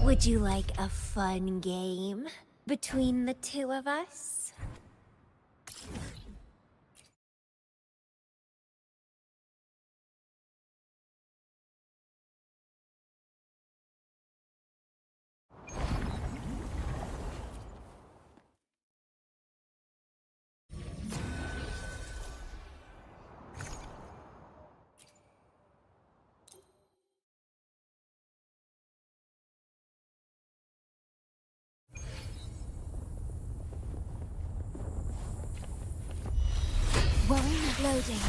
Would you like a fun game between the two of us? Loading.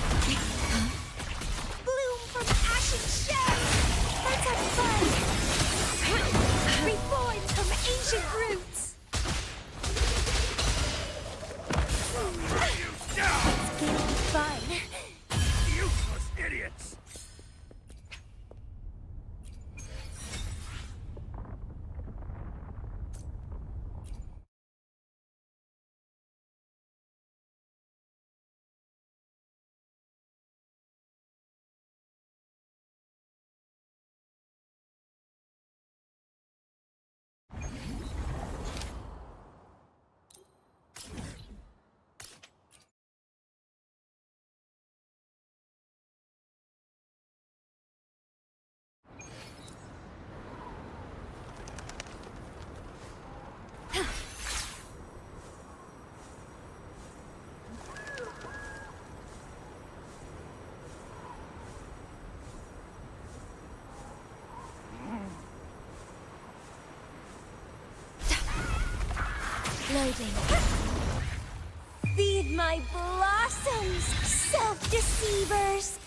Bloom from ashen shell! Let's have fun! Reborn from ancient roots! It's getting fun! Useless idiots! Loading. Feed my blossoms, self-deceivers!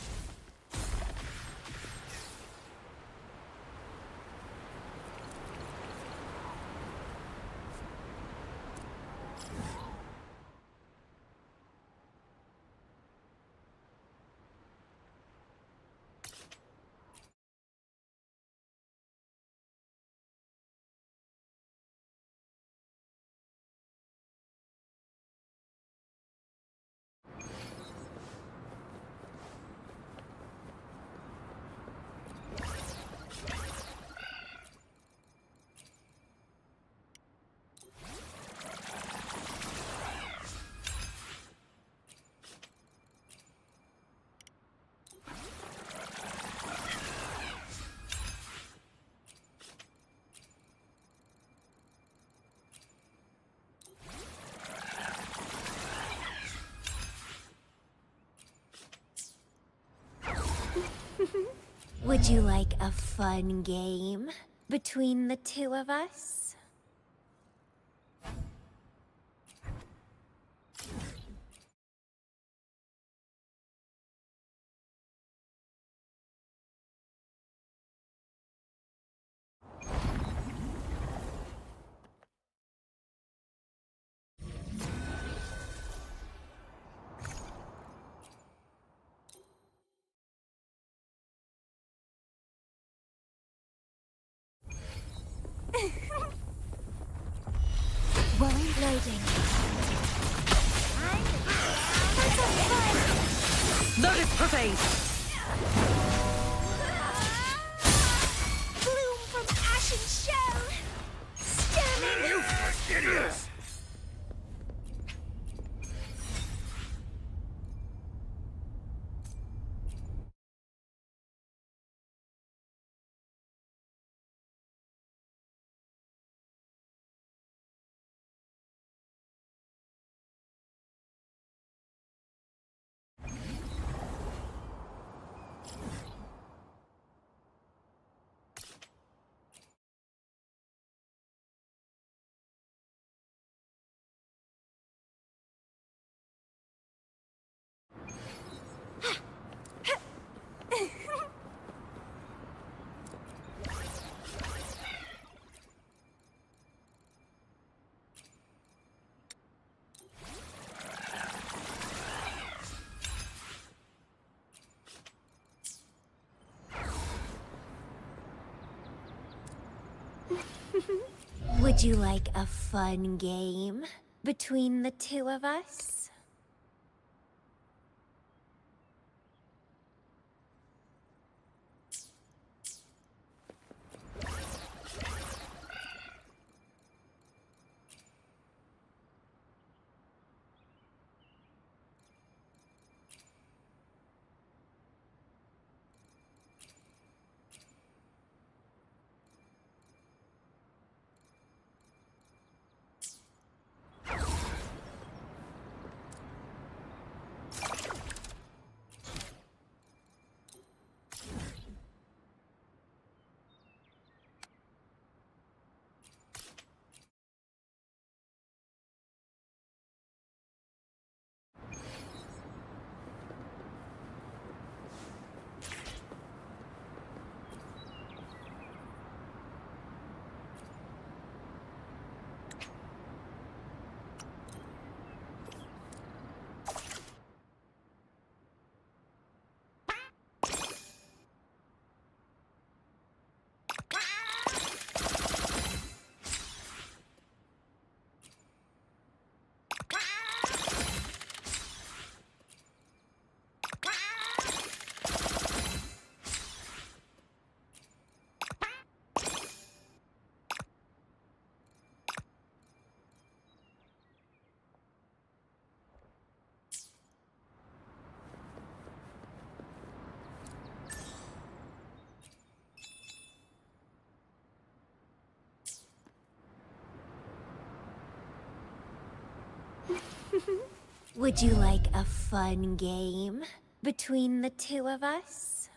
Would you like a fun game between the two of us? Loading. Lotus Parade! Bloom from ashen shell! Sturming! Useless idiots! Would you like a fun game between the two of us? Would you like a fun game between the two of us?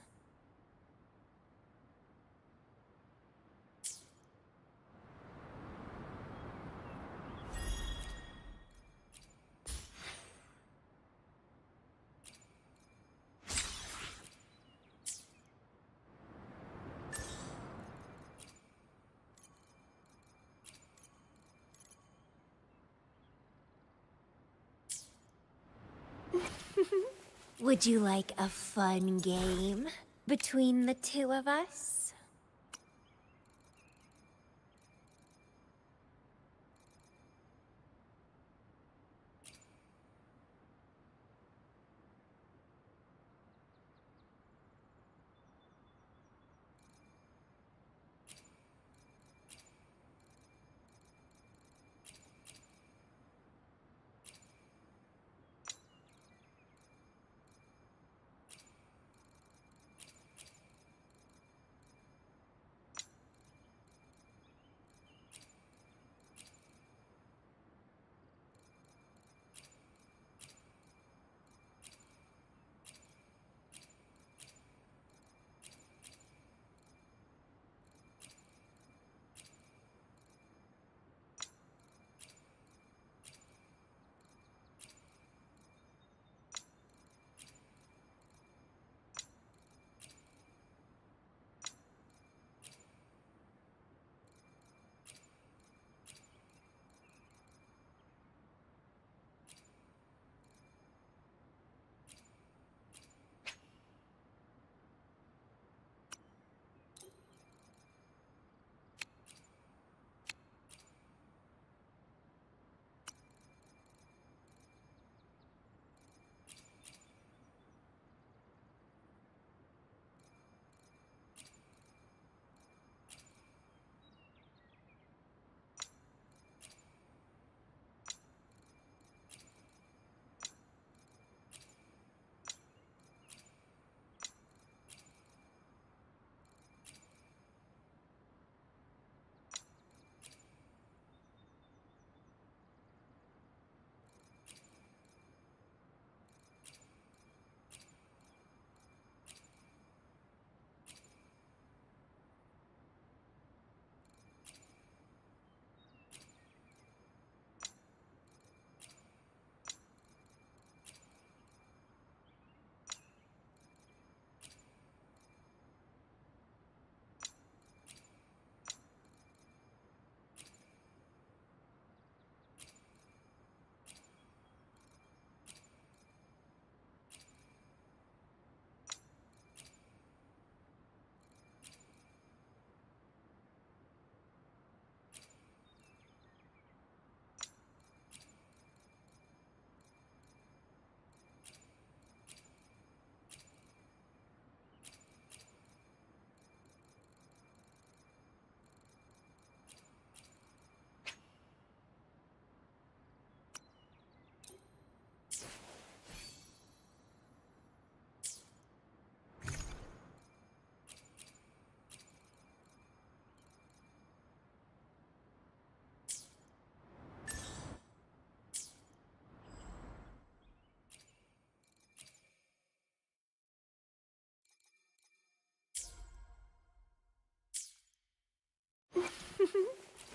Would you like a fun game between the two of us?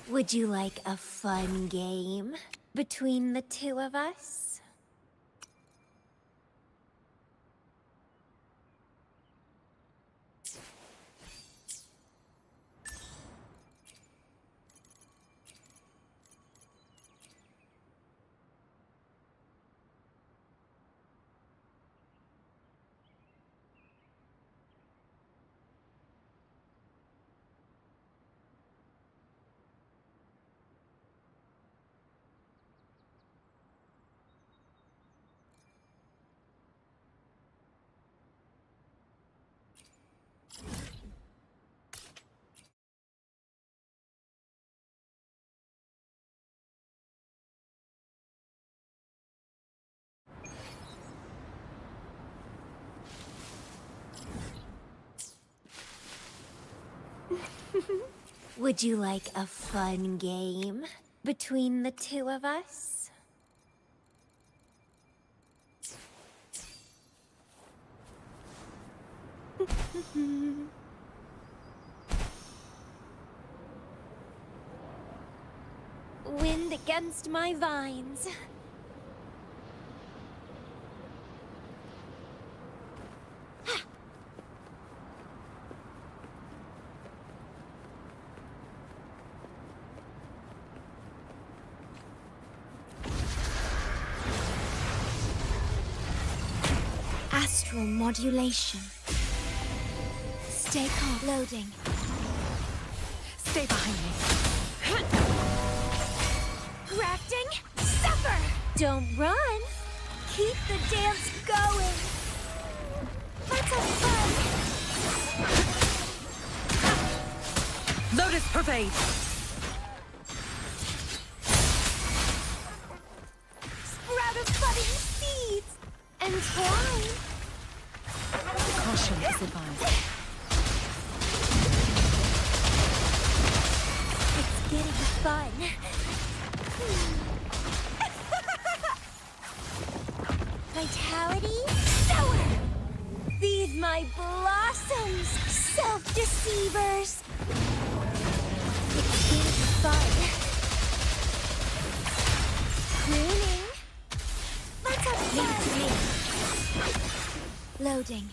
Would you like a fun game between the two of us? Would you like a fun game between the two of us? Wind against my vines. Astral modulation. Stay calm. Loading. Stay behind me. Crafting. Suffer! Don't run. Keep the dance going. Let's have fun. Lotus pervade. Sprout of budding seeds. And twine. Caution is advised. It's getting fun. Vitality, sour! Feed my blossoms, self-deceivers! It's getting fun. Pruning. Let's have fun. Loading.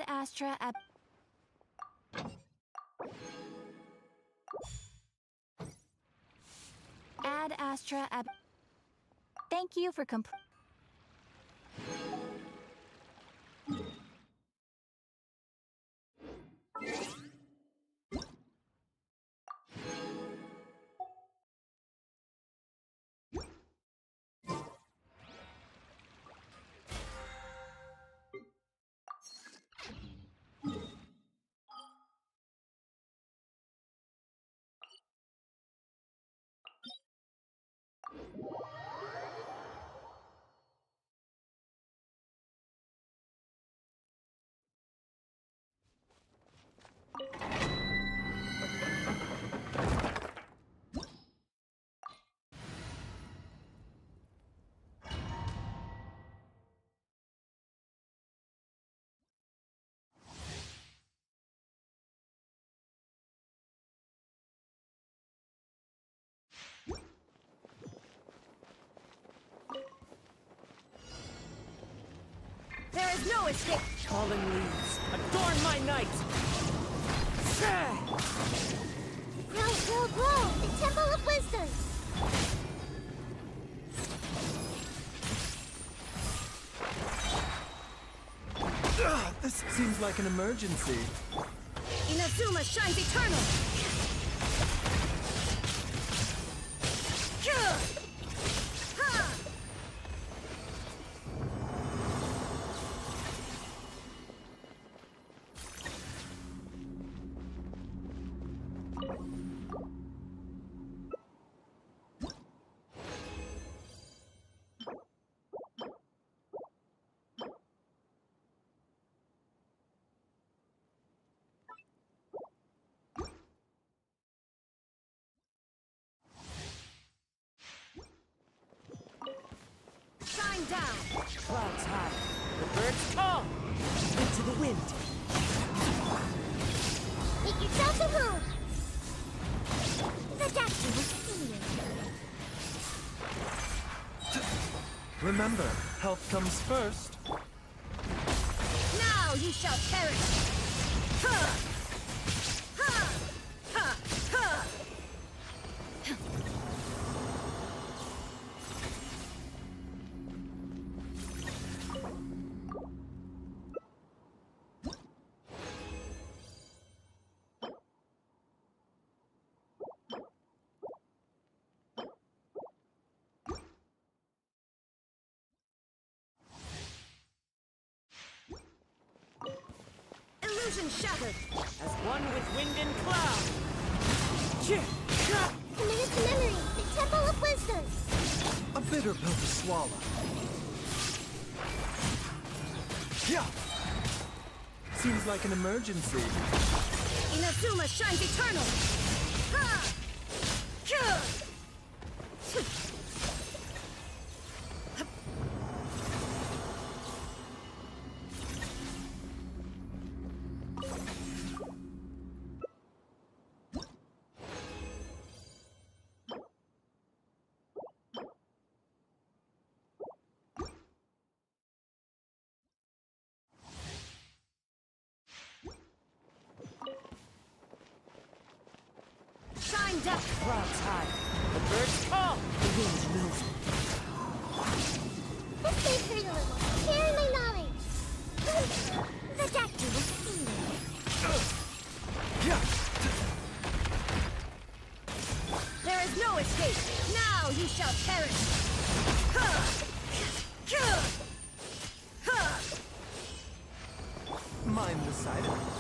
Ad Astra ab... Ad Astra ab... Thank you for There is no escape! Fallen leaves, adorn my night! Grow, grow, grow! The Temple of Wisdom! This seems like an emergency. Inazuma shines eternal! Shine down! Clouds high, the birds call! Into the wind! Make yourself at home! The doctor will see you. Remember, health comes first. Now you shall perish! Ha! Ha! Ha! Ha! Illusion shattered, as one with wind and cloud. Committed to memory, the Temple of Wisdom! A bitter pill to swallow. Yeah. Seems like an emergency. Inazuma shines eternal. Ha! Kya! Shine down! Clouds high, the birds call, the wind knows me. Let's stay pretty a little. Share my knowledge. The doctor will see you. Yeah. There is no escape! Now you shall perish! Ha! Kya! Ha! Mind the side effect.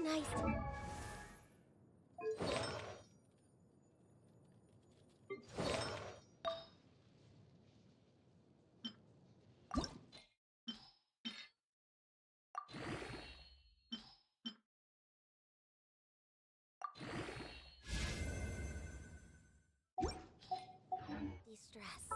nice. De-stress.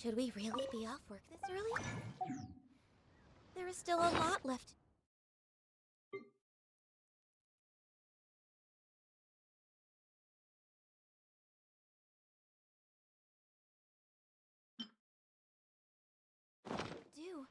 Should we really be off work this early? There is still a lot left. Do.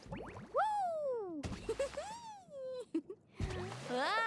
Woo! Whoa!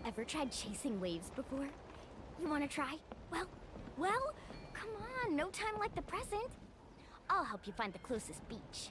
Ever tried chasing waves before? You wanna try? Well, come on, no time like the present. I'll help you find the closest beach.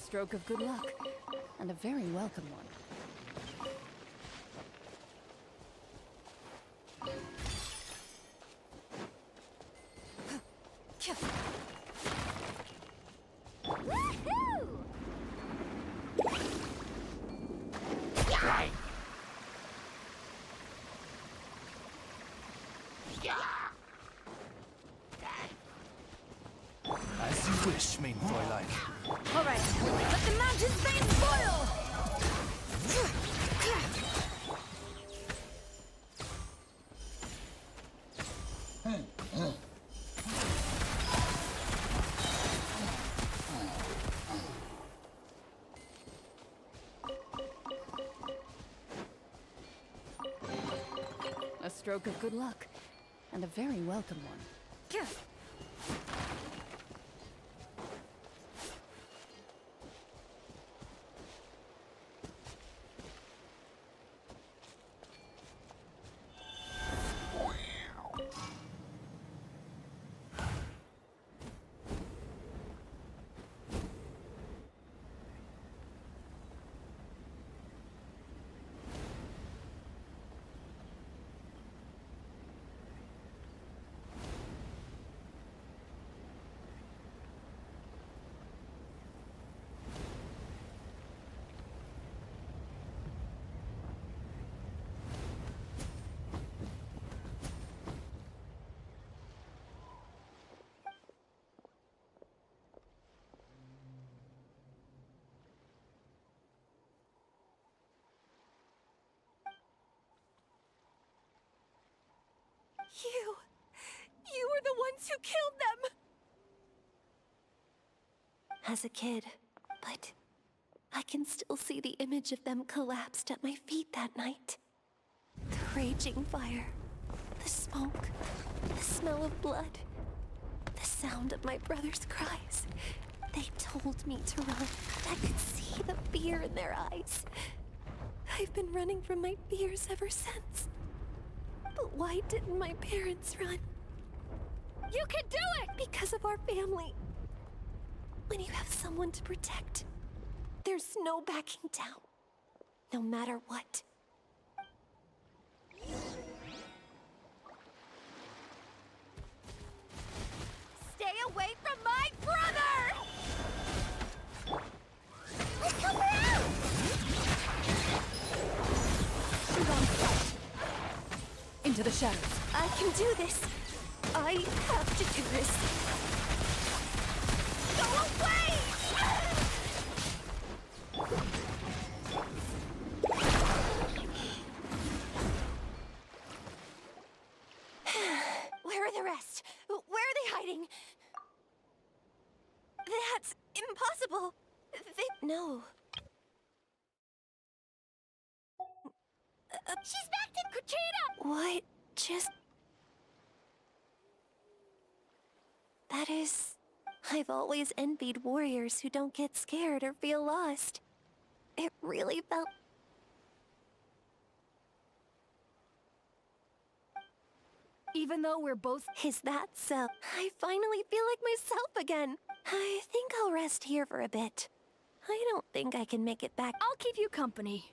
stroke of good luck, and a very welcome one. Woohoo! As you wish, mein Fräulein. All right, let the mountain's veins boil! A stroke of good luck, and a very welcome one. You were the ones who killed them! As a kid, but I can still see the image of them collapsed at my feet that night. The raging fire, the smoke, the smell of blood, the sound of my brother's cries. They told me to run. I could see the fear in their eyes. I've been running from my fears ever since. But why didn't my parents run? You can do it! Because of our family. When you have someone to protect, there's no backing down. No matter what. Stay away from my brother! Come out! Shoot on sight! Into the shadows. I can do this. I have to do this. Go away! Where are the rest? Where are they hiding? That's impossible. No. She's back to Katrina! What just... That is... I've always envied warriors who don't get scared or feel lost. It really felt... Even though we're both... Is that so? I finally feel like myself again. I think I'll rest here for a bit. I don't think I can make it back. I'll keep you company.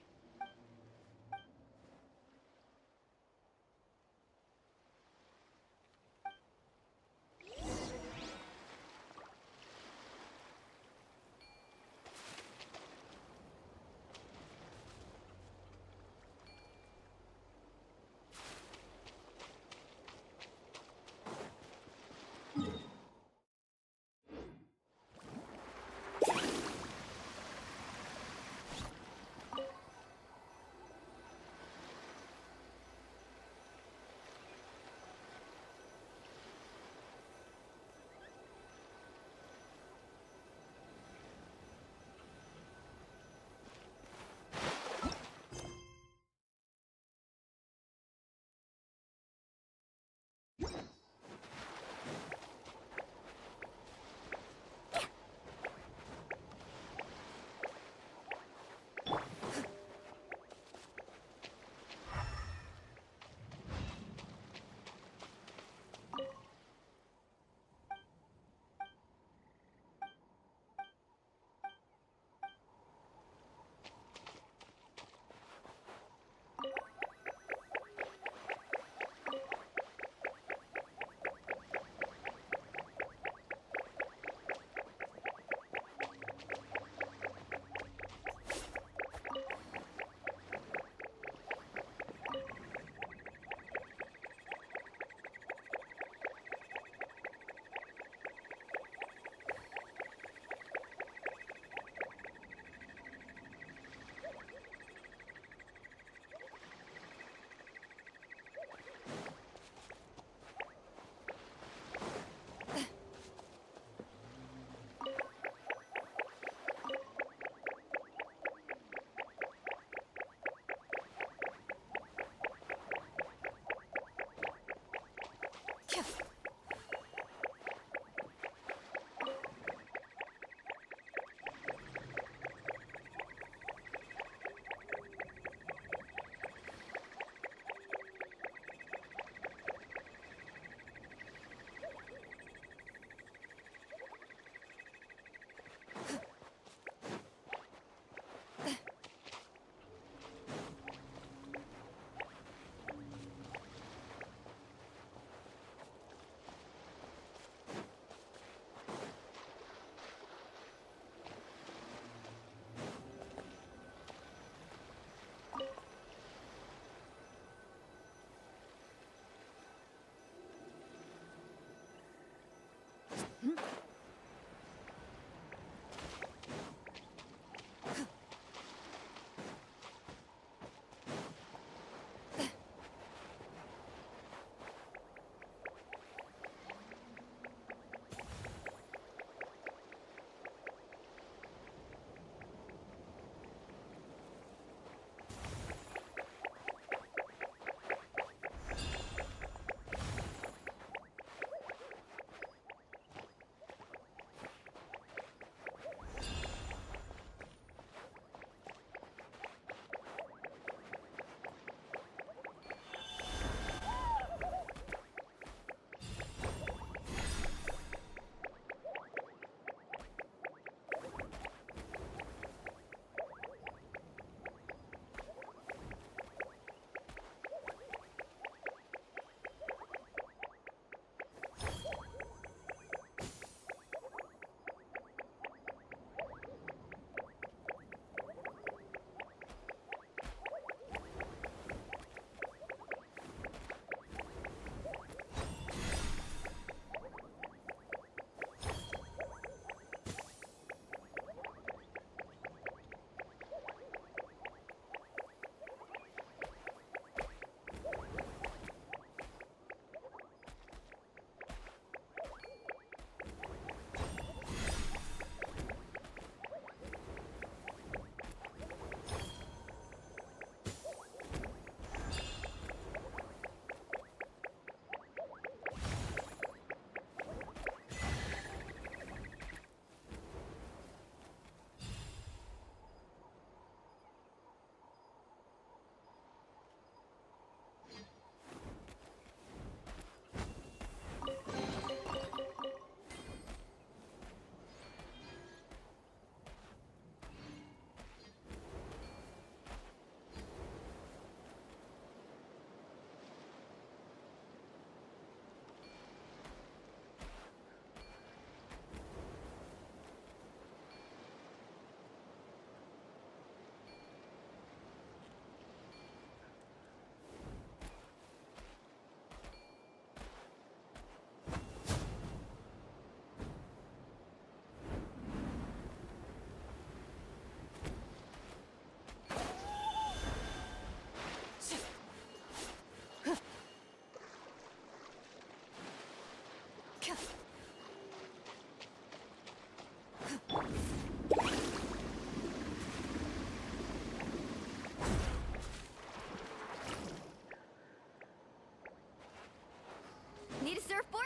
Need a surfboard?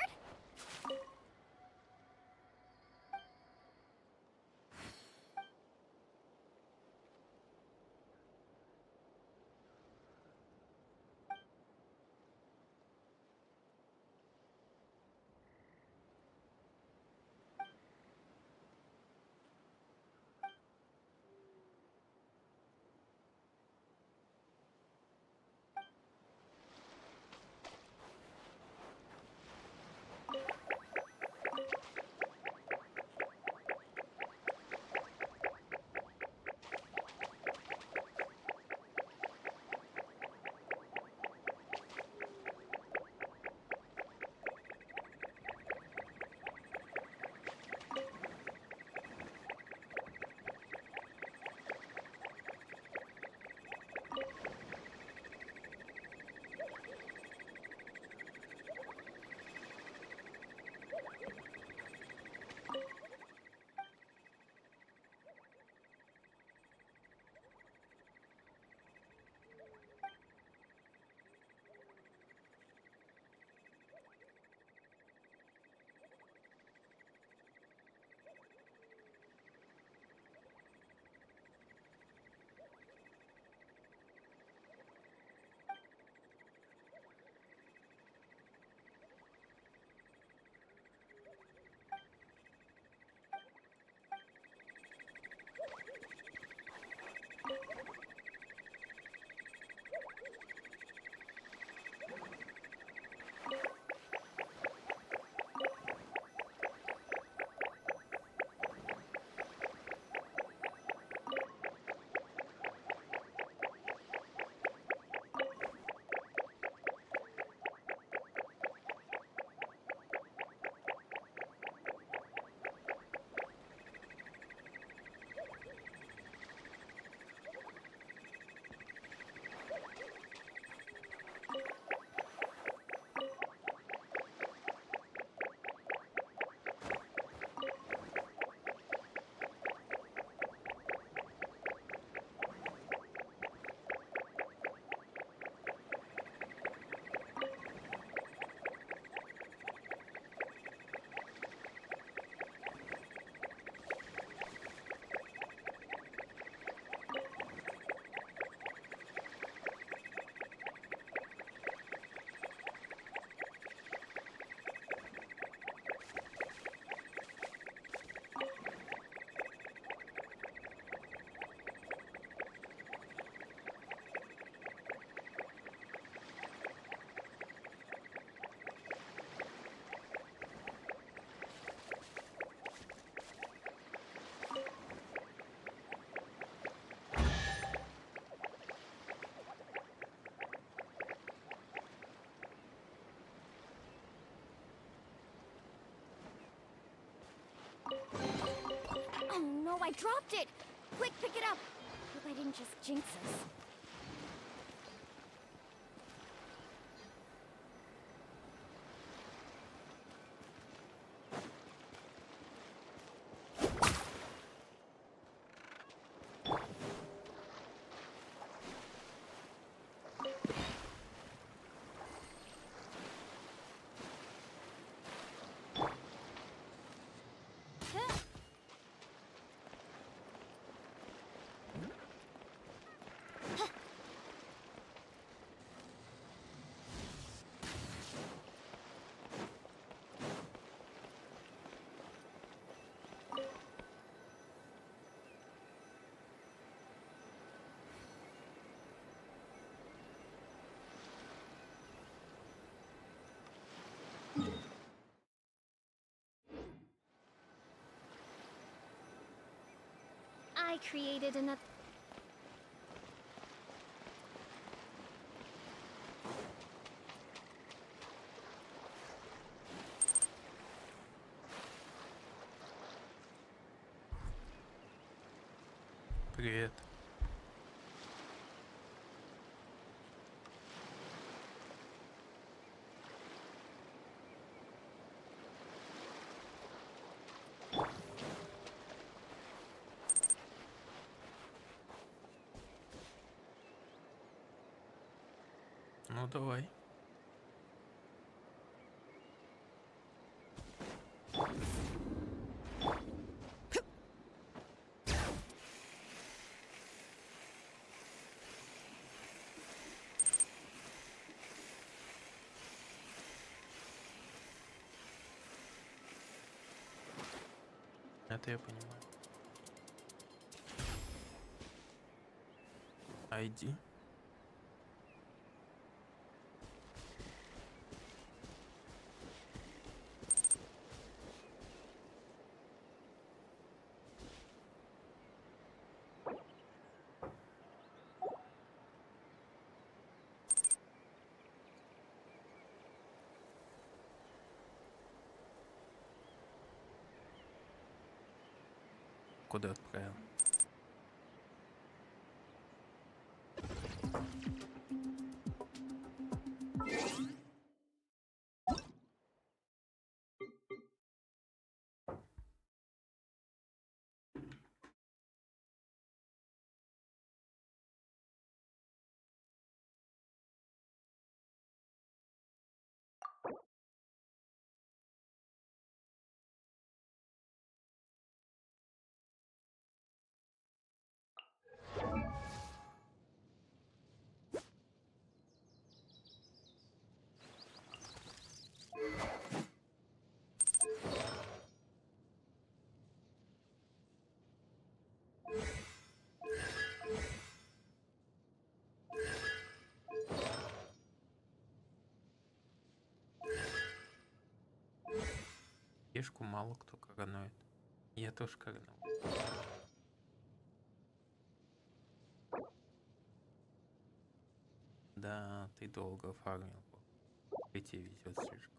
Oh no, I dropped it! Quick, pick it up! Hope I didn't just jinx us. I created another. Привет. Ну давай. Это я понимаю. ID. Куда отправил? Кешку мало кто коронует. Я тоже коронул. Да, ты долго фармил. И тебе везет слишком.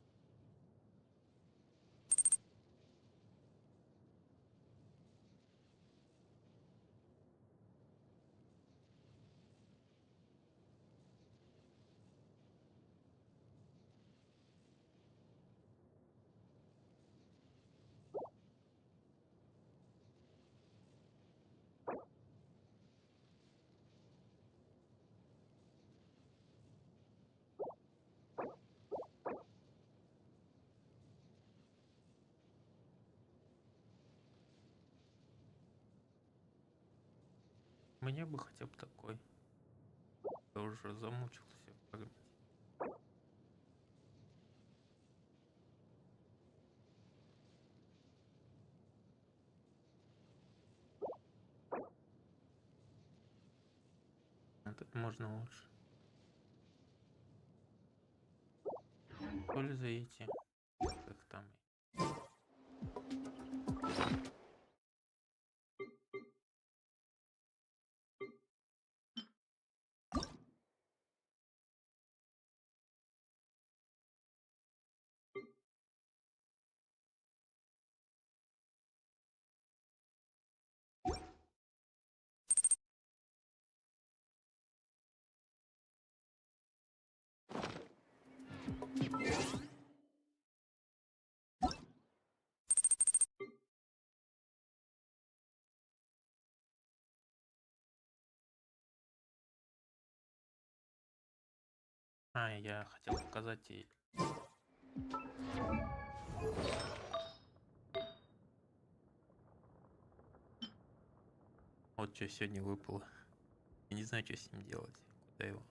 Мне бы хотя бы такой. Я уже замучился фармить. Этот можно лучше. Пользуйте. Как там. Я хотел показать ей. Вот что сегодня выпало. Я не знаю, что с ним делать. Куда его?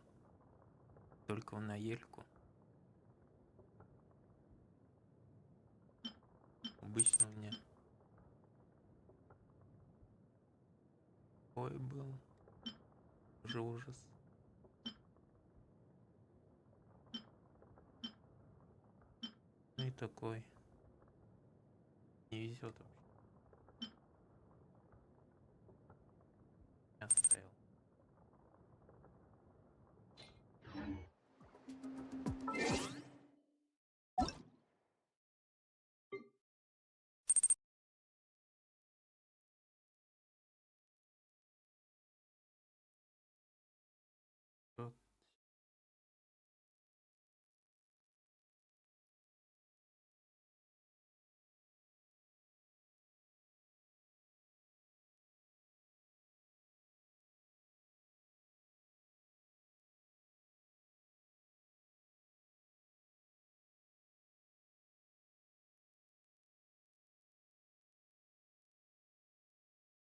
Только он на ельку. Обычно у меня. Ой, был. Уже ужас. Ну и такой. Не везет вообще. Оставил.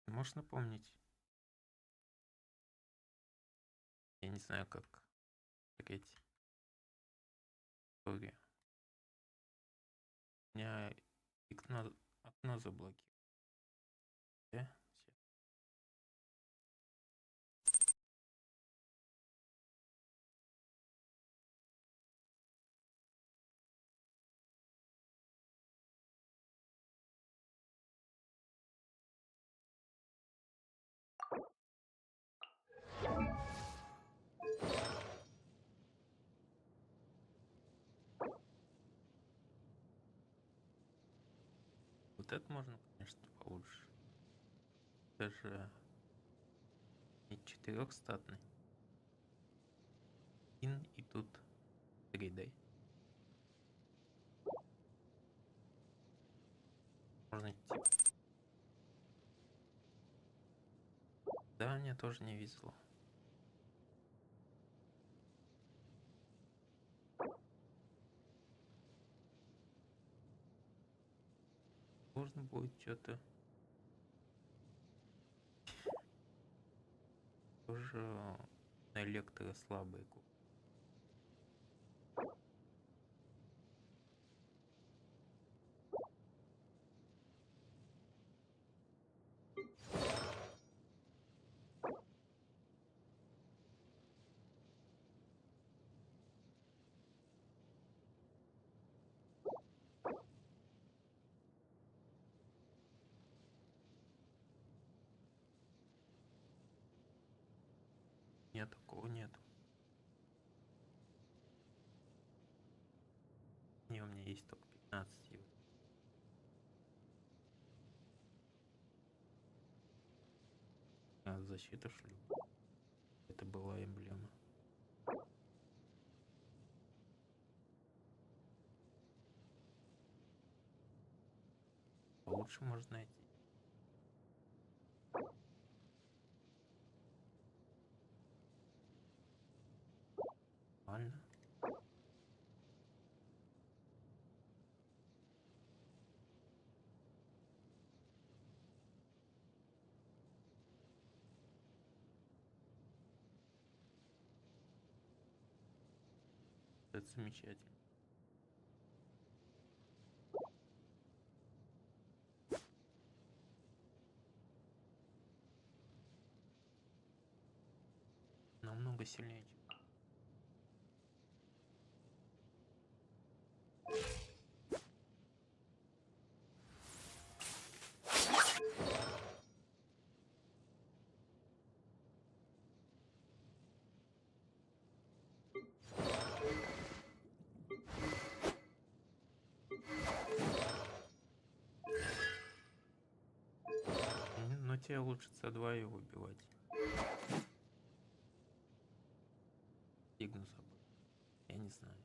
Можешь напомнить? Я не знаю, как смотреть историю. У меня окно заблокировано. Всё. Вот это можно, конечно, получше. Даже не четырехстатный. И тут 3D. Можно типа. Да, мне тоже не везло. Можно будет что-то тоже на электро слабые купить. Нет, такого нет. Не, у меня есть только 15 евро. А, защита шлюп. Это была эмблема. Лучше можно найти. Нормально. Это замечательно. Намного сильнее, чем... Но тебе лучше С2 его убивать. Стигну собой. Я не знаю.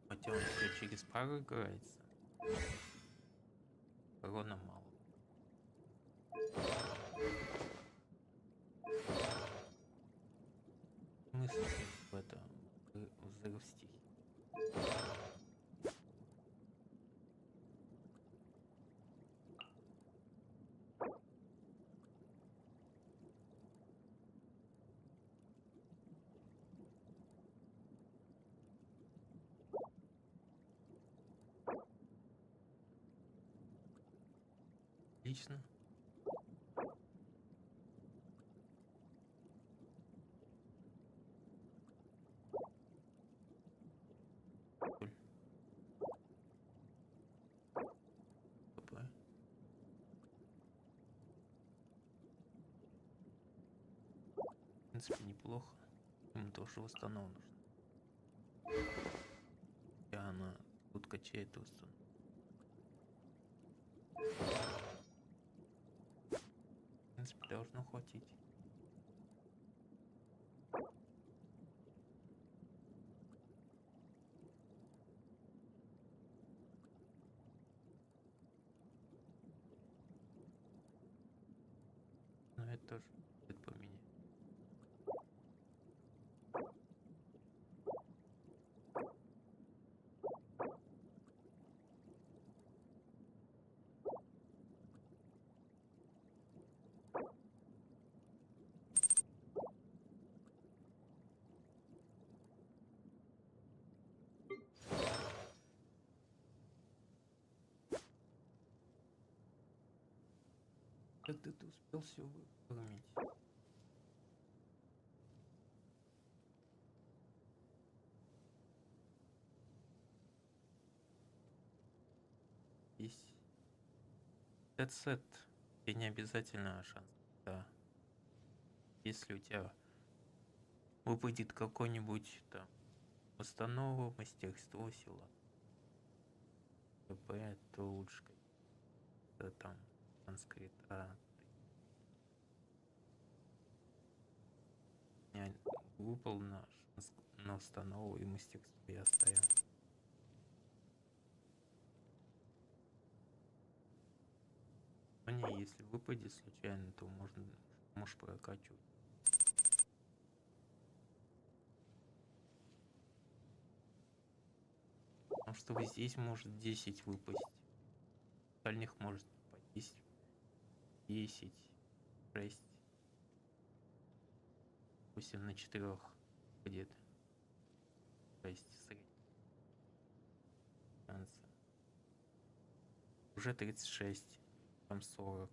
Хотя он все через пару играется. Урона мало. Смысл в этом взрыв стихи. Отлично. Давай. В принципе, неплохо. Ему тоже восстановлено. скачает и установит. В принципе, должно хватить. Но это тоже будет поменять. Когда ты успел все выполнить? Здесь этот сет, тебе не обязательно шанс. Да. Если у тебя выпадет какой-нибудь там установа, мастерство, сила, ТП, то лучше какие-то там санскрита. Я выпал на шанс на установу и мастерство я оставил. Но не, если выпадет случайно, то можешь прокачивать. Потому что вот здесь может 10 выпасть. Остальных может по 10, 10, 6, 8 на 4 где-то. 6 средний. Шансы. Уже 36, там 40.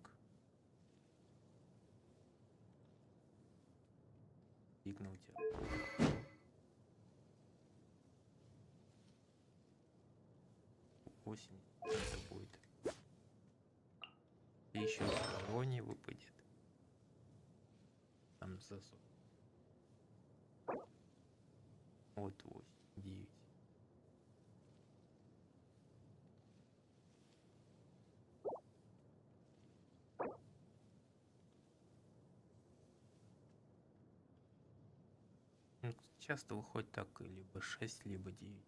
Фигна у тебя. 8 это будет. И еще короне выпадет. Там за 40. Вот 8, 9. Ну, часто выходит так, либо 6, либо 9.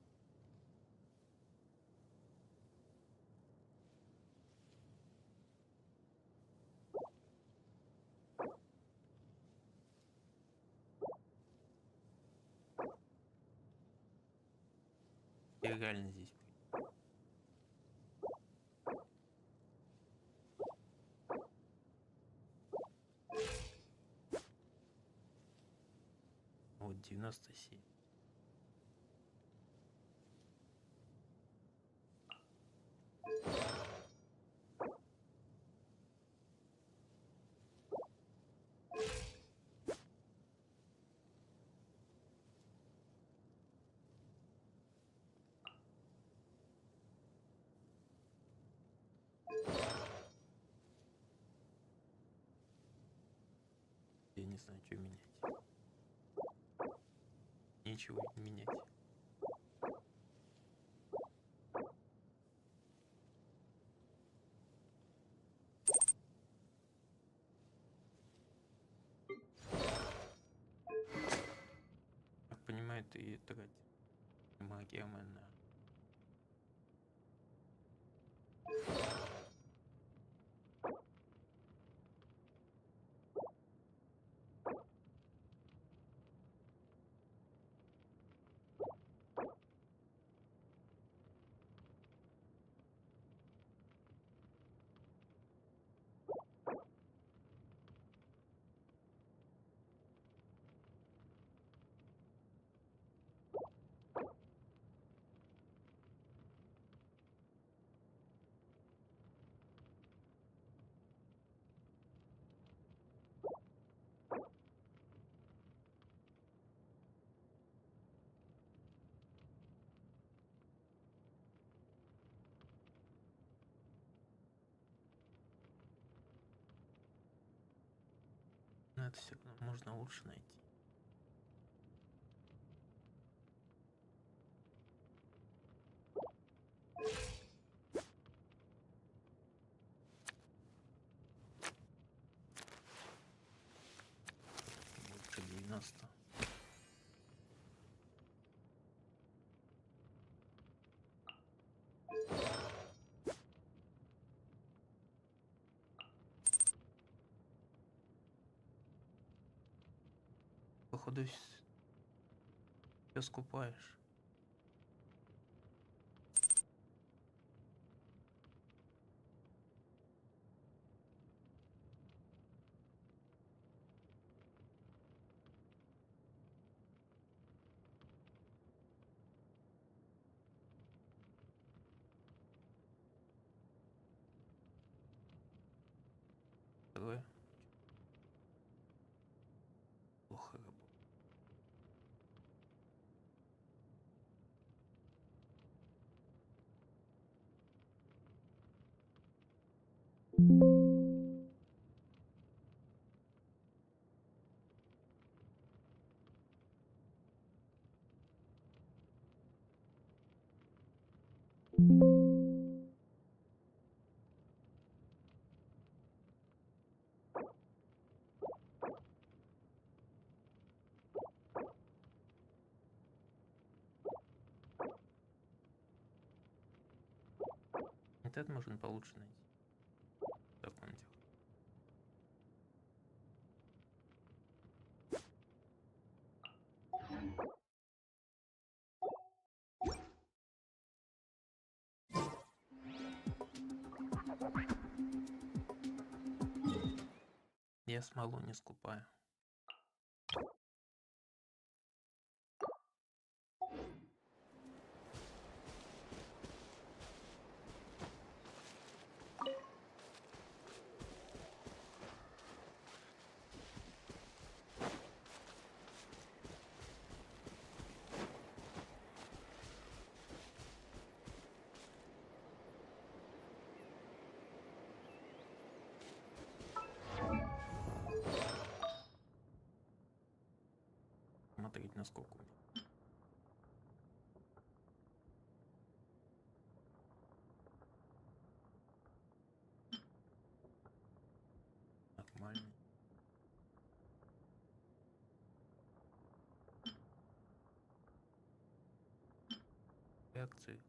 И реально здесь будет. Вот 97. Я не знаю, что менять. Ничего не менять. Как понимаю, ты тратишь магемы на... Но это все равно можно лучше найти. походу все скупаешь. Такое. Плохо работает. Этот можно получше найти. Так он делает. Я смолу не скупаю. Смотреть насколько у меня. Нормально. Реакции.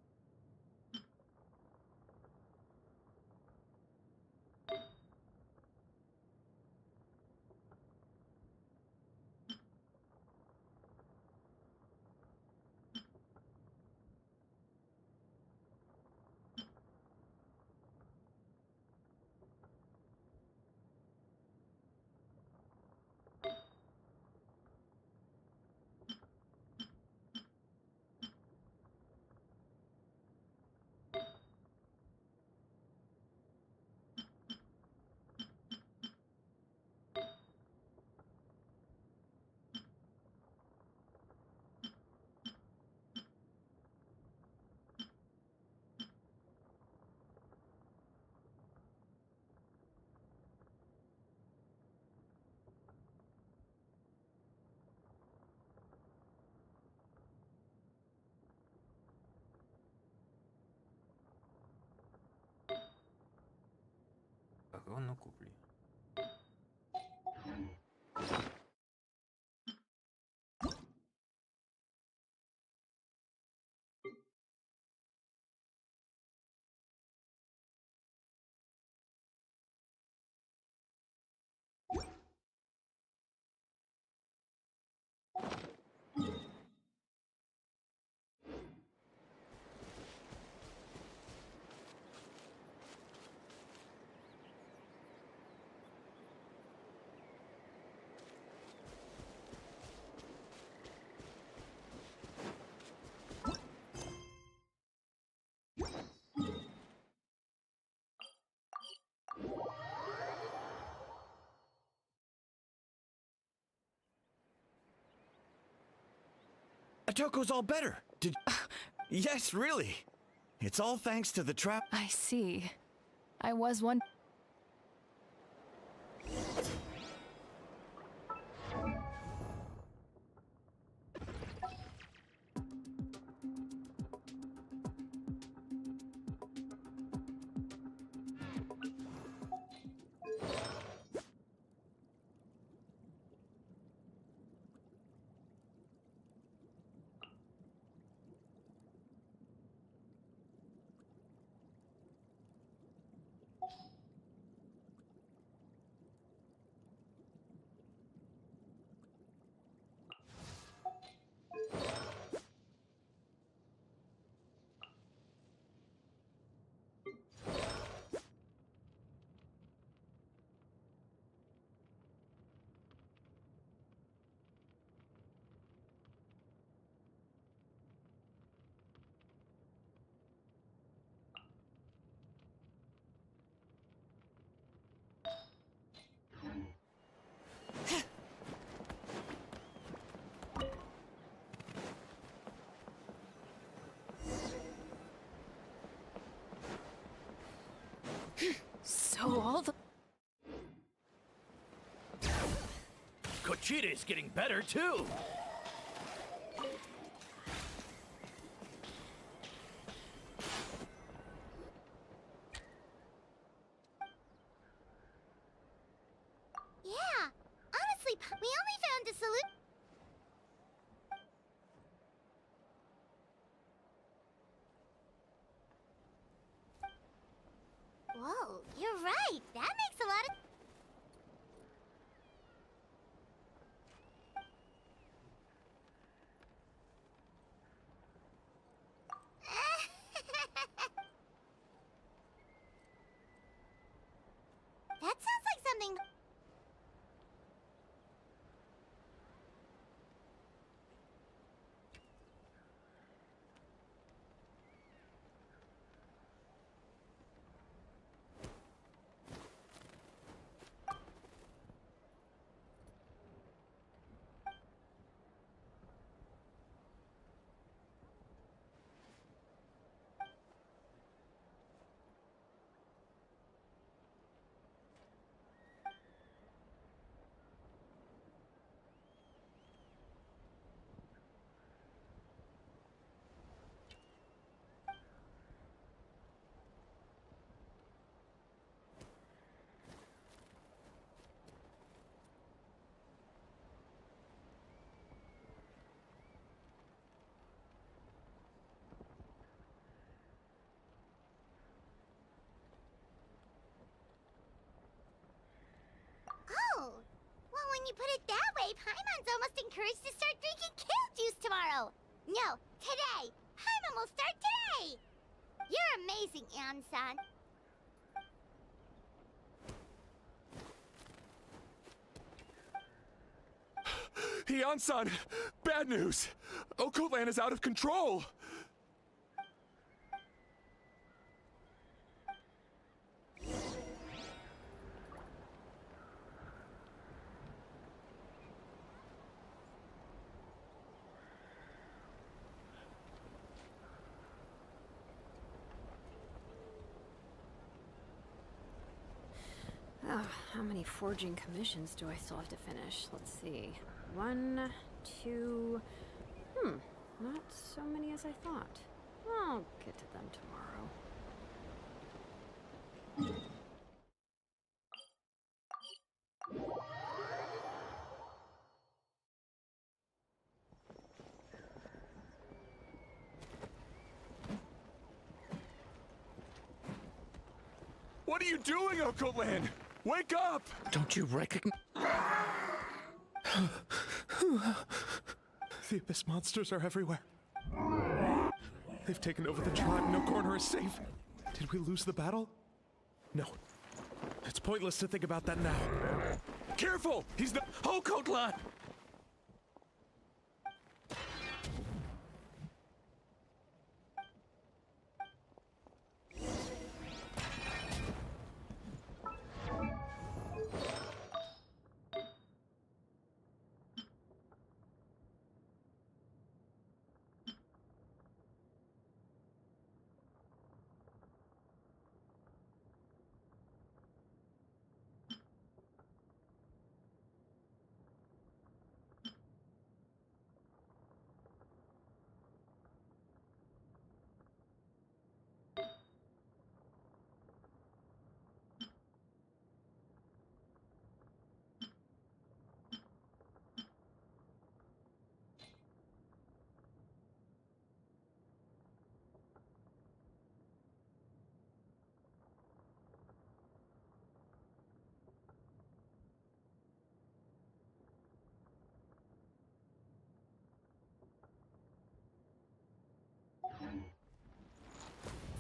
Корону куплю. Atoko's all better. Did... Yes, really. It's all thanks to the trap. I see. I was one. Cheetah's getting better, too. Yeah, honestly, we only found the solution. Whoa, you're right. That makes a lot of... That sounds like something... Oh, well, when you put it that way, Paimon's almost encouraged to start drinking kale juice tomorrow. No, today. Paimon will start today. You're amazing, Ansan. Hyeon-san! Bad news! Okoland is out of control! Oh, how many forging commissions do I still have to finish? Let's see. 1, 2... not so many as I thought. I'll get to them tomorrow. What are you doing, Okoland? Wake up! Don't you recognize... The Abyss monsters are everywhere. They've taken over the tribe. No corner is safe. Did we lose the battle? No. It's pointless to think about that now. Careful! He's not... Okoland!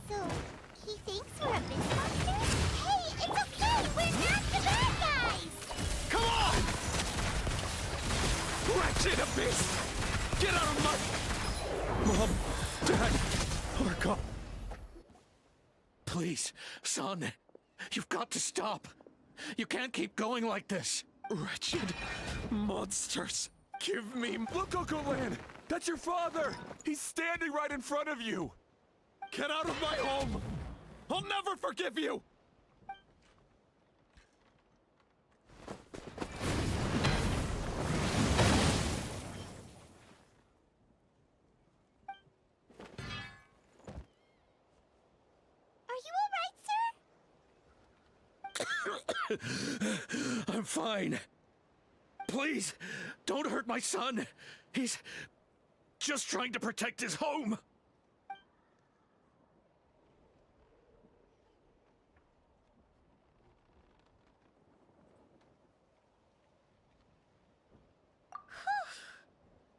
So, he thinks we're a big monster? Hey, it's okay! We're not the bad guys! Come on! Wretched Abyss! Get out of my... Mom! Dad! Are gone. Please, son. You've got to stop. You can't keep going like this. Wretched monsters! Give me... Look, Okoland! That's your father! He's standing right in front of you! Get out of my home! I'll never forgive you! I'm fine. Please, don't hurt my son. He's just trying to protect his home.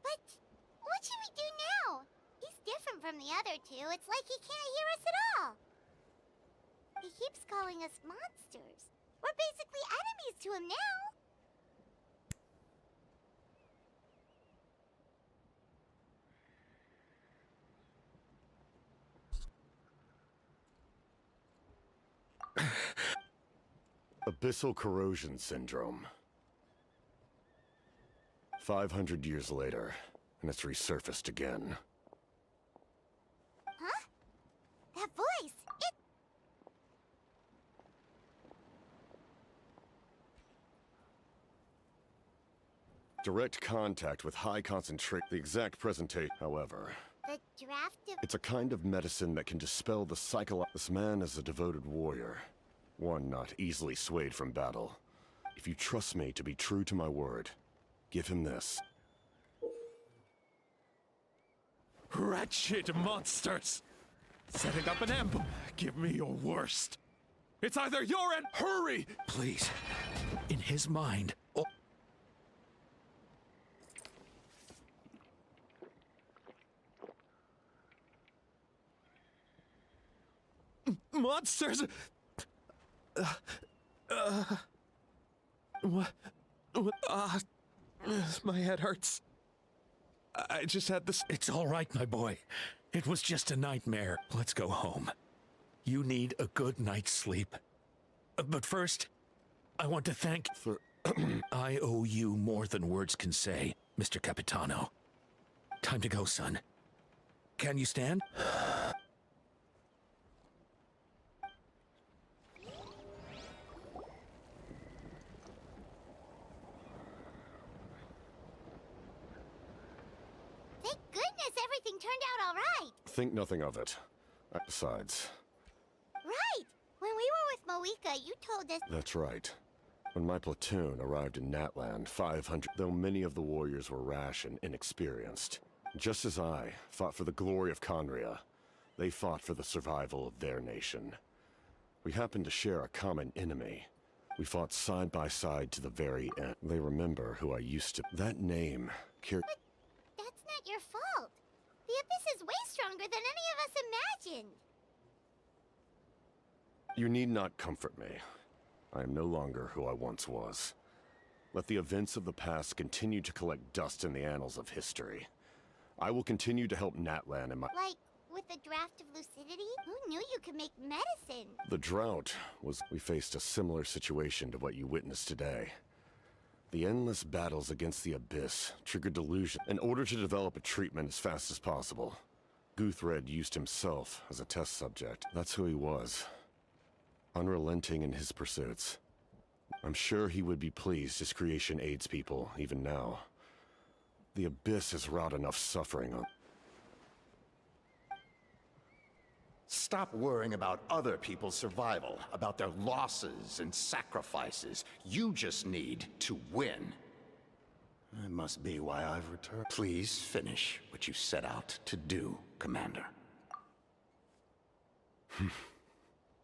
But what should we do now? He's different from the other two. It's like he can't hear us at all. He keeps calling us monsters. We're basically enemies to him now. Abyssal corrosion syndrome. 500 years later, and it's resurfaced again. Huh? That voice! It... Direct contact with high concentration. The exact presentation, however. The draft of... It's a kind of medicine that can dispel the This man is a devoted warrior. One not easily swayed from battle. If you trust me to be true to my word, give him this. Wretched monsters! Setting up an ambush. Give me your worst. It's either your end. Hurry! Please. In his mind. Oh. Monsters! What? My head hurts. I just had this. It's all right, my boy. It was just a nightmare. Let's go home. You need a good night's sleep. But first, I want to thank... For I owe you more than words can say, Mr. Capitano. Time to go, son. Can you stand? Thank goodness everything turned out all right. think nothing of it. Besides, Right! When we were with Moika, you told us... that's right. When my platoon arrived in Natland, 500, though many of the warriors were rash and inexperienced, just as I fought for the glory of Conria, they fought for the survival of their nation. We happened to share a common enemy. We fought side by side to the very end. They remember who I used to... That name... That's not your fault. The Abyss is way stronger than any of us imagined. You need not comfort me. I am no longer who I once was. Let the events of the past continue to collect dust in the annals of history. I will continue to help Natlan and my... Like, with the draft of lucidity? Who knew you could make medicine? The drought was... We faced a similar situation to what you witnessed today. The endless battles against the Abyss triggered delusion. In order to develop a treatment as fast as possible, Guthred used himself as a test subject. That's who he was. Unrelenting in his pursuits. I'm sure he would be pleased his creation aids people, even now. The Abyss has wrought enough suffering on... Stop worrying about other people's survival, about their losses and sacrifices. You just need to win. That must be why I've returned. Please finish what you set out to do, Commander.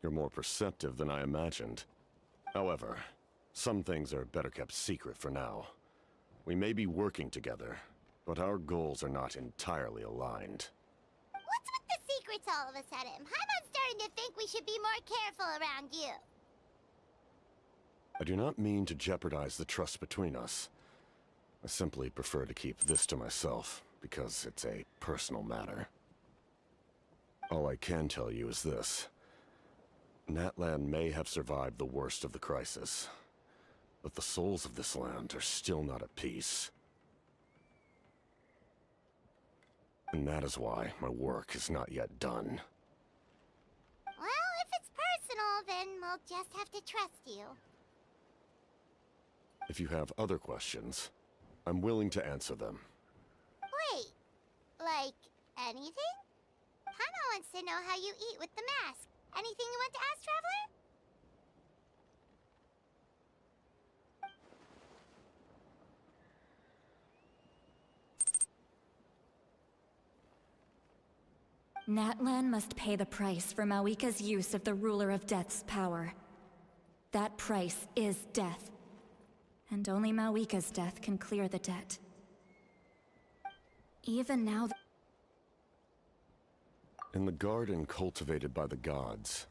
You're more perceptive than I imagined. However, some things are better kept secret for now. We may be working together, but our goals are not entirely aligned. What's with the secrets all of a sudden? I'm starting to think we should be more careful around you. I do not mean to jeopardize the trust between us. I simply prefer to keep this to myself, because it's a personal matter. All I can tell you is this. Natlan may have survived the worst of the crisis, but the souls of this land are still not at peace. And that is why my work is not yet done. Well, if it's personal, then we'll just have to trust you. If you have other questions, I'm willing to answer them. Wait, like anything? Paimon wants to know how you eat with the mask. Anything you want to ask, Traveler? Natlan must pay the price for Mawika's use of the Ruler of Death's power. That price is death. And only Mawika's death can clear the debt. Even now... In the garden cultivated by the gods,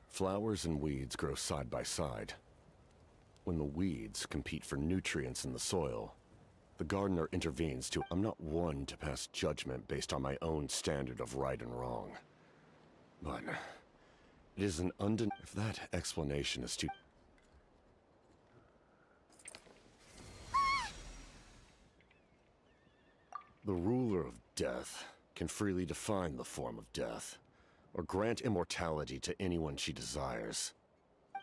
flowers and weeds grow side by side. When the weeds compete for nutrients in the soil, the gardener intervenes to... I'm not one to pass judgment based on my own standard of right and wrong. But it is an if that explanation is too... The ruler of death can freely define the form of death, or grant immortality to anyone she desires.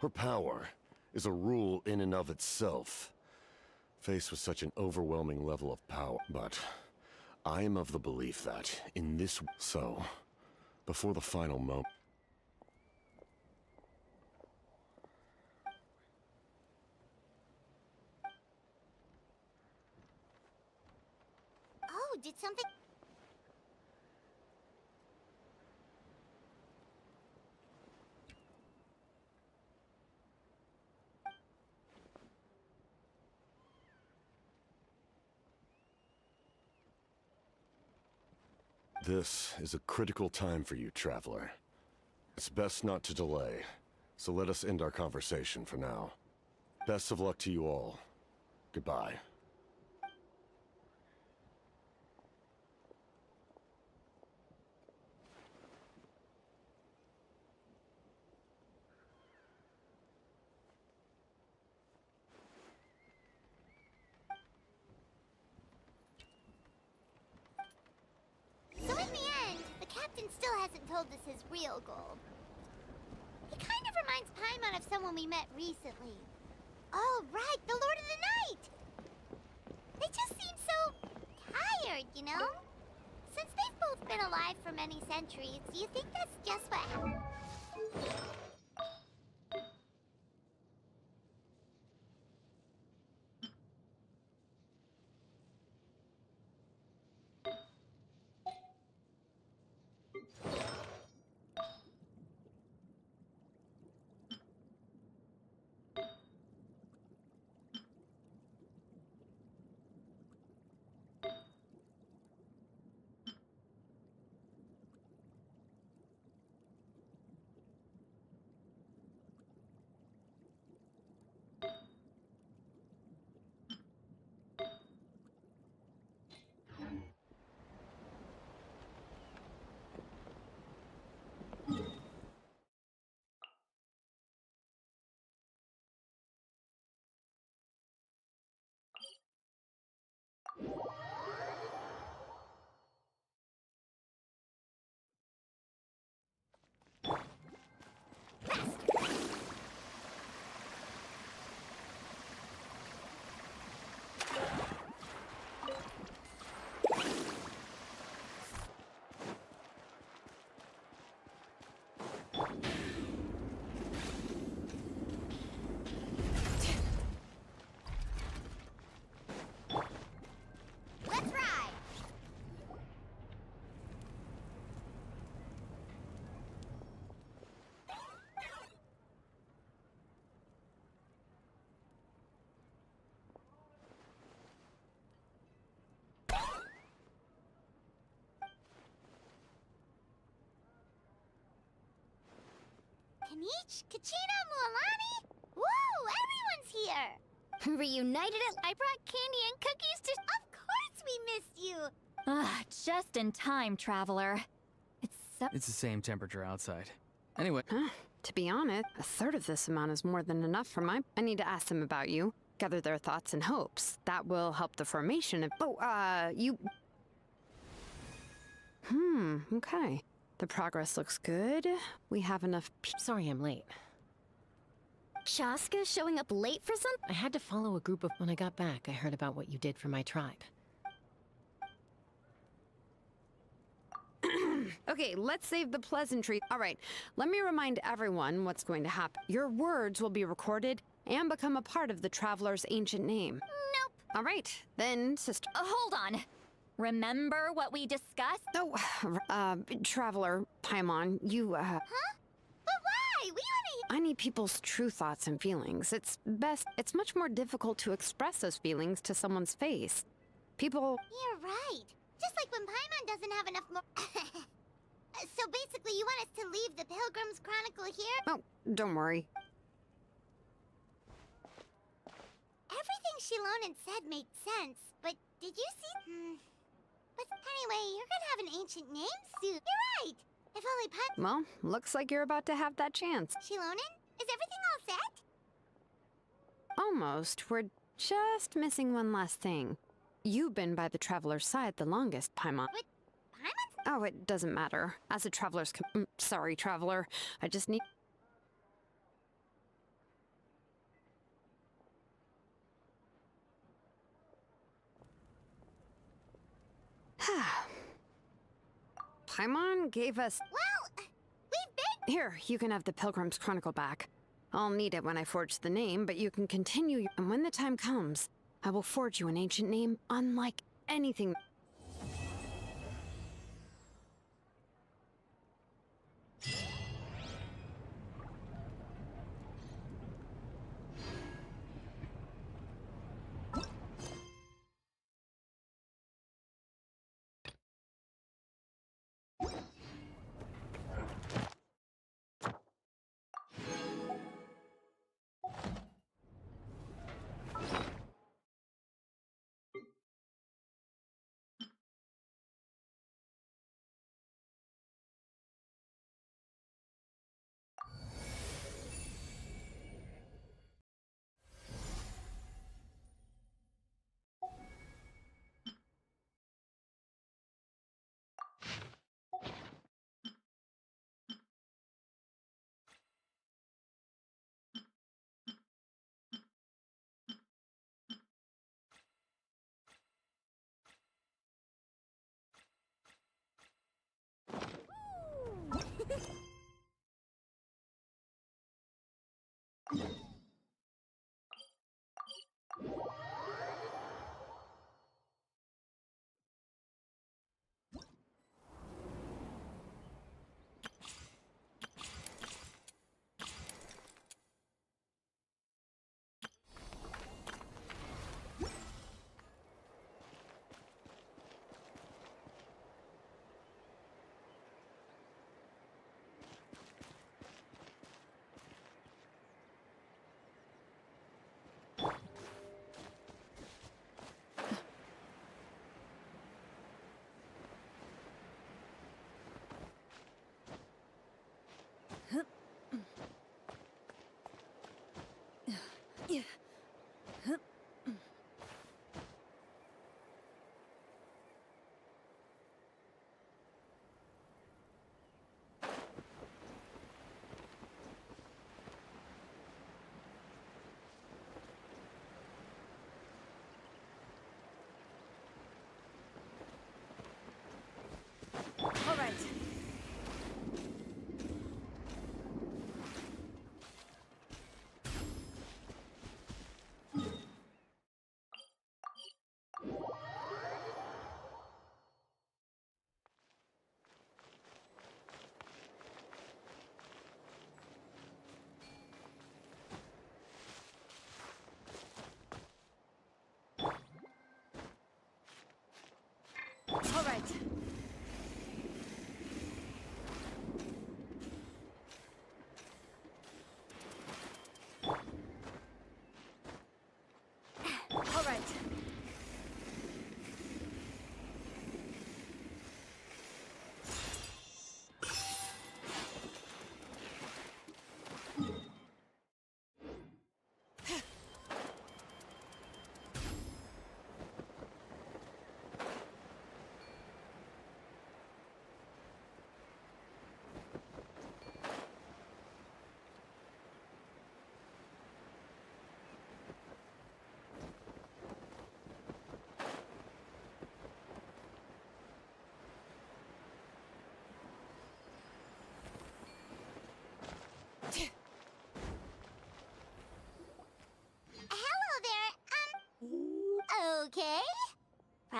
Her power is a rule in and of itself. Faced with such an overwhelming level of power, but I am of the belief that, in this... So, before the final moment... Oh, did something... This is a critical time for you, Traveler. It's best not to delay, so let us end our conversation for now. Best of luck to you all. Goodbye. So in the end, the captain still hasn't told us his real goal. He kind of reminds Paimon of someone we met recently. Oh, right, the Lord of the Night! They just seem so tired, you know? Since they've both been alive for many centuries, do you think that's just what... Let's ride! Kanich, Kachina, Mualani? Woo! Everyone's here! Reunited at... I brought candy and cookies to... Of course we missed you! Ah, just in time, Traveler. It's the same temperature outside. Anyway. To be honest, a third of this amount is more than enough for my... I need to ask them about you, gather their thoughts and hopes. That will help the formation of... you... Okay. The progress looks good. We have enough... Sorry I'm late. Shaska showing up late for something? I had to follow a group of... When I got back, I heard about what you did for my tribe. Okay, let's save the pleasantry. All right, let me remind everyone what's going to happen. Your words will be recorded and become a part of the Traveler's ancient name. Nope. All right, then, sister... Hold on. Remember what we discussed? Oh, Traveler, Paimon, you, Huh? But why? We only... I need people's true thoughts and feelings. It's much more difficult to express those feelings to someone's face. People... You're right. Just like when Paimon doesn't have enough more... So basically you want us to leave the Pilgrim's Chronicle here? Oh, don't worry. Everything Shilonen said made sense, but did you see... But anyway, you're gonna have an ancient name soon. You're right! If only Well, looks like you're about to have that chance. Shilonen, is everything all set? Almost. We're just missing one last thing. You've been by the Traveler's side the longest, Paimon. But Paimon's... Oh, it doesn't matter. As a Traveler's sorry, Traveler. I just need... Paimon gave us... Well, we've been... Here, you can have the Pilgrim's Chronicle back. I'll need it when I forge the name, but you can continue... And when the time comes, I will forge you an ancient name unlike anything...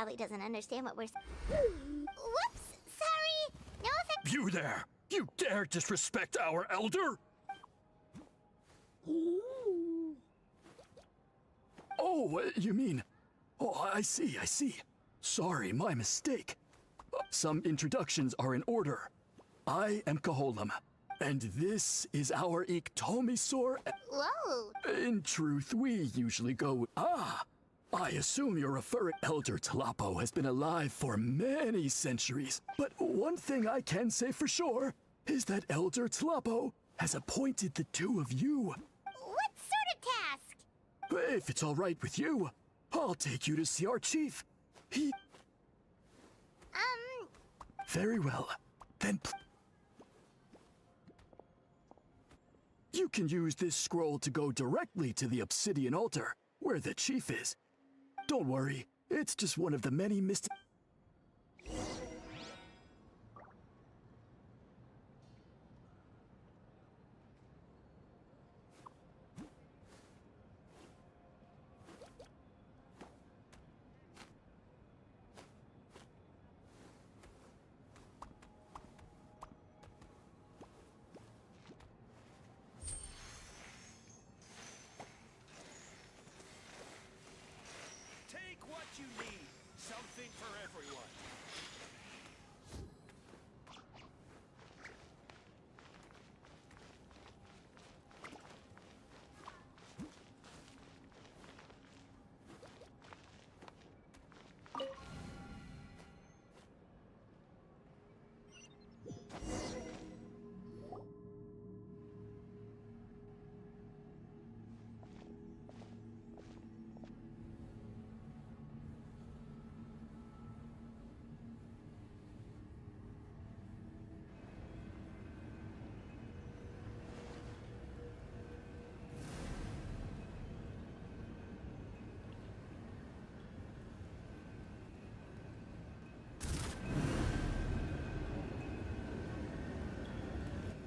probably doesn't understand what we're Whoops! Sorry! No offense. You there! You dare disrespect our elder? Oh, you mean... Oh, I see. Sorry, my mistake. Some introductions are in order. I am Kaholam, and this is our Iktomisor. Whoa! In truth, we usually go... I assume you're referring... Elder Talapo has been alive for many centuries, but one thing I can say for sure is that Elder Talapo has appointed the two of you. What sort of task? If it's all right with you, I'll take you to see our chief. He... Very well. Then... You can use this scroll to go directly to the obsidian altar, where the chief is. Don't worry, it's just one of the many Take what you need. Something for everyone.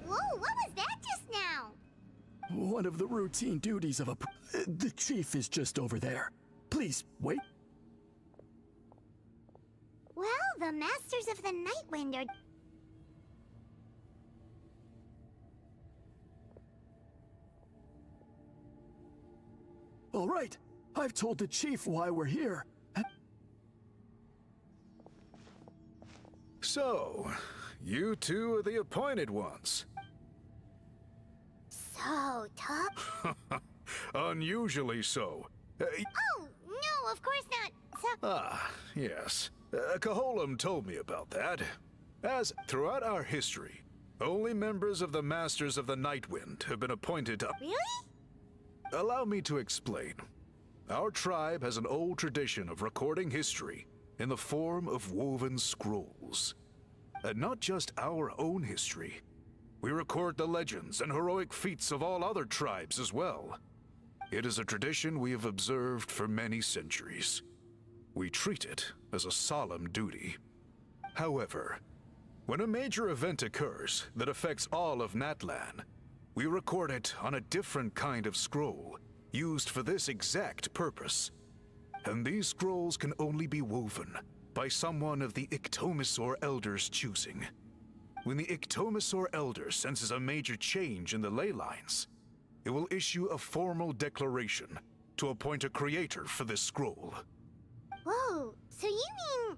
Whoa, what was that just now? One of the routine duties of a... The chief is just over there. Please, wait. Well, the Masters of the Night Wind are... All right, I've told the chief why we're here. So, you two are the appointed ones. So tough? Unusually so. Oh, no, of course not. So... Yes. Kaholam told me about that. As throughout our history, only members of the Masters of the Night Wind have been appointed to... Really? Allow me to explain. Our tribe has an old tradition of recording history in the form of woven scrolls. And not just our own history. We record the legends and heroic feats of all other tribes as well. It is a tradition we have observed for many centuries. We treat it as a solemn duty. However, when a major event occurs that affects all of Natlan, we record it on a different kind of scroll, used for this exact purpose. And these scrolls can only be woven by someone of the Iktomisor Elder's choosing. When the Iktomisor Elder senses a major change in the ley lines, it will issue a formal declaration to appoint a creator for this scroll. Whoa, so you mean...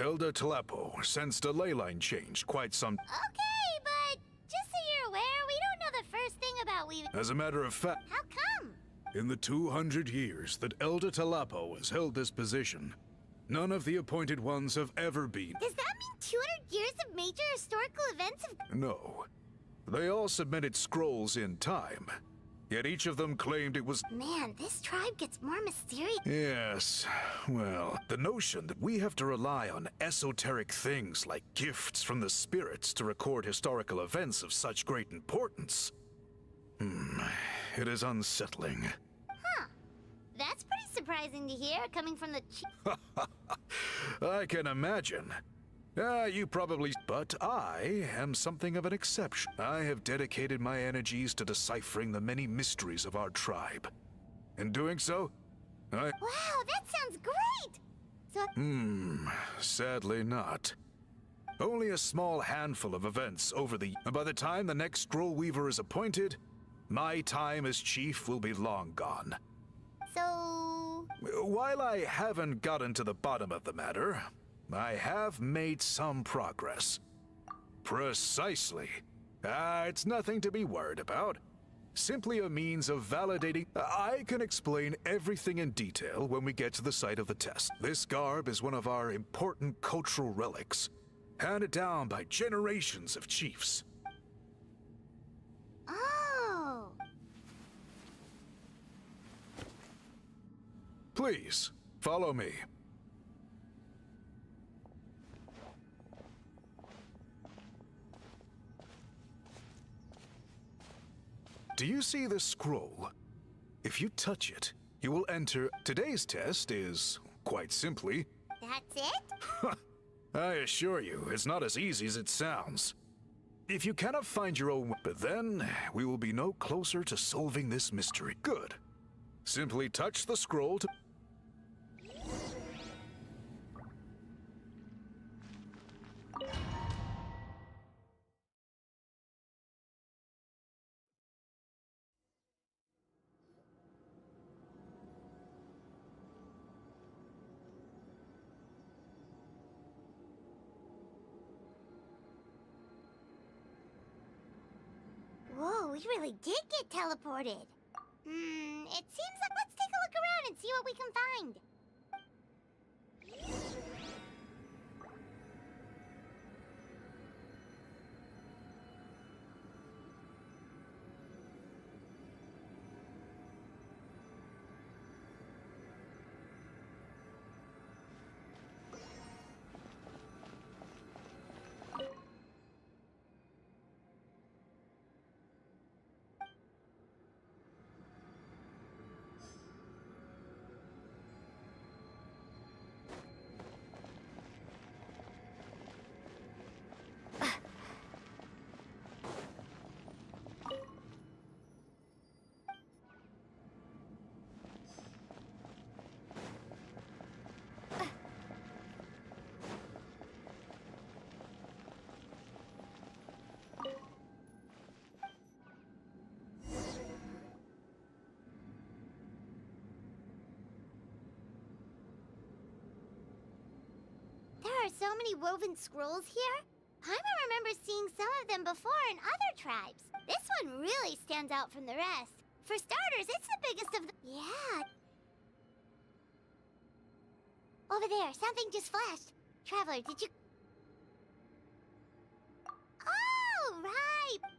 Elder Talapo sensed a ley line change quite some... Okay, but just so you're aware, we don't know the first thing about weaving. As a matter of fact... How come? In the 200 years that Elder Talapo has held this position, none of the appointed ones have ever been... Does that mean 200 years of major historical events have... No. They all submitted scrolls in time, yet each of them claimed it was... Man, this tribe gets more mysterious. Yes, well, the notion that we have to rely on esoteric things like gifts from the spirits to record historical events of such great importance... it is unsettling. Huh. That's pretty surprising to hear, coming from the I can imagine. You probably... But I am something of an exception. I have dedicated my energies to deciphering the many mysteries of our tribe. In doing so, I... Wow, that sounds great! So, Sadly not. Only a small handful of events over the... By the time the next Scroll Weaver is appointed, my time as chief will be long gone. so... While I haven't gotten to the bottom of the matter, I have made some progress. Precisely. It's nothing to be worried about. Simply a means of validating. I can explain everything in detail when we get to the site of the test. This garb is one of our important cultural relics, handed down by generations of chiefs. Oh! Please, follow me. Do you see this scroll? If you touch it, you will enter. Today's test is, quite simply, That's it? I assure you, it's not as easy as it sounds. If you cannot find your own, but then we will be no closer to solving this mystery. Good. Simply touch the scroll to... Whoa, we really did get teleported. It seems like let's take a look around and see what we can find. There are so many woven scrolls here. Paimon remembers seeing some of them before in other tribes. This one really stands out from the rest. For starters, it's the biggest of the... Yeah. Over there, something just flashed. Traveler, did you... Oh, right!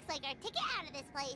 Like our ticket out of this place.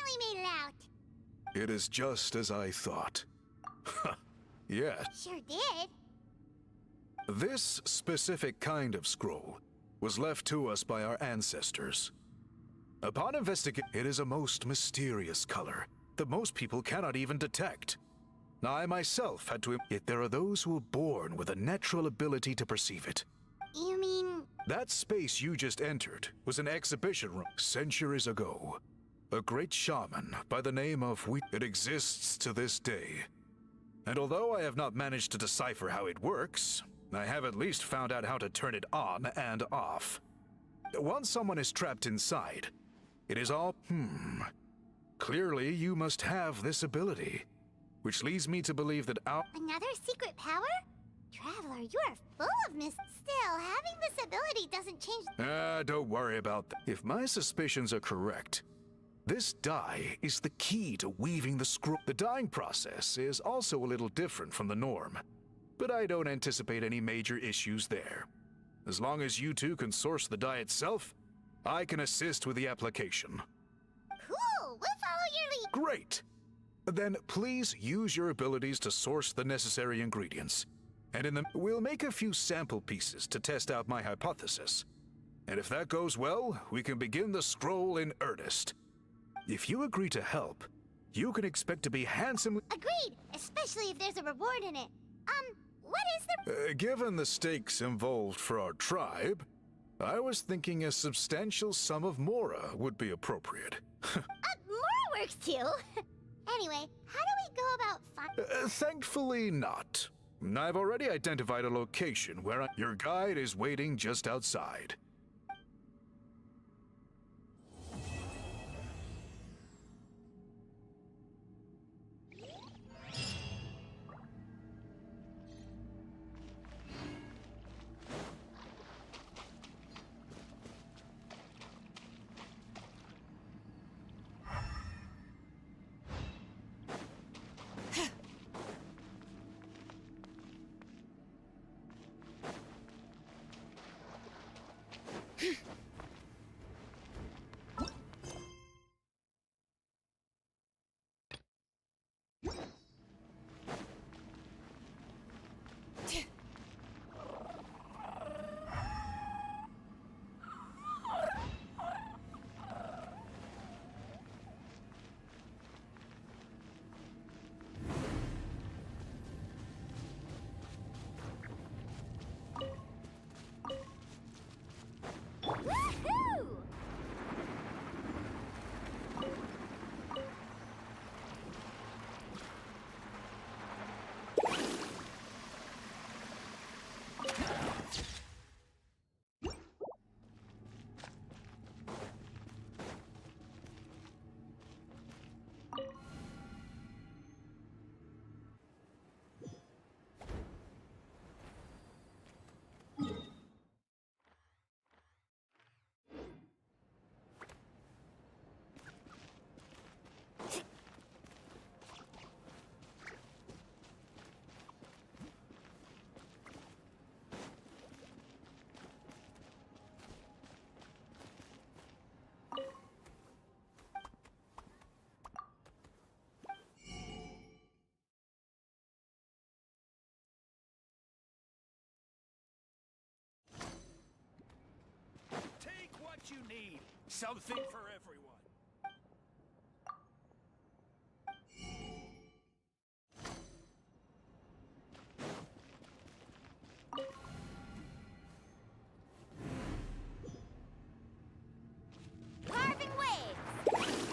finally made it out. It is just as I thought. Yes. Sure did. This specific kind of scroll was left to us by our ancestors. Upon investigation, it is a most mysterious color that most people cannot even detect. I myself had to. Yet there are those who are born with a natural ability to perceive it. You mean... That space you just entered was an exhibition room centuries ago. A great shaman by the name of It exists to this day. And although I have not managed to decipher how it works, I have at least found out how to turn it on and off. Once someone is trapped inside, it is all, Clearly, you must have this ability, which leads me to believe that Another secret power? Traveler, you are full of Still, having this ability doesn't change... Don't worry about that. If my suspicions are correct, this dye is the key to weaving the scroll. The dyeing process is also a little different from the norm, but I don't anticipate any major issues there. As long as you two can source the dye itself, I can assist with the application. Cool! We'll follow your lead! Great! Then please use your abilities to source the necessary ingredients. And we'll make a few sample pieces to test out my hypothesis. And if that goes well, we can begin the scroll in earnest. If you agree to help, you can expect to be handsomely... Agreed! Especially if there's a reward in it. What is the... Given the stakes involved for our tribe, I was thinking a substantial sum of mora would be appropriate. More works too! Anyway, how do we go about Thankfully not. I've already identified a location where your guide is waiting just outside. Woohoo! Take what you need. Something for everyone. Carving waves!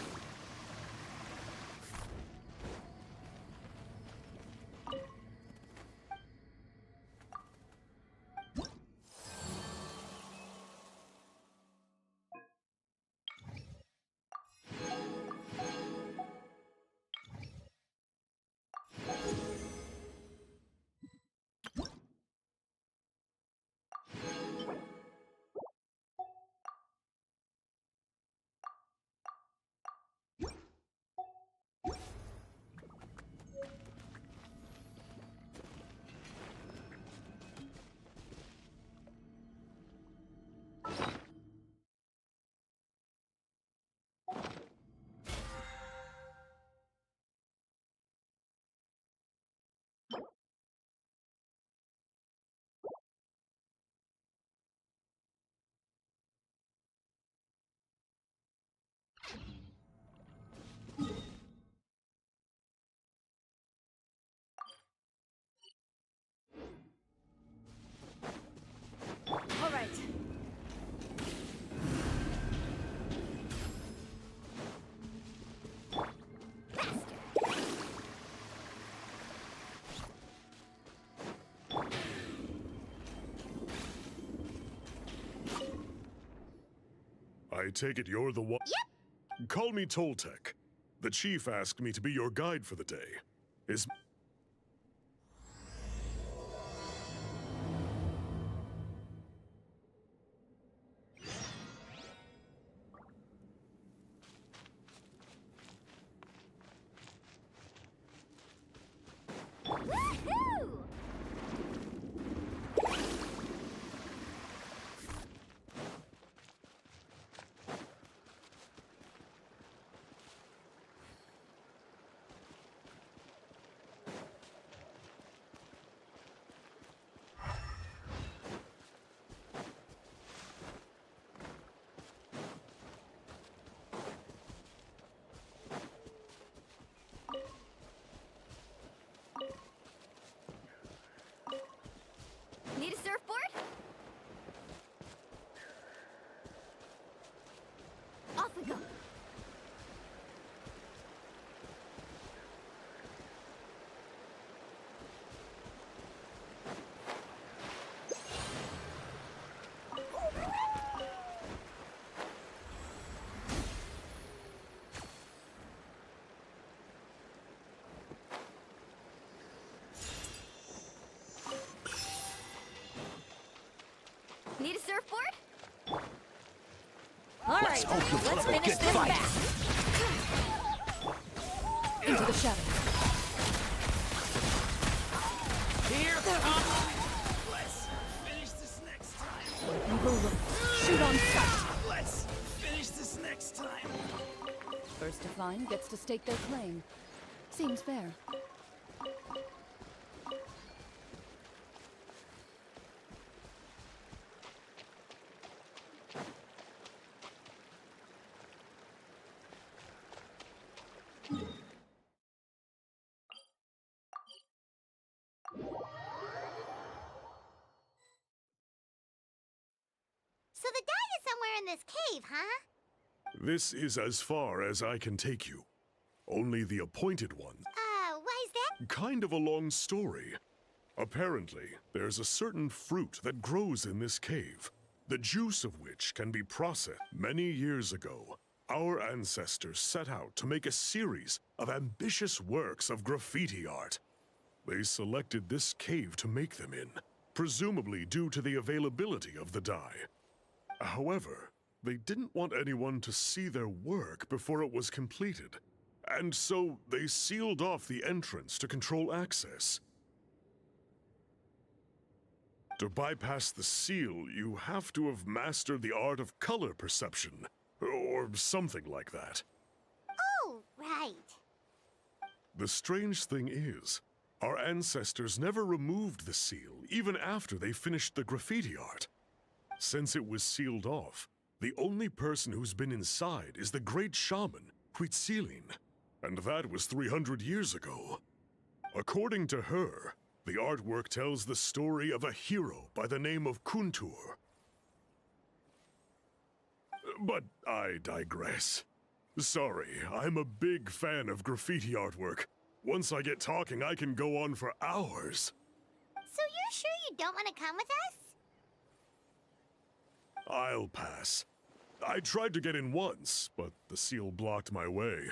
I take it you're the one. Yep. Call me Toltec. The chief asked me to be your guide for the day. Is. Woohoo! Need a surfboard? Off we go. Need a surfboard? All right, let's finish this back. Into the shadows. Here Let's finish this next time. Evil look. Shoot on sight. Let's finish this next time. First to find gets to stake their claim. Seems fair. So the die is somewhere in this cave, huh? This is as far as I can take you. Only the appointed one. Why is that? Kind of a long story. Apparently, there's a certain fruit that grows in this cave, the juice of which can be processed. Many years ago, our ancestors set out to make a series of ambitious works of graffiti art. They selected this cave to make them in, presumably due to the availability of the dye. However, they didn't want anyone to see their work before it was completed, and so they sealed off the entrance to control access. To bypass the seal, you have to have mastered the art of color perception, or something like that. Oh, right. The strange thing is, our ancestors never removed the seal, even after they finished the graffiti art. Since it was sealed off, the only person who's been inside is the great shaman, Huitzilin, and that was 300 years ago. According to her, the artwork tells the story of a hero by the name of Kuntur. But I digress. Sorry, I'm a big fan of graffiti artwork. Once I get talking, I can go on for hours. So you're sure you don't want to come with us? I'll pass. I tried to get in once, but the seal blocked my way.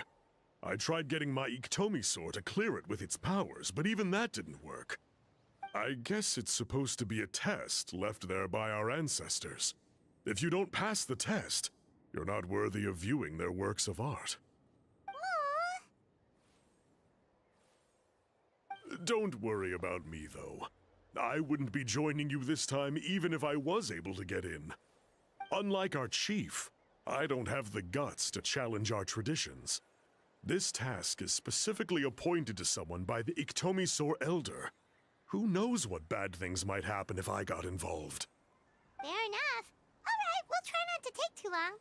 I tried getting my Iktomi-sor to clear it with its powers, but even that didn't work. I guess it's supposed to be a test left there by our ancestors. If you don't pass the test, you're not worthy of viewing their works of art. Aww. Don't worry about me, though. I wouldn't be joining you this time even if I was able to get in. Unlike our chief, I don't have the guts to challenge our traditions. This task is specifically appointed to someone by the Iktomi-sor Elder. Who knows what bad things might happen if I got involved? Fair enough. All right, we'll try not to take too long.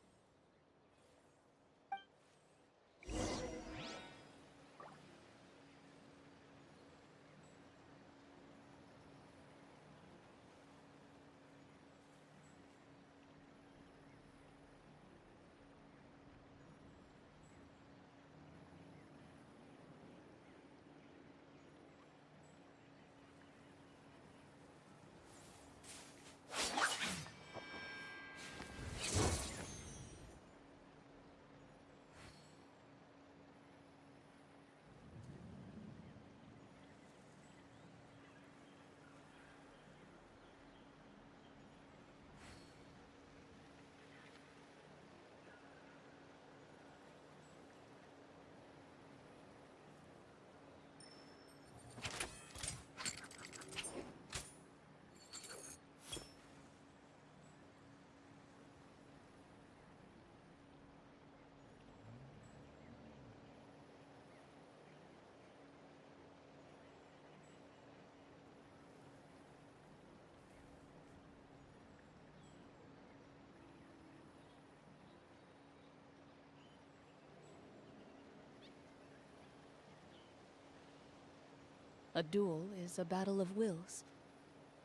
A duel is a battle of wills,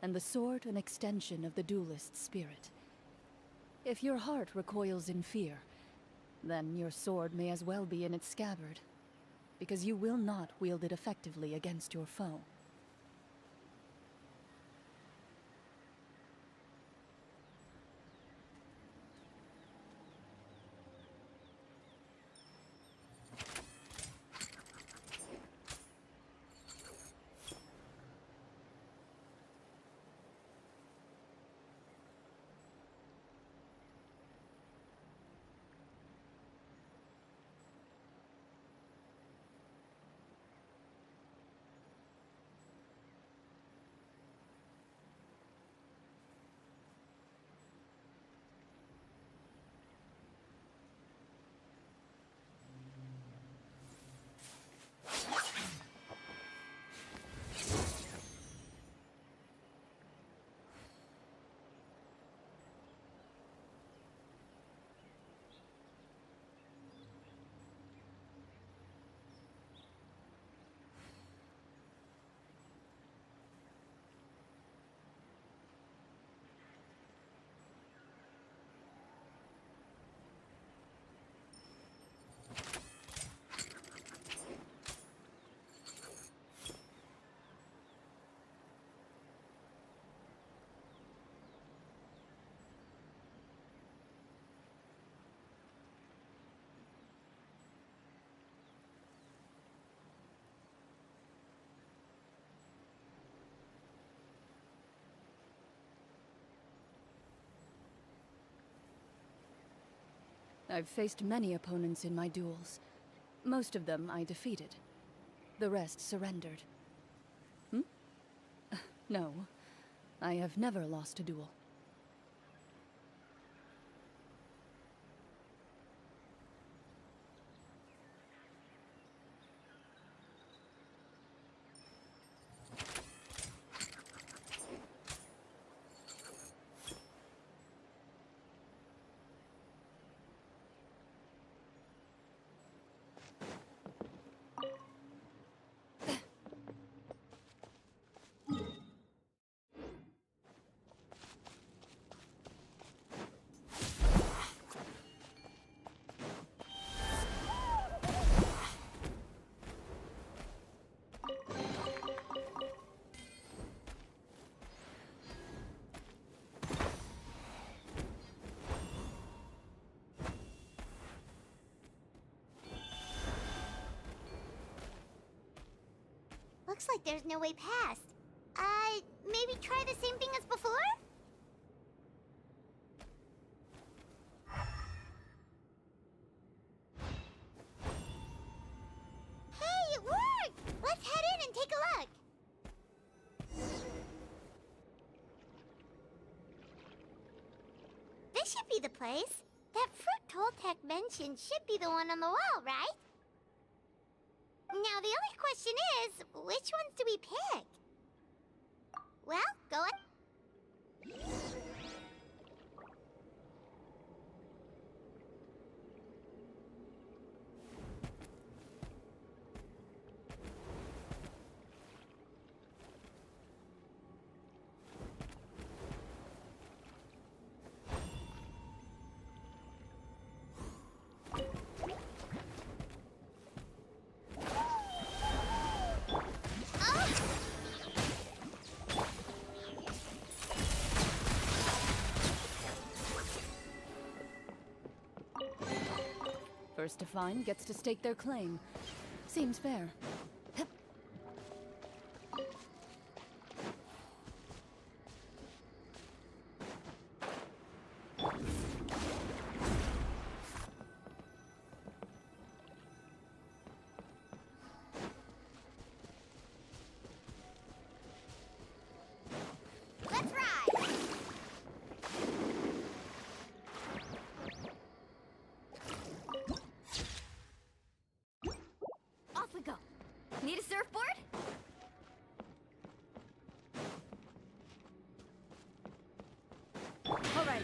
and the sword an extension of the duelist's spirit. If your heart recoils in fear, then your sword may as well be in its scabbard, because you will not wield it effectively against your foe. I've faced many opponents in my duels. Most of them I defeated. The rest surrendered. No, I have never lost a duel. Looks like there's no way past. Maybe try the same thing as before? Hey, it worked! Let's head in and take a look. This should be the place. That fruit Toltec mentioned should be the one on the wall, right? Now, the only question is, which ones do we pick? Well, go on. First to find gets to stake their claim. Seems fair. Let's ride! Off we go. Need a surfboard? All right.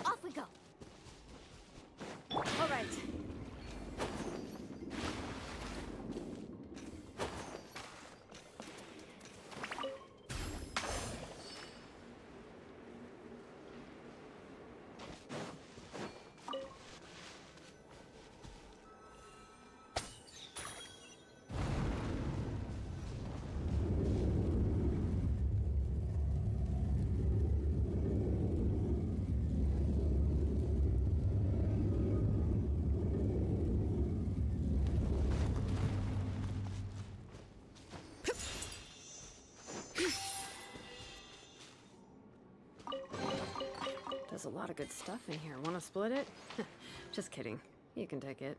Off we go. All right. There's a lot of good stuff in here. Want to split it? Just kidding. You can take it.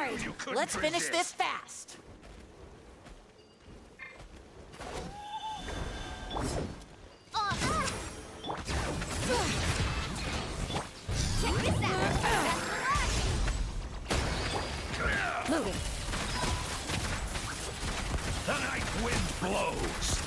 hurry. Let's finish this fast. Check this out. Moving. The night wind blows.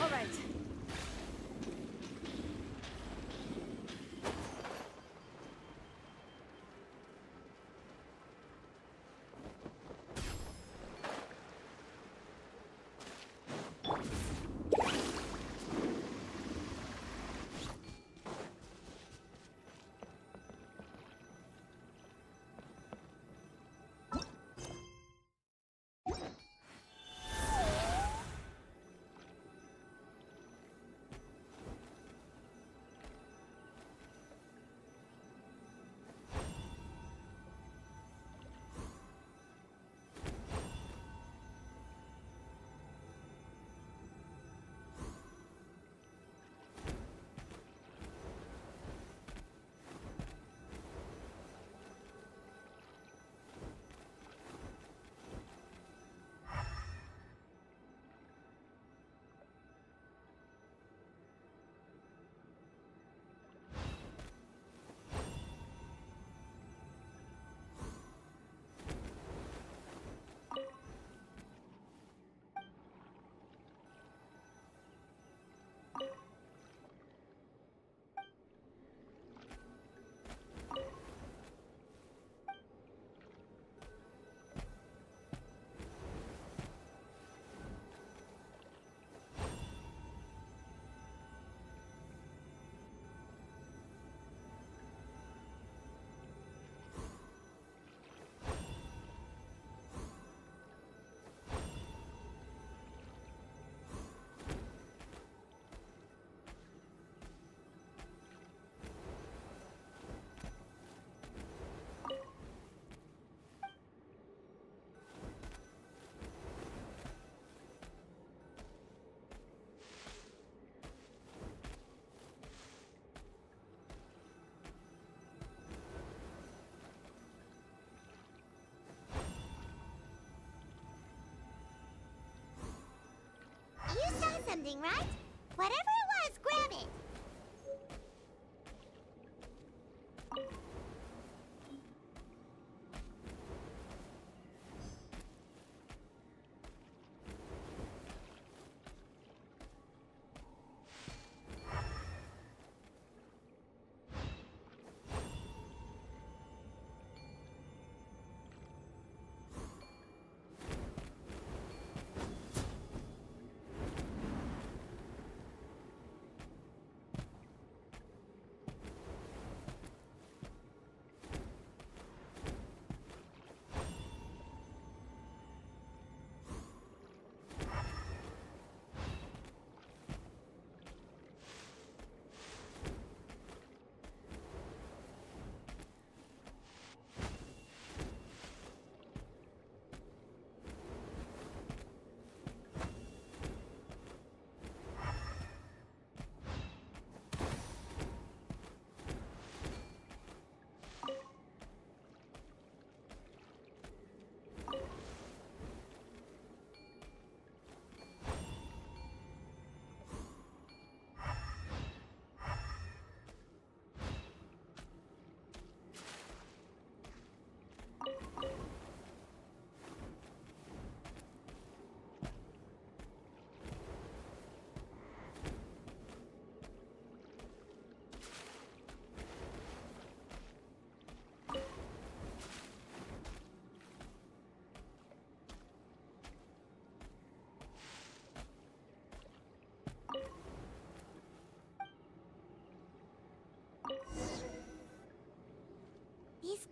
All right. You saw something, right? Whatever it was, grab it.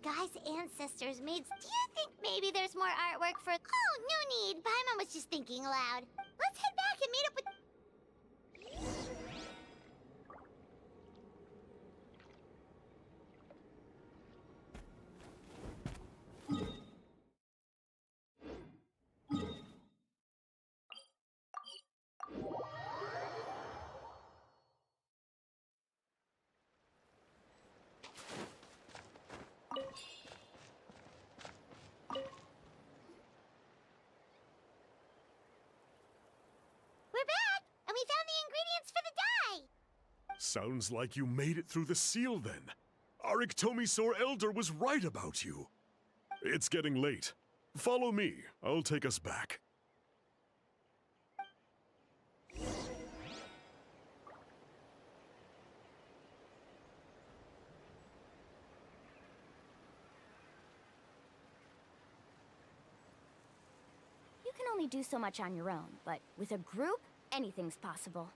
guy's ancestors made... Do you think maybe there's more artwork for... Oh, no need. Paimon was just thinking aloud. Let's head back and meet up with... We're back, and we found the ingredients for the dye. Sounds like you made it through the seal then. Our Iktomi-sor elder was right about you. It's getting late. Follow me. I'll take us back. You can only do so much on your own, but with a group, anything's possible.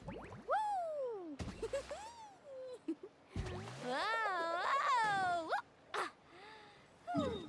Woo! Whoa, whoa! Ah. Whew.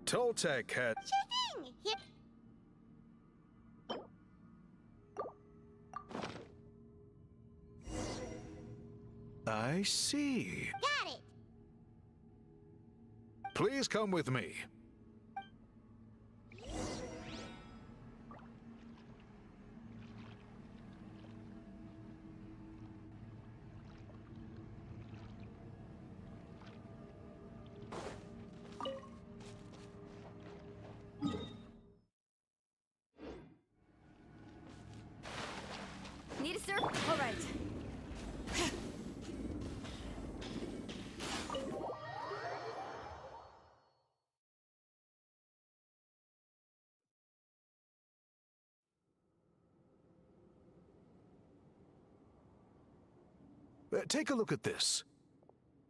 Toltec had... Sure thing! Here... I see. Got it! Please come with me. Need a sir? All right. Take a look at this.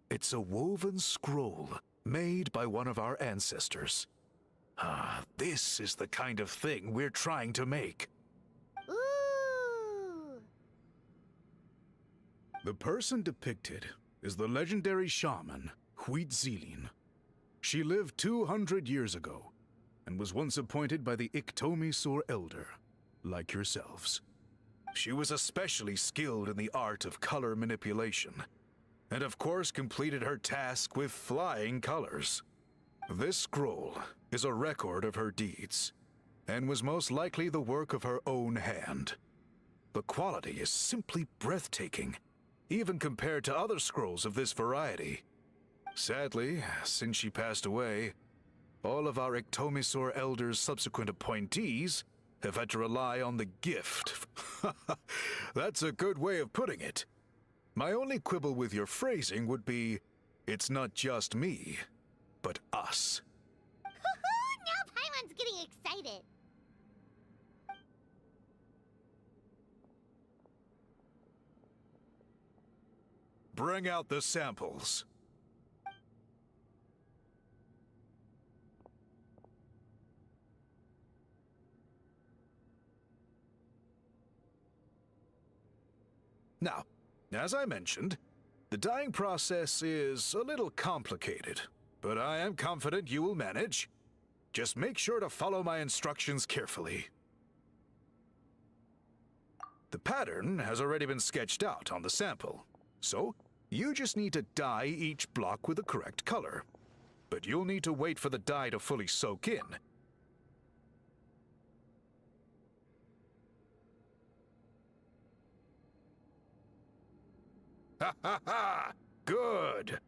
It's a woven scroll made by one of our ancestors. This is the kind of thing we're trying to make. Ooh! The person depicted is the legendary shaman, Huitzilin. She lived 200 years ago and was once appointed by the Iktomi-sor elder, like yourselves. She was especially skilled in the art of color manipulation, and of course completed her task with flying colors. This scroll is a record of her deeds, and was most likely the work of her own hand. The quality is simply breathtaking, even compared to other scrolls of this variety. Sadly, since she passed away, all of our Iktomi-sor elders' subsequent appointees have had to rely on the gift. That's a good way of putting it. My only quibble with your phrasing would be, it's not just me, but us. Now Paimon's getting excited. Bring out the samples. Now, as I mentioned, the dyeing process is a little complicated, but I am confident you will manage. Just make sure to follow my instructions carefully. The pattern has already been sketched out on the sample, so you just need to dye each block with the correct color. But you'll need to wait for the dye to fully soak in. Ha ha ha! Good!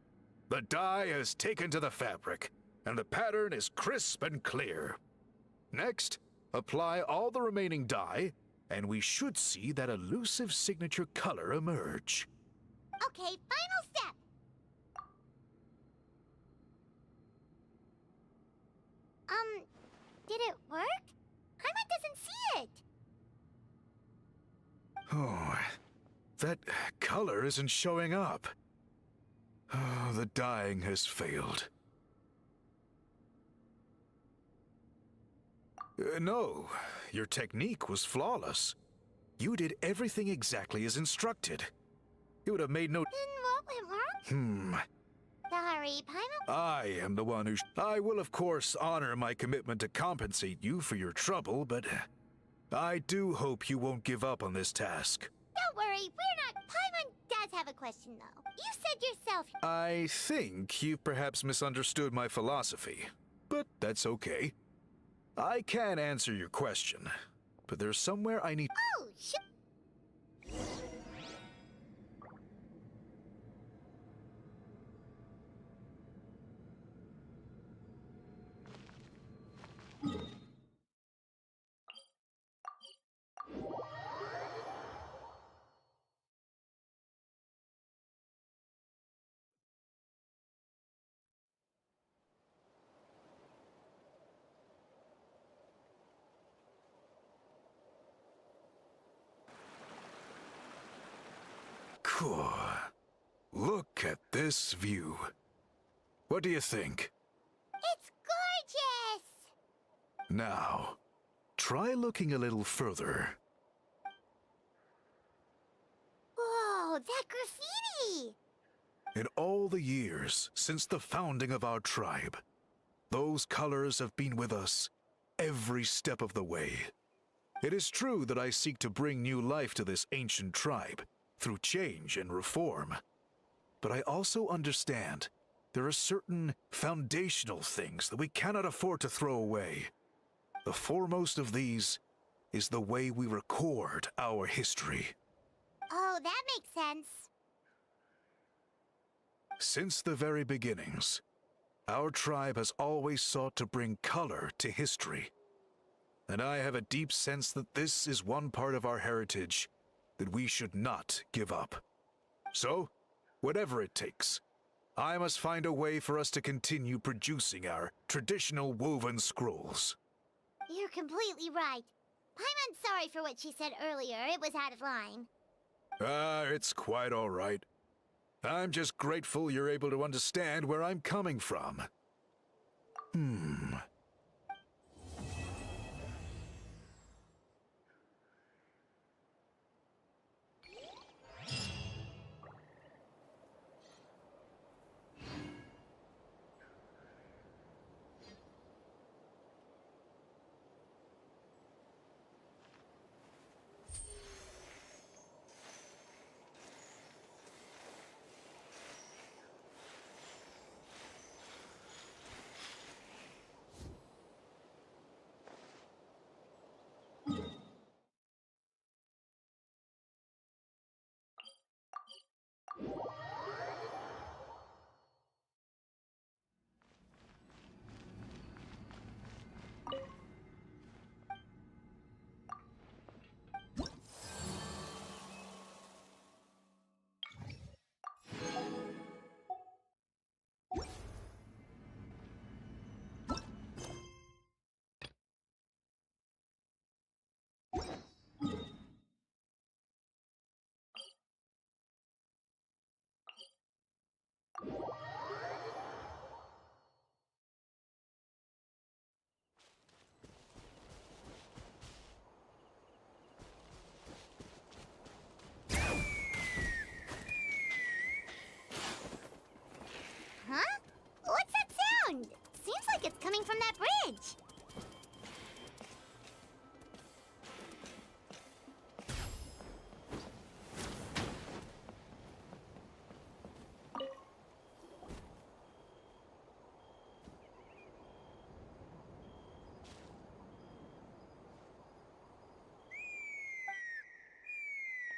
The dye has taken to the fabric, and the pattern is crisp and clear. Next, apply all the remaining dye, and we should see that elusive signature color emerge. Okay, final step. Did it work? Paimon doesn't see it. Oh, that color isn't showing up. Oh, the dyeing has failed. No, your technique was flawless. You did everything exactly as instructed. It would have made no— Then what went wrong? Sorry, Paimon. I am the one who— I will, of course, honor my commitment to compensate you for your trouble, but I do hope you won't give up on this task. Don't worry, we're not— Paimon does have a question, though. You said yourself— I think you've perhaps misunderstood my philosophy, but that's okay. I can answer your question, but there's somewhere I need— Oh, shit! Cool. Look at this view. What do you think? It's gorgeous! Now, try looking a little further. Whoa, that graffiti! In all the years since the founding of our tribe, those colors have been with us every step of the way. It is true that I seek to bring new life to this ancient tribe through change and reform. But I also understand there are certain foundational things that we cannot afford to throw away. The foremost of these is the way we record our history. Oh, that makes sense. Since the very beginnings, our tribe has always sought to bring color to history. And I have a deep sense that this is one part of our heritage that we should not give up. So, whatever it takes, I must find a way for us to continue producing our traditional woven scrolls. You're completely right. Paimon's sorry for what she said earlier. It was out of line. It's quite all right. I'm just grateful you're able to understand where I'm coming from.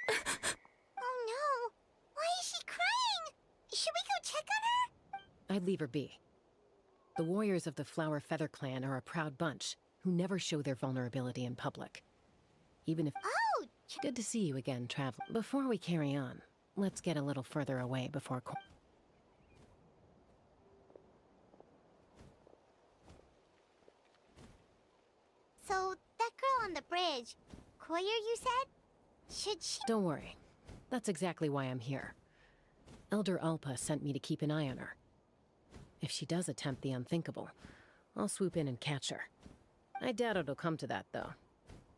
Oh no! Why is she crying? Should we go check on her? I'd leave her be. The warriors of the Flower Feather Clan are a proud bunch who never show their vulnerability in public. Even if... Oh! Good to see you again, Traveler. Before we carry on, let's get a little further away before... So, that girl on the bridge, Koyer, you said? Should she... Don't worry. That's exactly why I'm here. Elder Alpa sent me to keep an eye on her. If she does attempt the unthinkable, I'll swoop in and catch her. I doubt it'll come to that, though.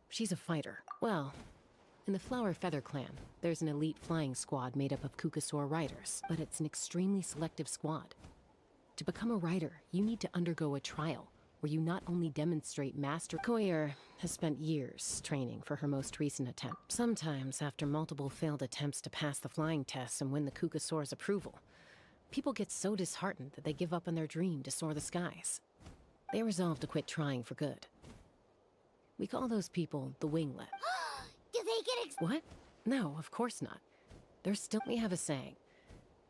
She's a fighter. Well, in the Flower Feather Clan, there's an elite flying squad made up of Kukasaur riders, but it's an extremely selective squad. To become a rider, you need to undergo a trial, where you not only demonstrate master... Koyer has spent years training for her most recent attempt. Sometimes, after multiple failed attempts to pass the flying tests and win the Kukasaur's approval, people get so disheartened that they give up on their dream to soar the skies. They resolve to quit trying for good. We call those people the winglet. Do they get What? No, of course not. There's still... We have a saying.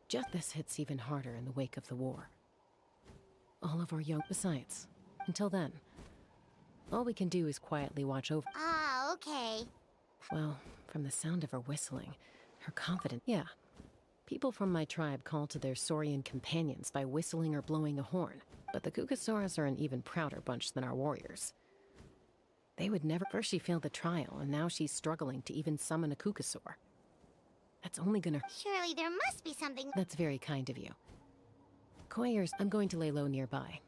Just this hits even harder in the wake of the war. All of our young... Besides, until then, all we can do is quietly watch over... Ah, okay. Well, from the sound of her whistling, her confidence... Yeah. People from my tribe call to their saurian companions by whistling or blowing a horn, but the Kukasaurs are an even prouder bunch than our warriors. They would never... First she failed the trial, and now she's struggling to even summon a Kukasaur. That's only gonna... Surely there must be something... That's very kind of you. Koyers, I'm going to lay low nearby.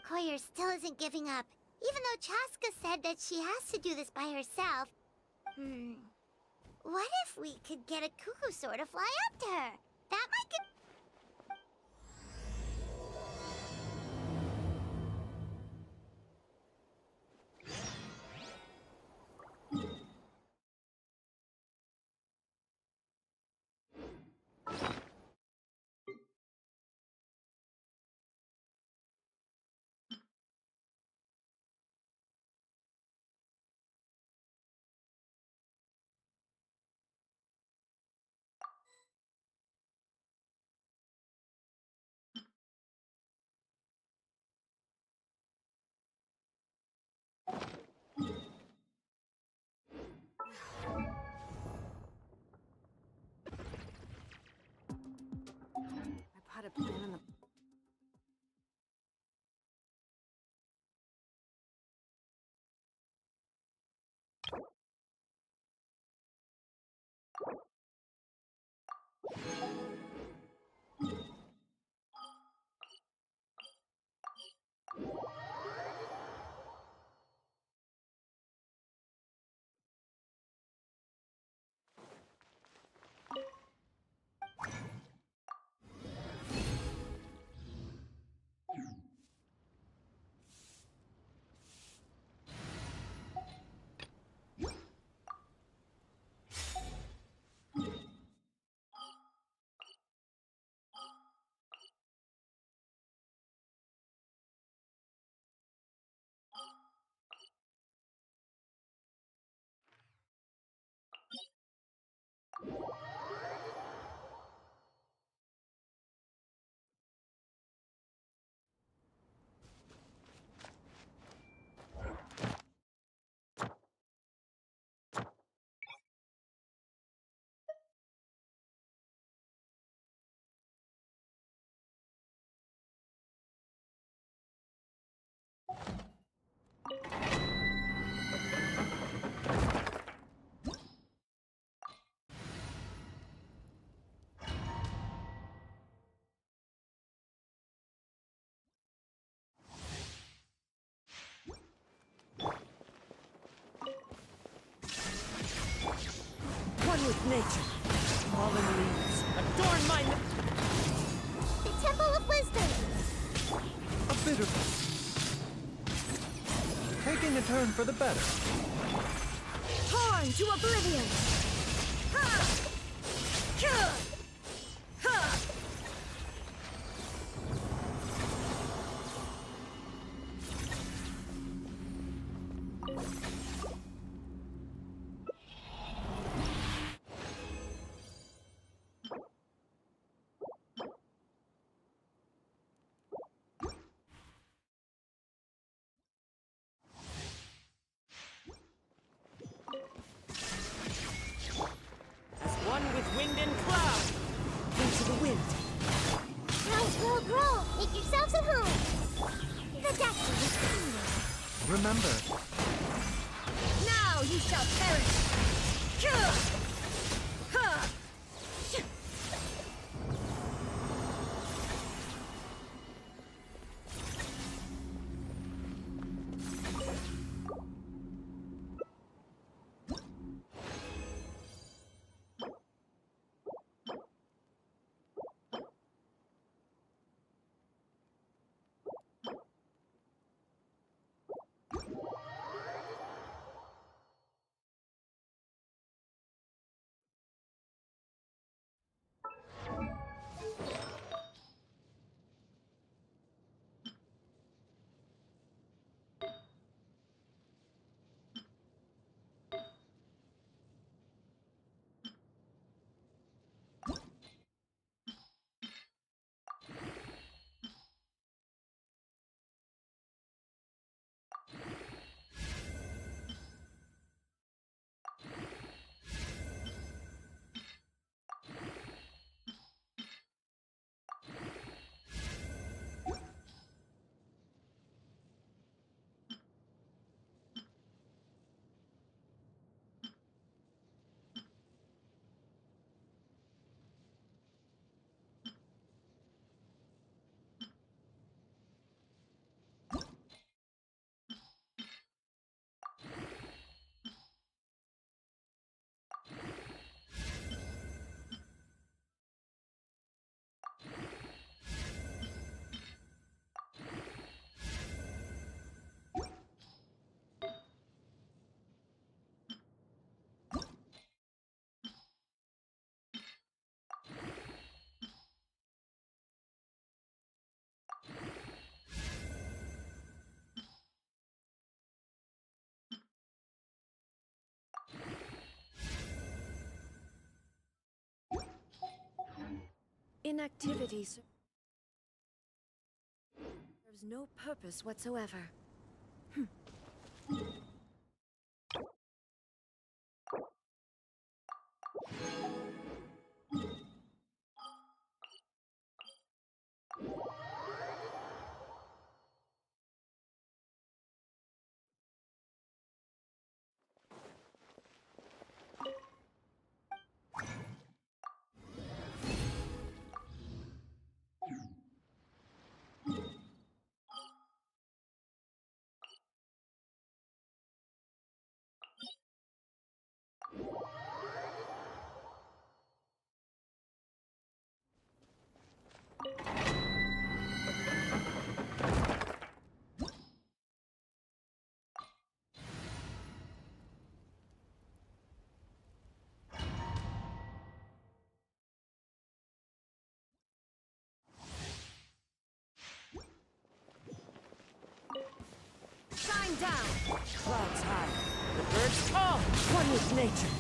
Koyer still isn't giving up, even though Chaska said that she has to do this by herself. What if we could get a Kukusaur to fly up to her? That might get... I put a plan on the... One with nature. Fallen leaves. Adorn my... The Temple of Wisdom! A bit of... taking a turn for the better. Torn to oblivion! Ha! As one with wind and cloud. Into the wind. Grow! Make yourselves at home! The doctor is coming. Remember, Now you shall perish! Inactivity serves no purpose whatsoever. Shine down! Clouds high. The birds call. One with nature.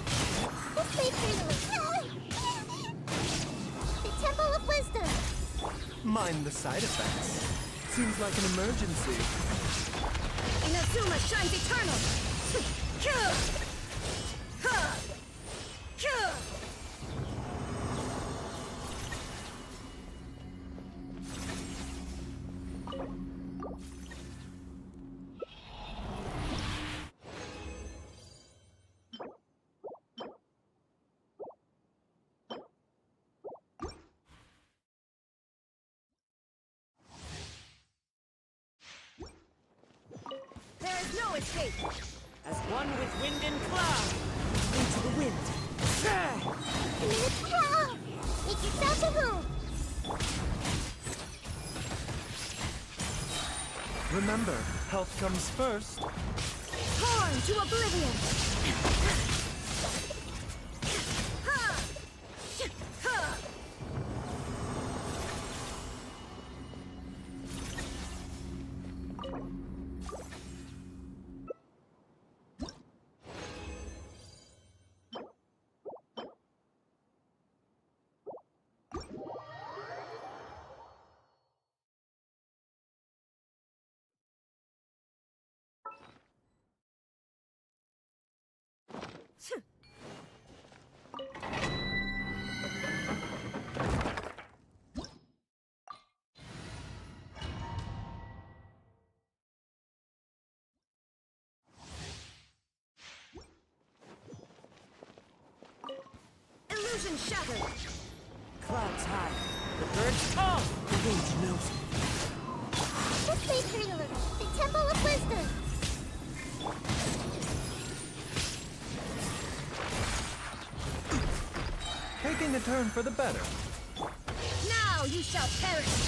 The Temple of Wisdom! mind the side effects. Seems like an emergency. Inazuma shines eternal! There is no escape! As one with wind and cloud! Into the wind! Make yourself at home! Remember, health comes first. Torn to oblivion! Illusion shattered! Clouds high. The birds call! The wind knows me. This way, trailer. The Temple of Wisdom. Taking a turn for the better. Now you shall perish!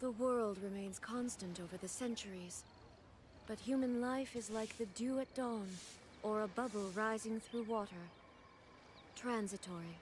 The world remains constant over the centuries, but human life is like the dew at dawn, or a bubble rising through water. Transitory.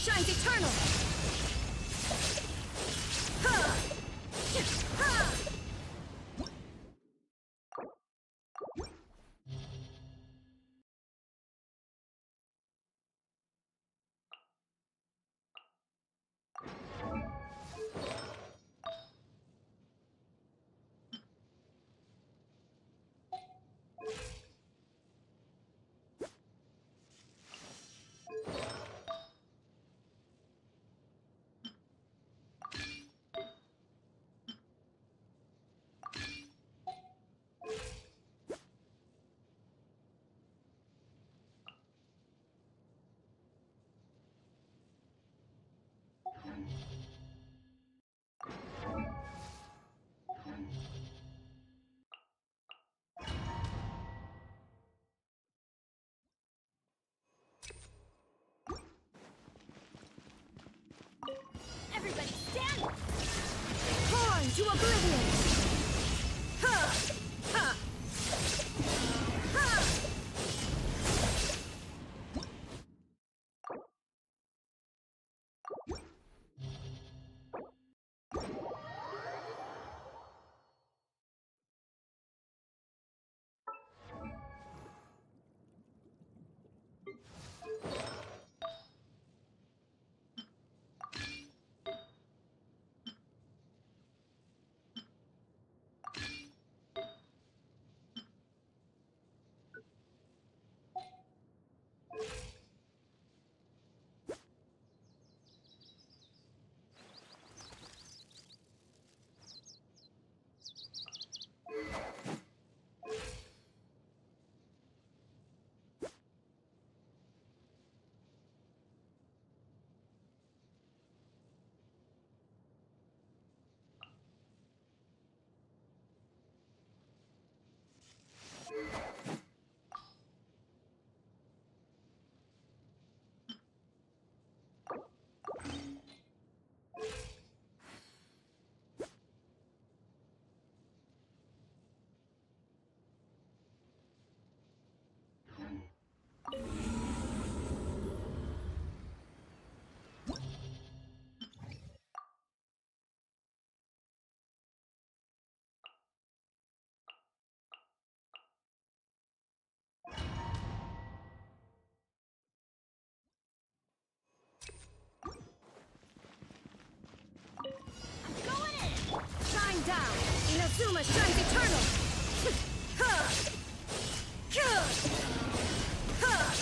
shines eternal! Ha! Ha! Everybody stand! Torn to oblivion! Ha! Ha! Ha! Shine down! Inazuma shines eternal! Ha! Ha! Ha!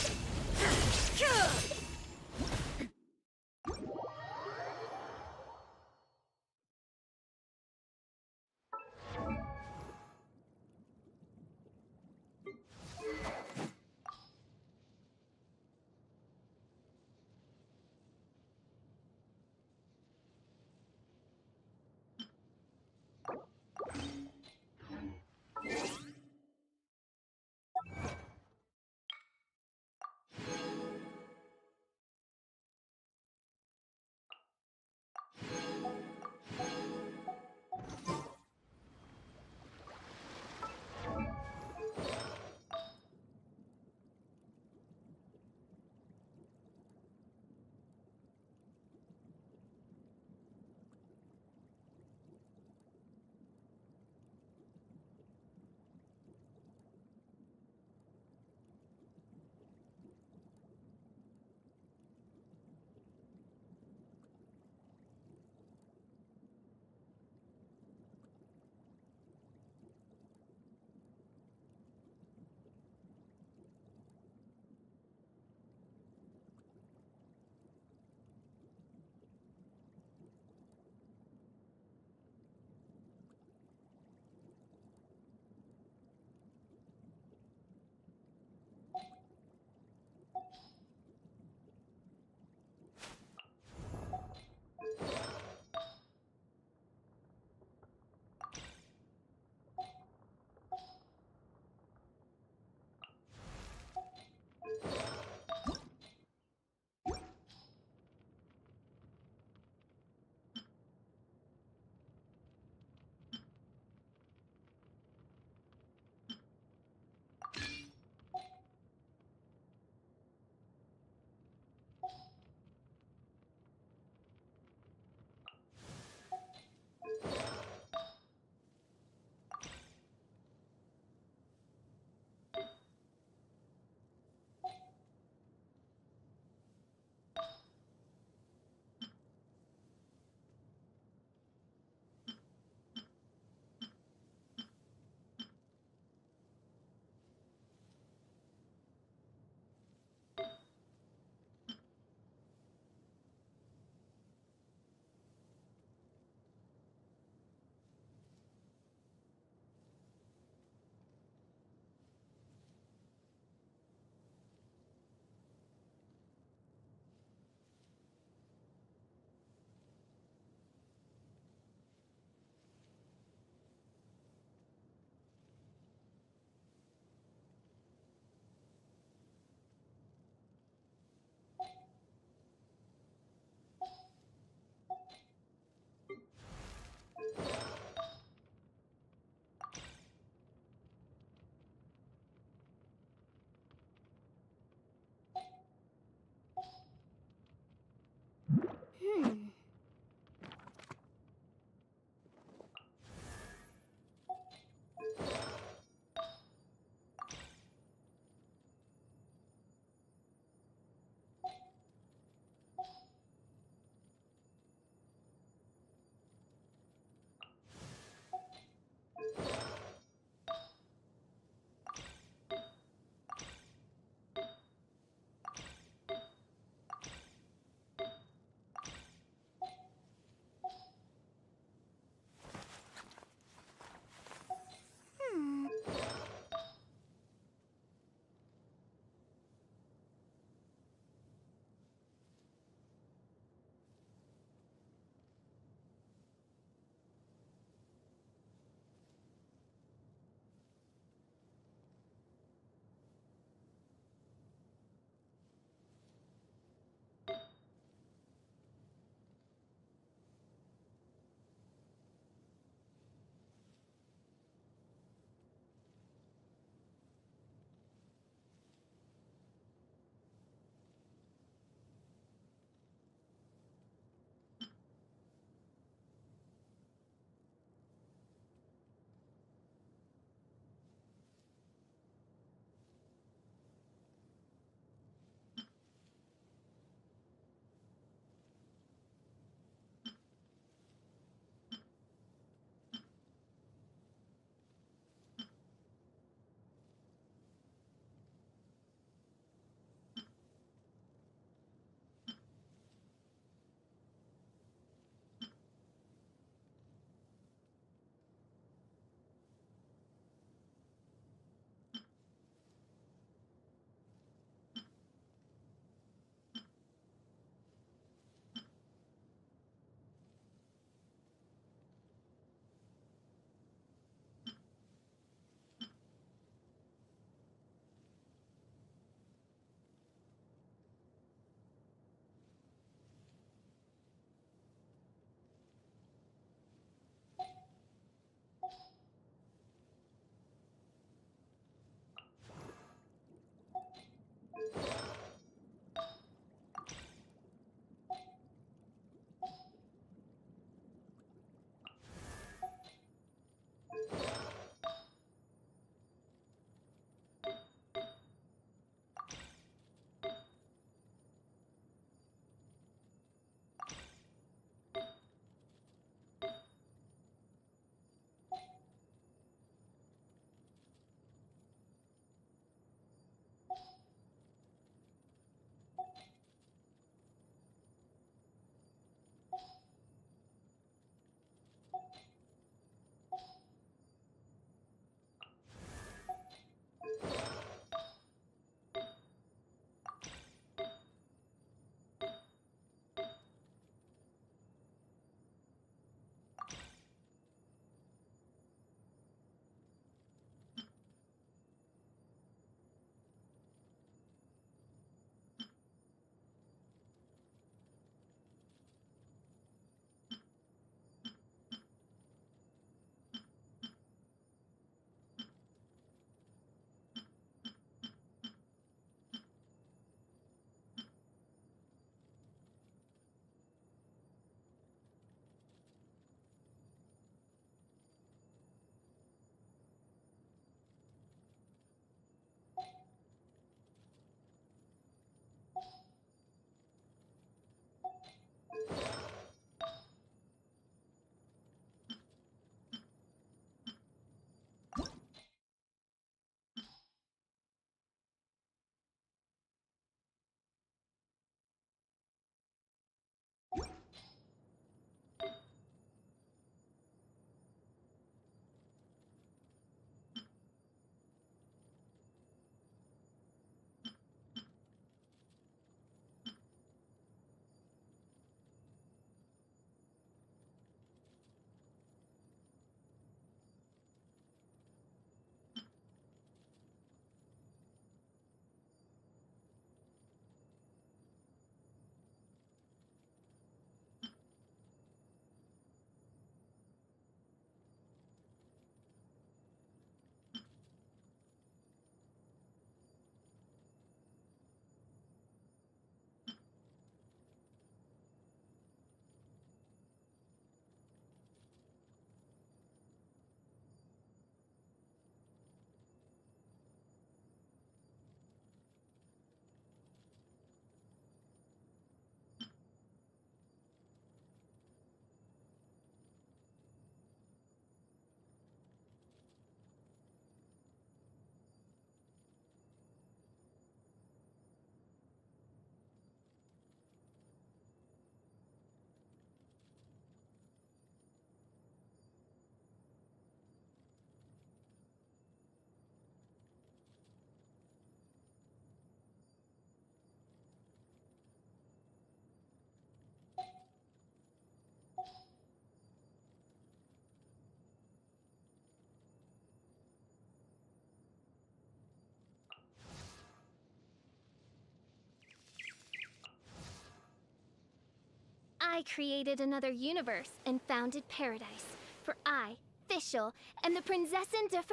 I created another universe and founded paradise. For I, Fischl, am the Prinzessin de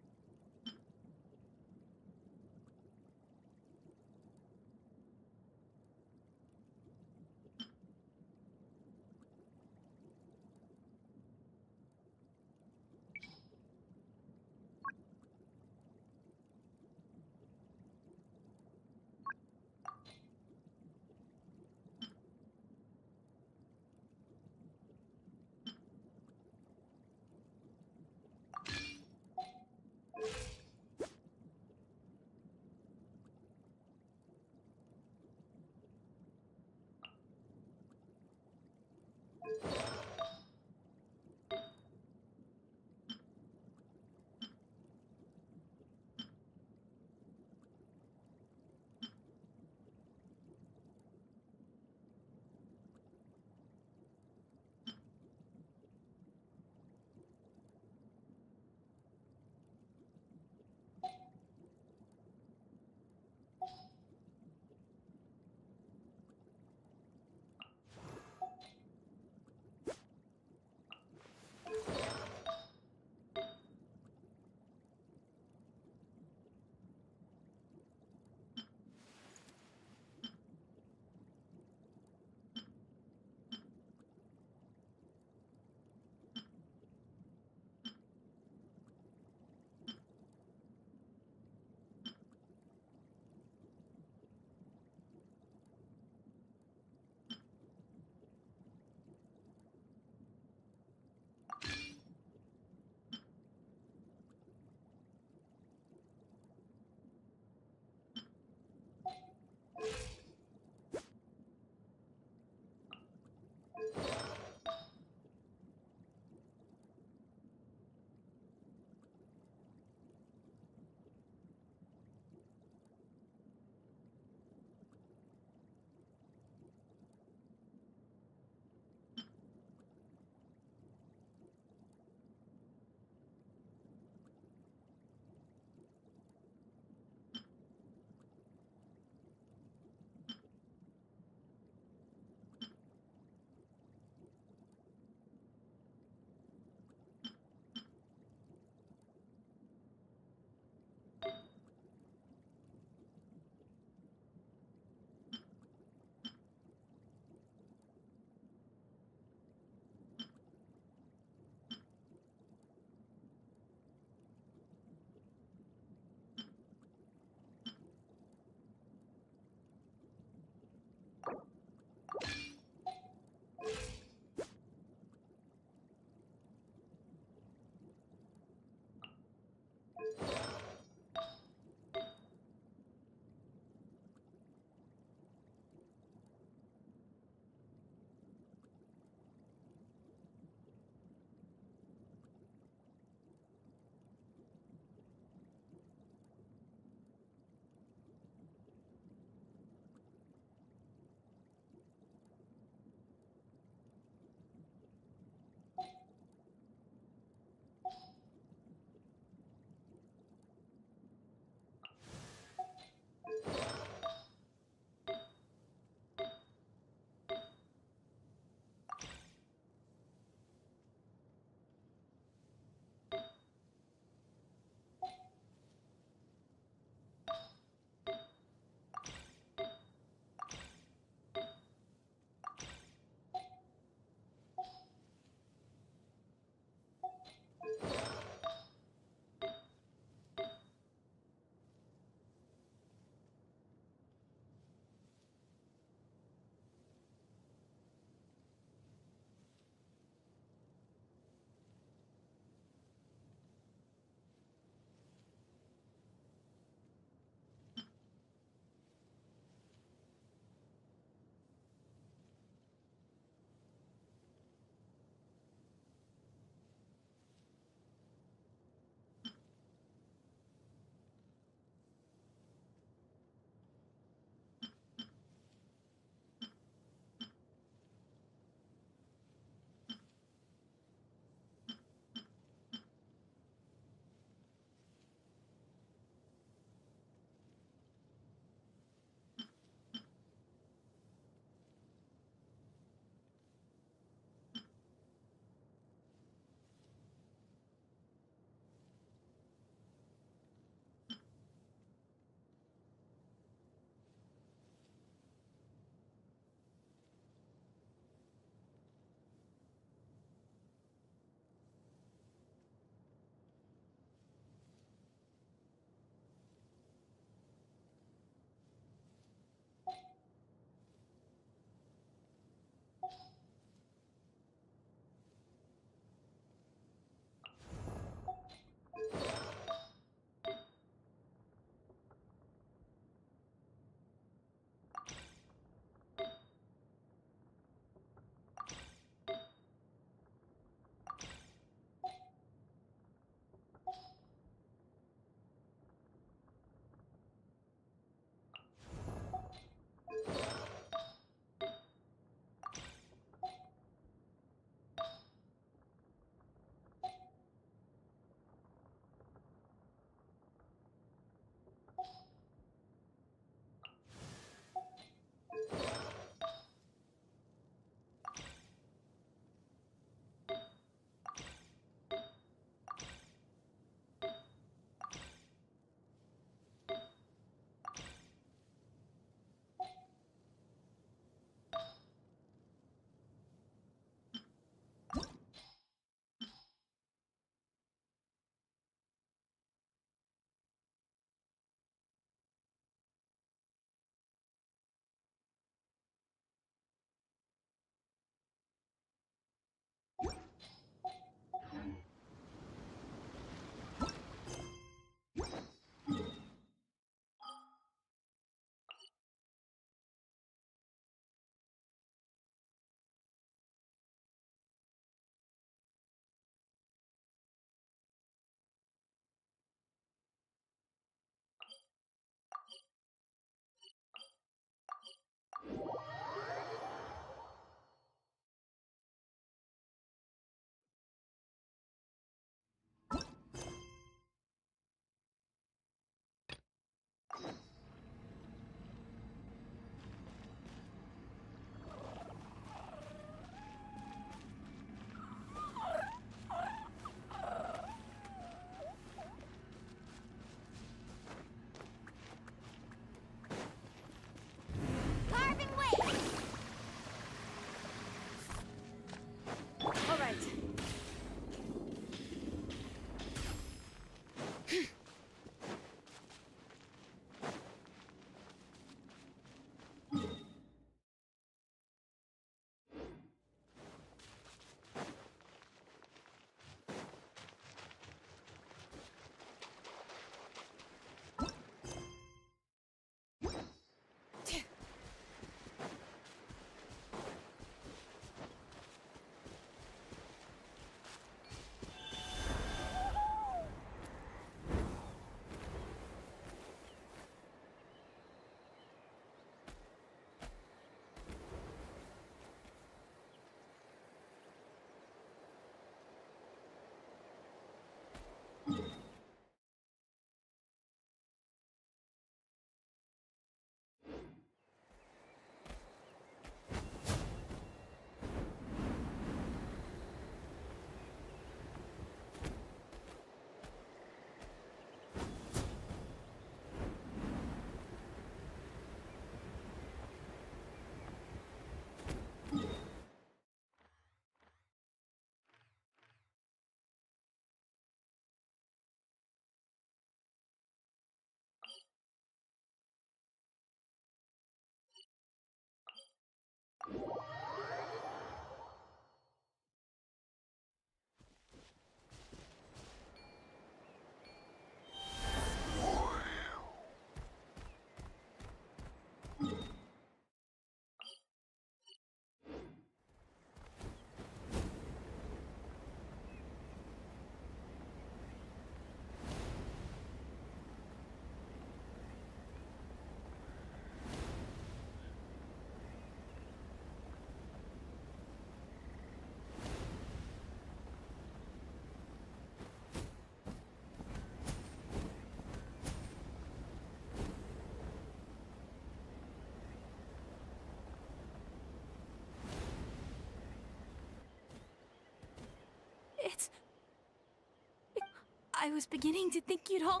I was beginning to think you'd all...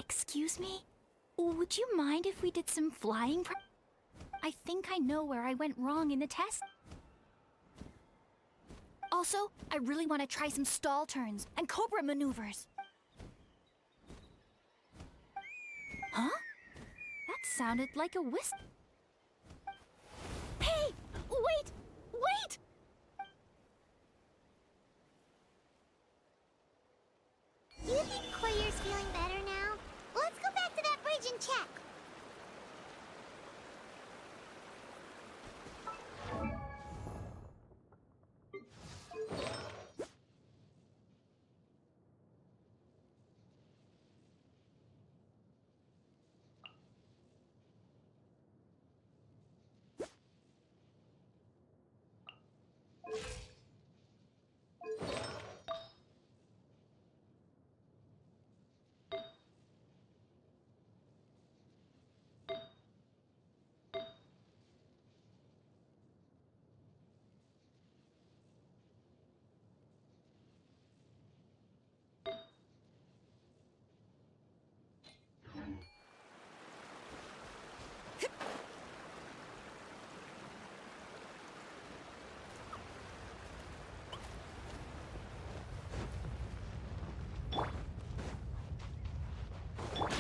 Excuse me? Would you mind if we did some flying? I think I know where I went wrong in the test. Also, I really want to try some stall turns and cobra maneuvers. Huh? That sounded like a whisper. Hey! Wait! Wait! Do you think Koyer's feeling better now? Let's go back to that bridge and check.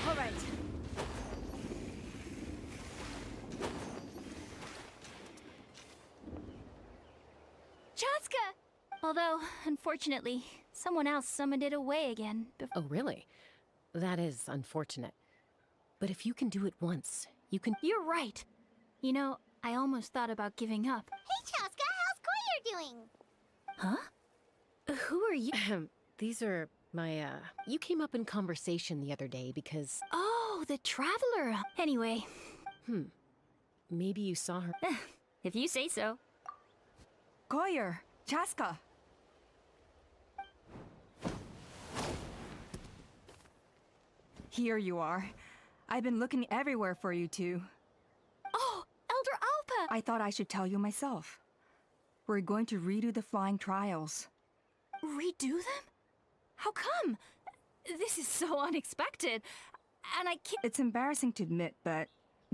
All right. Chaska! Although, unfortunately, someone else summoned it away again. Oh, really? That is unfortunate. But if you can do it once, you can... You're right. You know, I almost thought about giving up. Hey, Chaska, how's Koyer doing? Huh? Who are you? These are my, You came up in conversation the other day because... Oh, the Traveler. Anyway. Maybe you saw her... If you say so. Koyer, Chaska. Here you are. I've been looking everywhere for you two. Oh, Elder Alpa! I thought I should tell you myself. We're going to redo the flying trials. Redo them? How come? This is so unexpected. And I can't... It's embarrassing to admit, but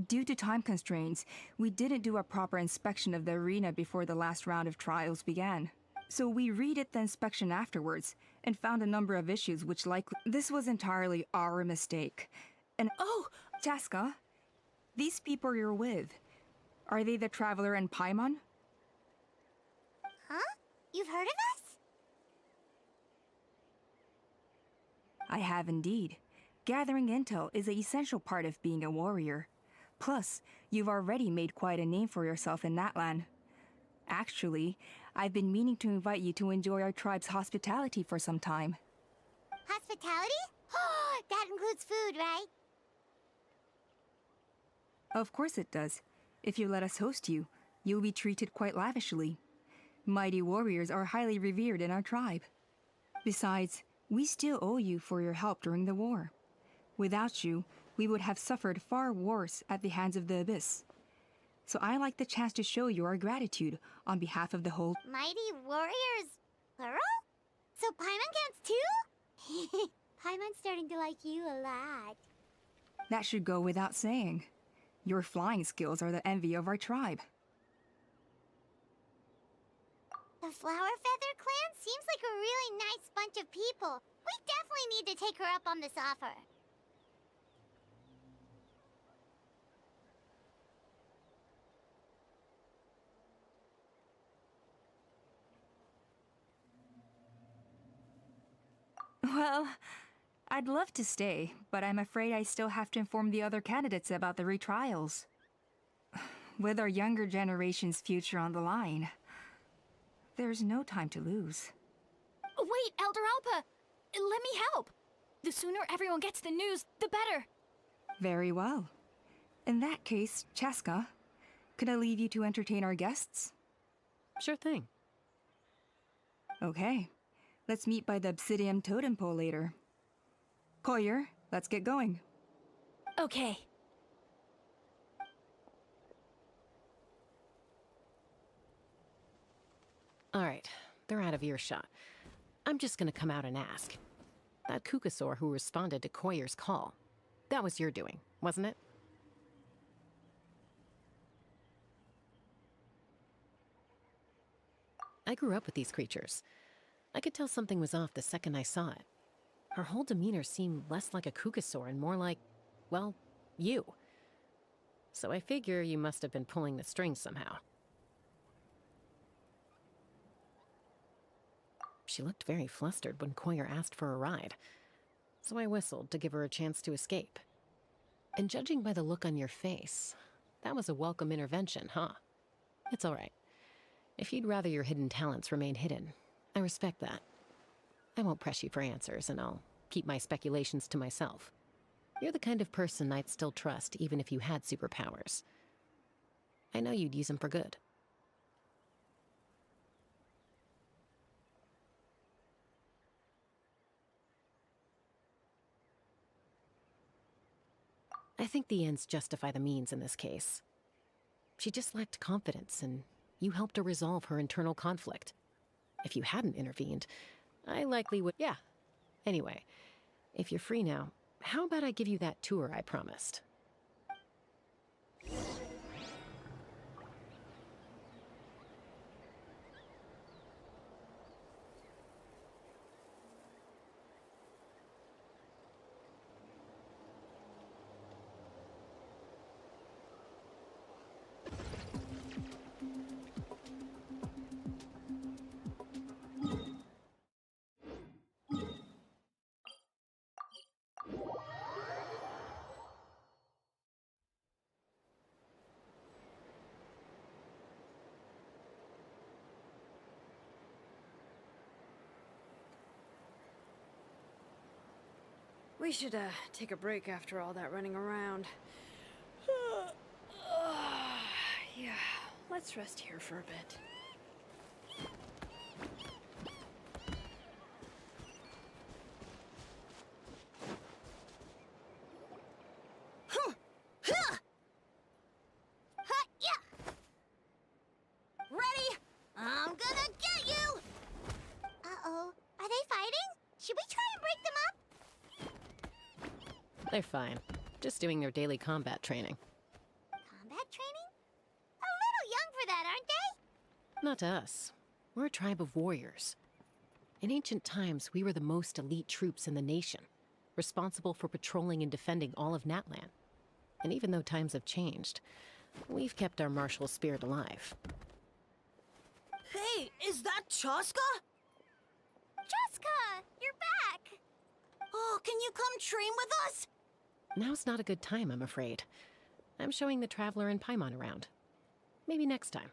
due to time constraints, we didn't do a proper inspection of the arena before the last round of trials began. So we redid the inspection afterwards, and found a number of issues which likely... This was entirely our mistake. And oh, Chaska, these people you're with, are they the Traveler and Paimon? Huh? You've heard of us? I have indeed. Gathering intel is an essential part of being a warrior. Plus, you've already made quite a name for yourself in Natlan. Actually, I've been meaning to invite you to enjoy our tribe's hospitality for some time. Hospitality? That includes food, right? Of course it does. If you let us host you, you'll be treated quite lavishly. Mighty warriors are highly revered in our tribe. Besides, we still owe you for your help during the war. Without you, we would have suffered far worse at the hands of the Abyss. So I like the chance to show you our gratitude on behalf of the whole... Mighty warriors, plural? So Paimon counts too? Paimon's starting to like you a lot. That should go without saying. Your flying skills are the envy of our tribe. The Flower Feather clan seems like a really nice bunch of people. We definitely need to take her up on this offer. Well, I'd love to stay, but I'm afraid I still have to inform the other candidates about the retrials. With our younger generation's future on the line, there's no time to lose. Wait, Elder Alpa! Let me help! The sooner everyone gets the news, the better! Very well. In that case, Chaska, could I leave you to entertain our guests? Sure thing. Okay. Let's meet by the Obsidian Totem Pole later. Collier, let's get going. Okay. All right, they're out of earshot. I'm just gonna come out and ask. That Kukasaur who responded to Koyer's call, that was your doing, wasn't it? I grew up with these creatures. I could tell something was off the second I saw it. Her whole demeanor seemed less like a Kukasaur and more like, well, you. So I figure you must have been pulling the strings somehow. She looked very flustered when Koyer asked for a ride, so I whistled to give her a chance to escape. And judging by the look on your face, that was a welcome intervention, huh? It's all right. If you'd rather your hidden talents remain hidden, I respect that. I won't press you for answers, and I'll keep my speculations to myself. You're the kind of person I'd still trust even if you had superpowers. I know you'd use them for good. I think the ends justify the means in this case. She just lacked confidence, and you helped her resolve her internal conflict. If you hadn't intervened, I likely would... Yeah. Anyway, if you're free now, how about I give you that tour I promised? We should, take a break after all that running around. Yeah, let's rest here for a bit. Ready? I'm gonna get you! Uh-oh. Are they fighting? Should we try and break them up? They're fine. Just doing their daily combat training. Combat training? A little young for that, aren't they? Not to us. We're a tribe of warriors. In ancient times, we were the most elite troops in the nation, responsible for patrolling and defending all of Natlan. And even though times have changed, we've kept our martial spirit alive. Hey, is that Chaska? Chaska, you're back! Oh, can you come train with us? Now's not a good time, I'm afraid. I'm showing the Traveler and Paimon around. Maybe next time.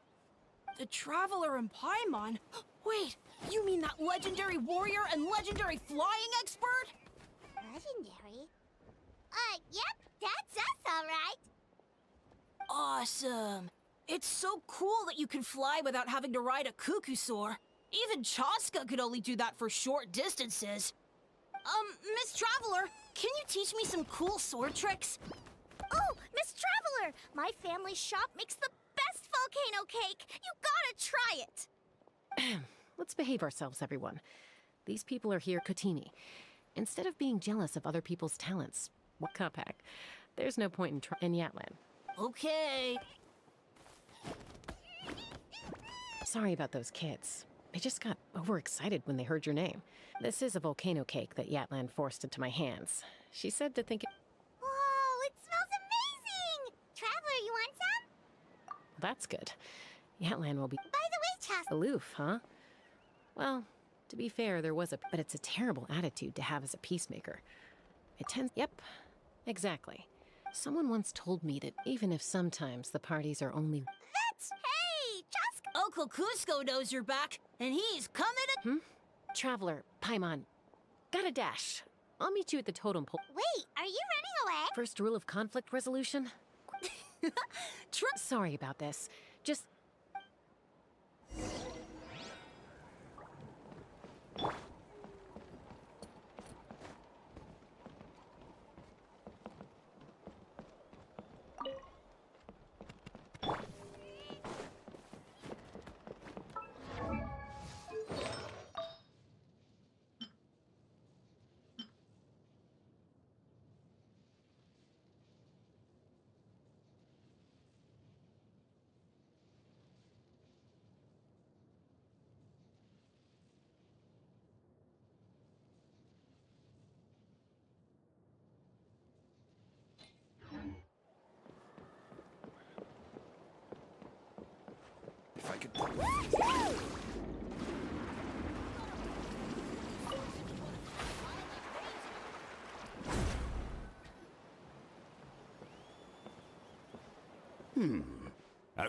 The Traveler and Paimon? Wait, you mean that legendary warrior and legendary flying expert? Legendary? Yep, that's us, all right. Awesome. It's so cool that you can fly without having to ride a Kukusaur. Even Chaska could only do that for short distances. Miss Traveler, can you teach me some cool sword tricks? Oh, Miss Traveler! My family's shop makes the best volcano cake! You gotta try it! Let's behave ourselves, everyone. These people are here, Kotini. Instead of being jealous of other people's talents, Wakapak, there's no point in Yatlan. Okay. Sorry about those kids. They just got overexcited when they heard your name. This is a volcano cake that Yatlan forced into my hands. She said to think it... Whoa, it smells amazing! Traveler, you want some? That's good. Yatlan will be... By the way, Chaska... Aloof, huh? Well, To be fair, there was but it's a terrible attitude to have as a peacemaker. It tends. Yep, exactly. Someone once told me that even if sometimes the parties are only. Hey, Chaska! Uncle Cusco knows you're back, and he's coming to— Traveler, Paimon, got a dash. I'll meet you at the totem pole. Wait, are you running away? First rule of conflict resolution? Sorry about this. Just... If I could...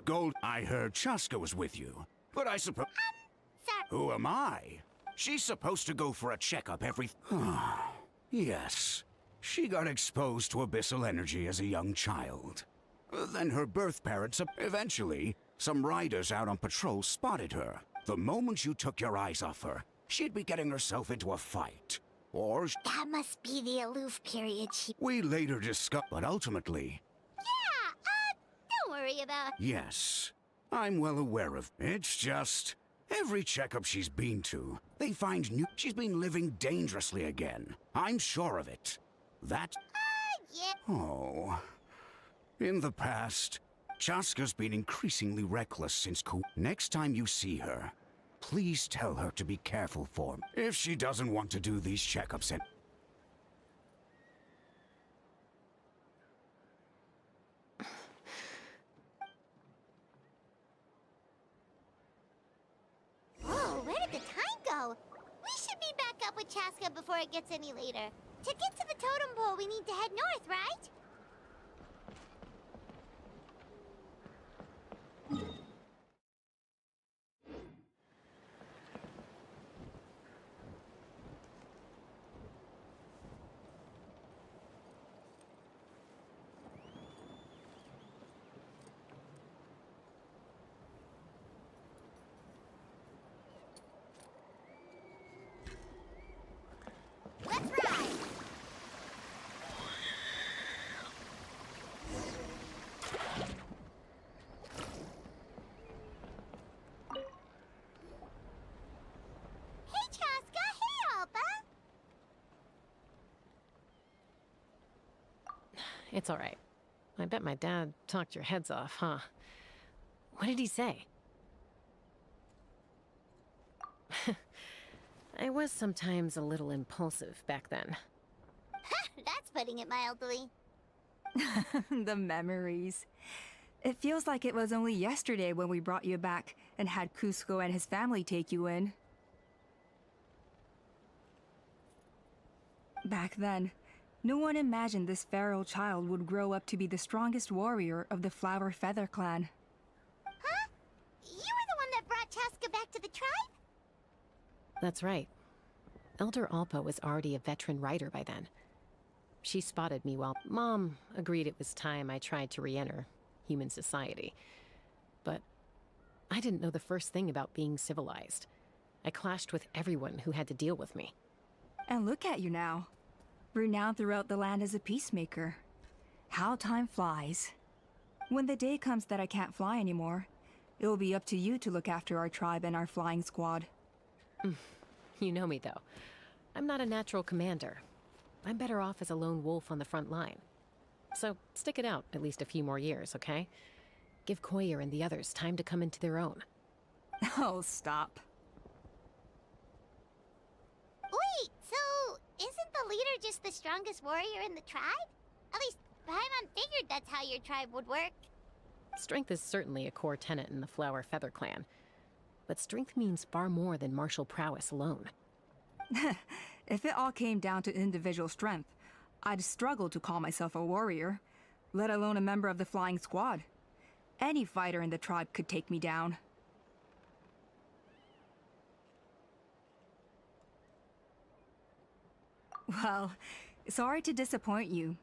Gold, I heard Chaska was with you, but I suppose... Sir. Who am I? She's supposed to go for a checkup every... Yes. She got exposed to abyssal energy as a young child. Then her birth parents... Eventually, some riders out on patrol spotted her. The moment you took your eyes off her, she'd be getting herself into a fight. Or... That must be the aloof period she... We later discovered, but ultimately... Don't worry about... Yes, I'm well aware of... It's just... Every checkup she's been to, they find new... She's been living dangerously again. I'm sure of it. That... yeah. Oh... In the past, Chaska's been increasingly reckless since Next time you see her, please tell her to be careful for me. If she doesn't want to do these checkups and... Whoa, where did the time go? We should be back up with Chaska before it gets any later. To get to the totem pole, we need to head north, right? Let's ride! Hey, Chaska! Hey, Alba! It's all right. I bet my dad talked your heads off, huh? What did he say? I was sometimes a little impulsive back then. That's putting it mildly. The memories. It feels like it was only yesterday when we brought you back and had Cusco and his family take you in. Back then, no one imagined this feral child would grow up to be the strongest warrior of the Flower Feather clan. Huh? You were the one that brought Chaska back to the tribe? That's right. Elder Alpa was already a veteran rider by then. She spotted me while Mom agreed it was time I tried to re-enter human society. But I didn't know the first thing about being civilized. I clashed with everyone who had to deal with me. And look at you now. Renowned throughout the land as a peacemaker. How time flies. When the day comes that I can't fly anymore, it will be up to you to look after our tribe and our flying squad. You know me, though. I'm not a natural commander. I'm better off as a lone wolf on the front line. So stick it out at least a few more years, okay? Give Koyer and the others time to come into their own. Oh, stop. Wait, so isn't the leader just the strongest warrior in the tribe? At least Paimon figured that's how your tribe would work. Strength is certainly a core tenet in the Flower Feather clan. but strength means far more than martial prowess alone. If it all came down to individual strength, I'd struggle to call myself a warrior, let alone a member of the flying squad. Any fighter in the tribe could take me down. Well, sorry to disappoint you.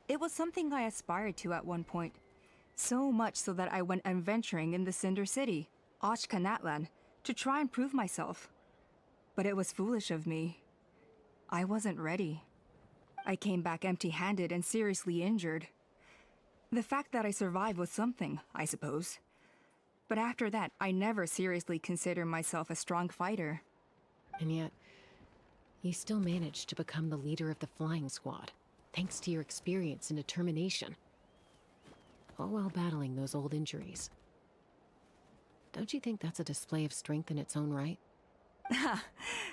It was something I aspired to at one point. So much so that I went adventuring in the Cinder City, Ashkanatlan, to try and prove myself. But it was foolish of me. I wasn't ready. I came back empty-handed and seriously injured. The fact that I survived was something, I suppose. But after that, I never seriously considered myself a strong fighter. And yet, you still managed to become the leader of the flying squad, thanks to your experience and determination. All while battling those old injuries. Don't you think that's a display of strength in its own right?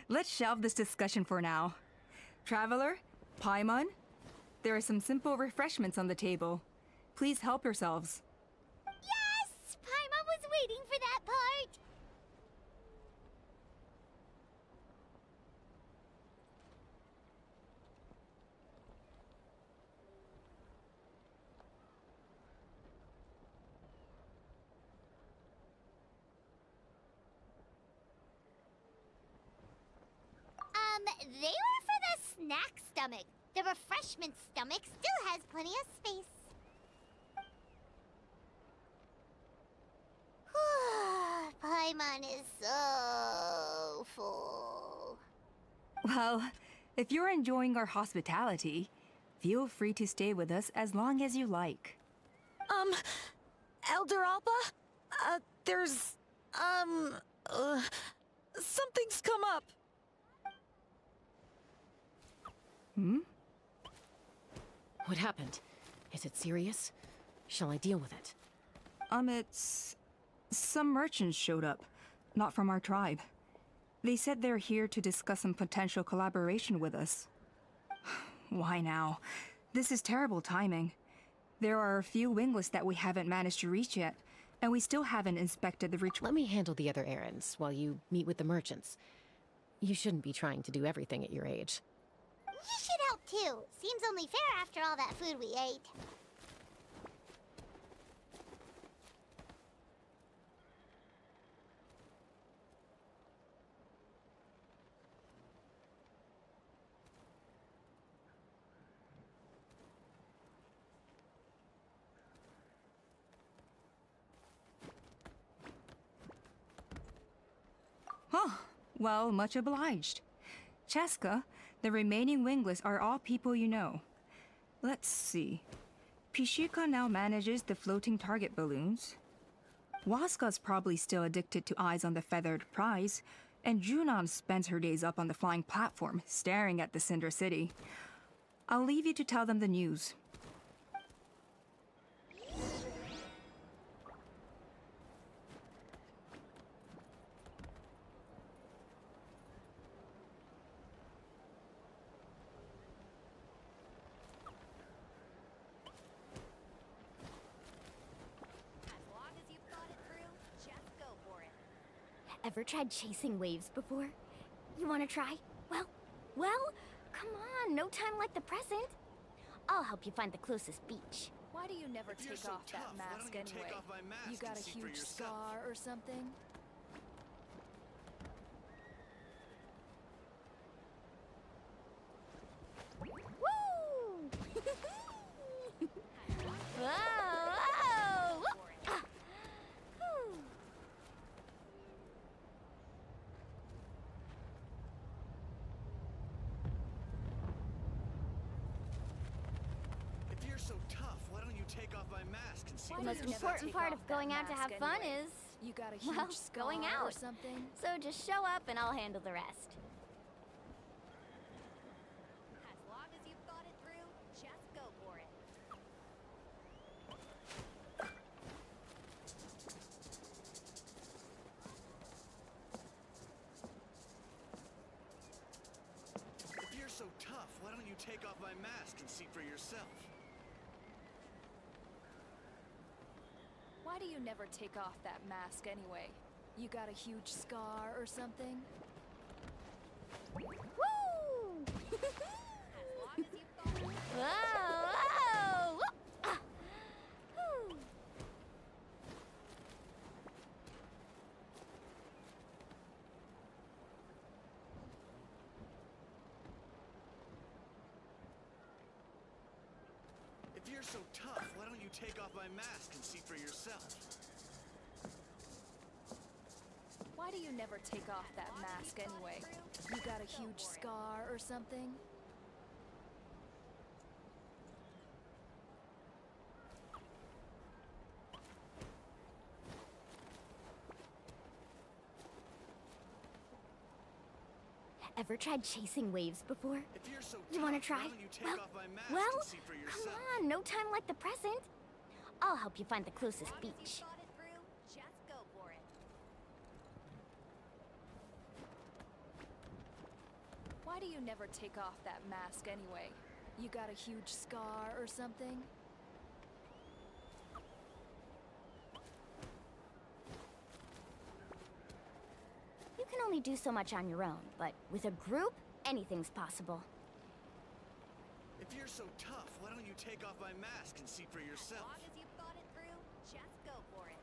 Let's shelve this discussion for now. Traveler, Paimon, there are some simple refreshments on the table. Please help yourselves. Yes! Paimon was waiting for that part! They were for the snack stomach. The refreshment stomach still has plenty of space. Paimon is so full. Well, if you're enjoying our hospitality, feel free to stay with us as long as you like. Elder Alpa? There's, something's come up. Hmm? What happened? Is it serious? Shall I deal with it? It's... Some merchants showed up. Not from our tribe. They said they're here to discuss some potential collaboration with us. Why now? This is terrible timing. There are a few wingless that we haven't managed to reach yet, and we still haven't inspected the Let me handle the other errands while you meet with the merchants. You shouldn't be trying to do everything at your age. You should help too. Seems only fair after all that food we ate. Huh. Well, much obliged. Cheska, the remaining wingless are all people you know. Let's see. Pishika now manages the floating target balloons. Waska's probably still addicted to eyes on the feathered prize, and Junon spends her days up on the flying platform, staring at the Cinder City. I'll leave you to tell them the news. Ever tried chasing waves before? You want to try? Well, come on, no time like the present. I'll help you find the closest beach. Why do you never If you're take so off tough, that why mask don't you anyway? take off my mask You got and a see for huge yourself? scar or something? Woo! Whoa! Whoa! Ah. Whew. If you're so tough, why don't you take off my mask and see The for most yourself? important part of going out to have fun is, You got a huge well, scar going or out. something? So just show up and I'll handle the rest. As long as you've thought it through, just go for it. If you're so tough, why don't you take off my mask and see for yourself? Why do you never take off that mask anyway? You got a huge scar or something? Woo! Whoa! Whoa! Ah. Whew. If you're so tough, why don't you take off my mask and see for yourself? Why do you never take off that mask anyway? You got a huge scar or something? Ever tried chasing waves before? If you're so You want to tough, try? why don't you take Well, off my mask well, and see for come yourself? on, no time like the present. I'll help you find the closest beach. Why do you never take off that mask anyway? You got a huge scar or something? You can only do so much on your own, but with a group, anything's possible. If you're so tough, why don't you take off my mask and see for yourself? As long as you've thought it through, just go for it.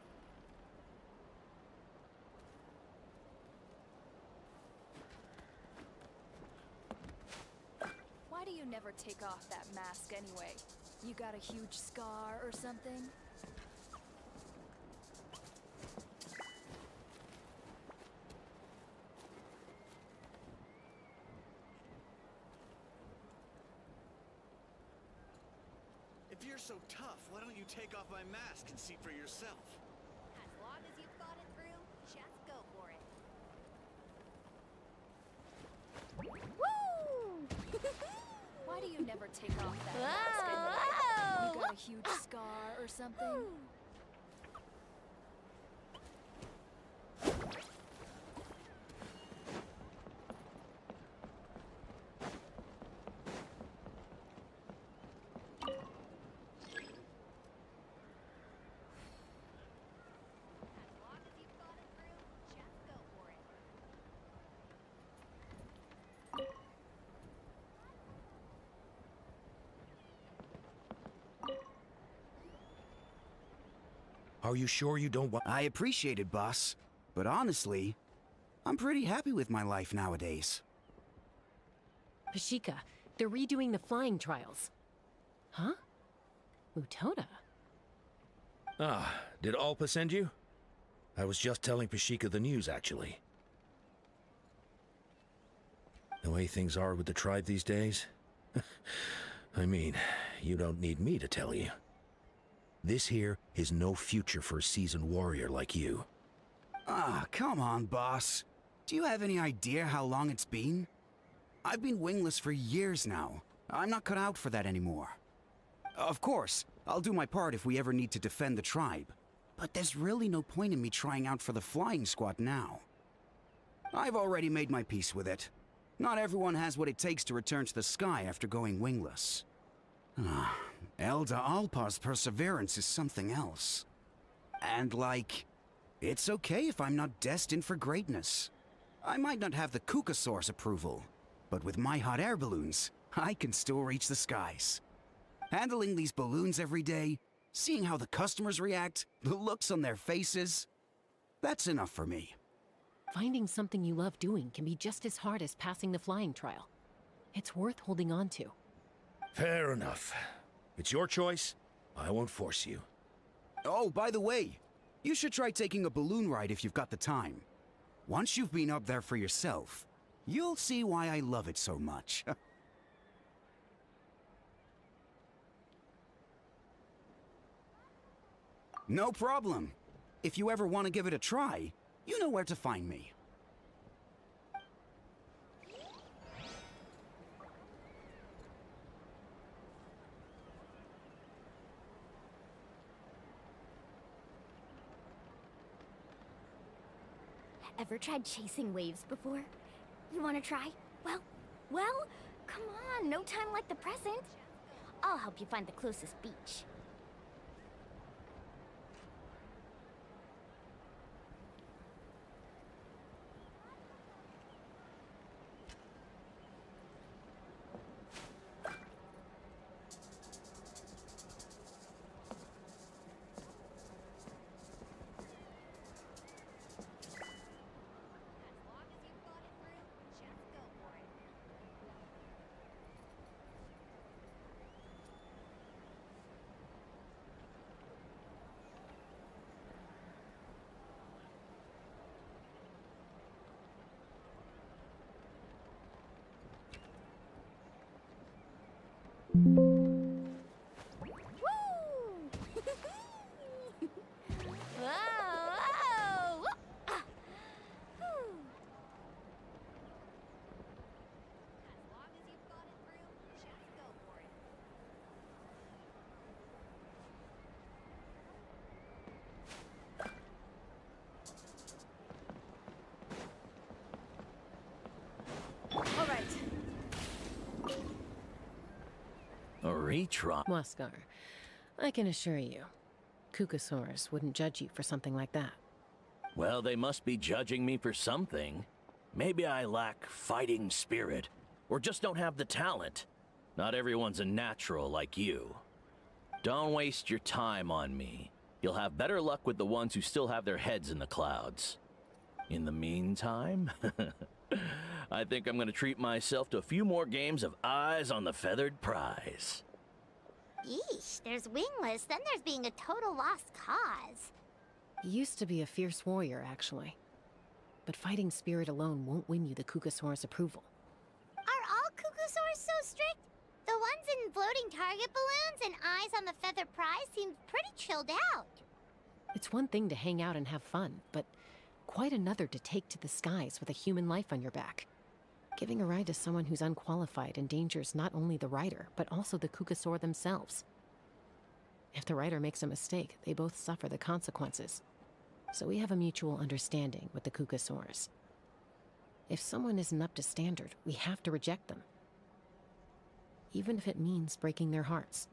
Why do you never take off that mask anyway? You got a huge scar or something? If you're so tough, why don't you take off my mask and see for yourself? As long as you've thought it through, just go for it. Woo! Why do you never take off that mask anyway? Whoa! You got a huge scar or something? Are you sure you don't want... I appreciate it, boss. But honestly, I'm pretty happy with my life nowadays. Pashika, they're redoing the flying trials. Huh? Mutoda? Ah, did Alpa send you? I was just telling Pashika the news, actually. The way things are with the tribe these days? I mean, you don't need me to tell you. This here is no future for a seasoned warrior like you. Ah, come on, boss. Do you have any idea how long it's been? I've been wingless for years now. I'm not cut out for that anymore. Of course, I'll do my part if we ever need to defend the tribe. But there's really no point in me trying out for the flying squad now. I've already made my peace with it. Not everyone has what it takes to return to the sky after going wingless. Elder Alpa's perseverance is something else. And it's okay if I'm not destined for greatness. I might not have the Kukasaur's approval, but with my hot air balloons, I can still reach the skies. Handling these balloons every day, seeing how the customers react, the looks on their faces, that's enough for me. Finding something you love doing can be just as hard as passing the flying trial. It's worth holding on to. Fair enough. It's your choice. I won't force you. Oh, by the way, you should try taking a balloon ride if you've got the time. Once you've been up there for yourself, you'll see why I love it so much. No problem. If you ever want to give it a try, you know where to find me. Ever tried chasing waves before? You want to try? Well, come on, no time like the present. I'll help you find the closest beach. Retry? Muskar, I can assure you, Kukasaurus wouldn't judge you for something like that. Well, they must be judging me for something. Maybe I lack fighting spirit, or just don't have the talent. Not everyone's a natural like you. Don't waste your time on me. You'll have better luck with the ones who still have their heads in the clouds. In the meantime, I think I'm gonna treat myself to a few more games of Eyes on the Feathered Prize. Yeesh, there's wingless, then there's being a total lost cause. He used to be a fierce warrior, actually. But fighting spirit alone won't win you the Kukasaurus approval. Are all Kukasaurs so strict? The ones in floating target balloons and Eyes on the Feather Prize seemed pretty chilled out. It's one thing to hang out and have fun, but quite another to take to the skies with a human life on your back. Giving a ride to someone who's unqualified endangers not only the rider, but also the Kukasaur themselves. If the rider makes a mistake, they both suffer the consequences. So we have a mutual understanding with the Kukasaurs. If someone isn't up to standard, we have to reject them. Even if it means breaking their hearts.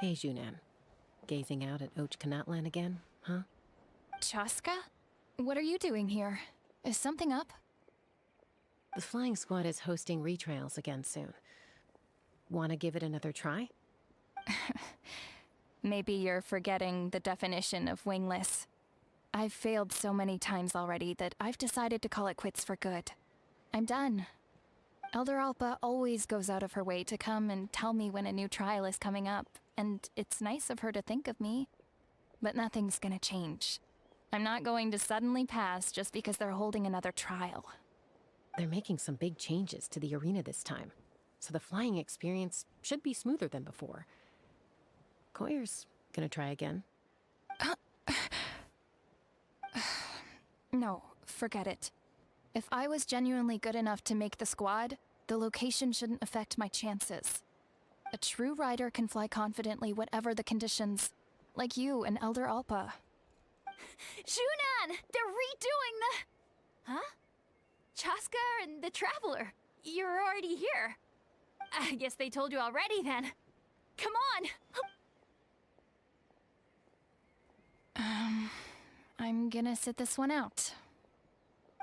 Hey, Junan. Gazing out at Och-Kanatlan again, huh? Chaska? What are you doing here? Is something up? The flying squad is hosting retrials again soon. Wanna give it another try? Maybe you're forgetting the definition of wingless. I've failed so many times already that I've decided to call it quits for good. I'm done. Elder Alpa always goes out of her way to come and tell me when a new trial is coming up, and it's nice of her to think of me. But nothing's gonna change. I'm not going to suddenly pass just because they're holding another trial. They're making some big changes to the arena this time, so the flying experience should be smoother than before. Koyer's gonna try again. No, forget it. If I was genuinely good enough to make the squad, the location shouldn't affect my chances. A true rider can fly confidently whatever the conditions, like you and Elder Alpa. Junan! They're redoing the... Huh? Chaska and the Traveler. You're already here. I guess they told you already then. Come on! I'm gonna sit this one out.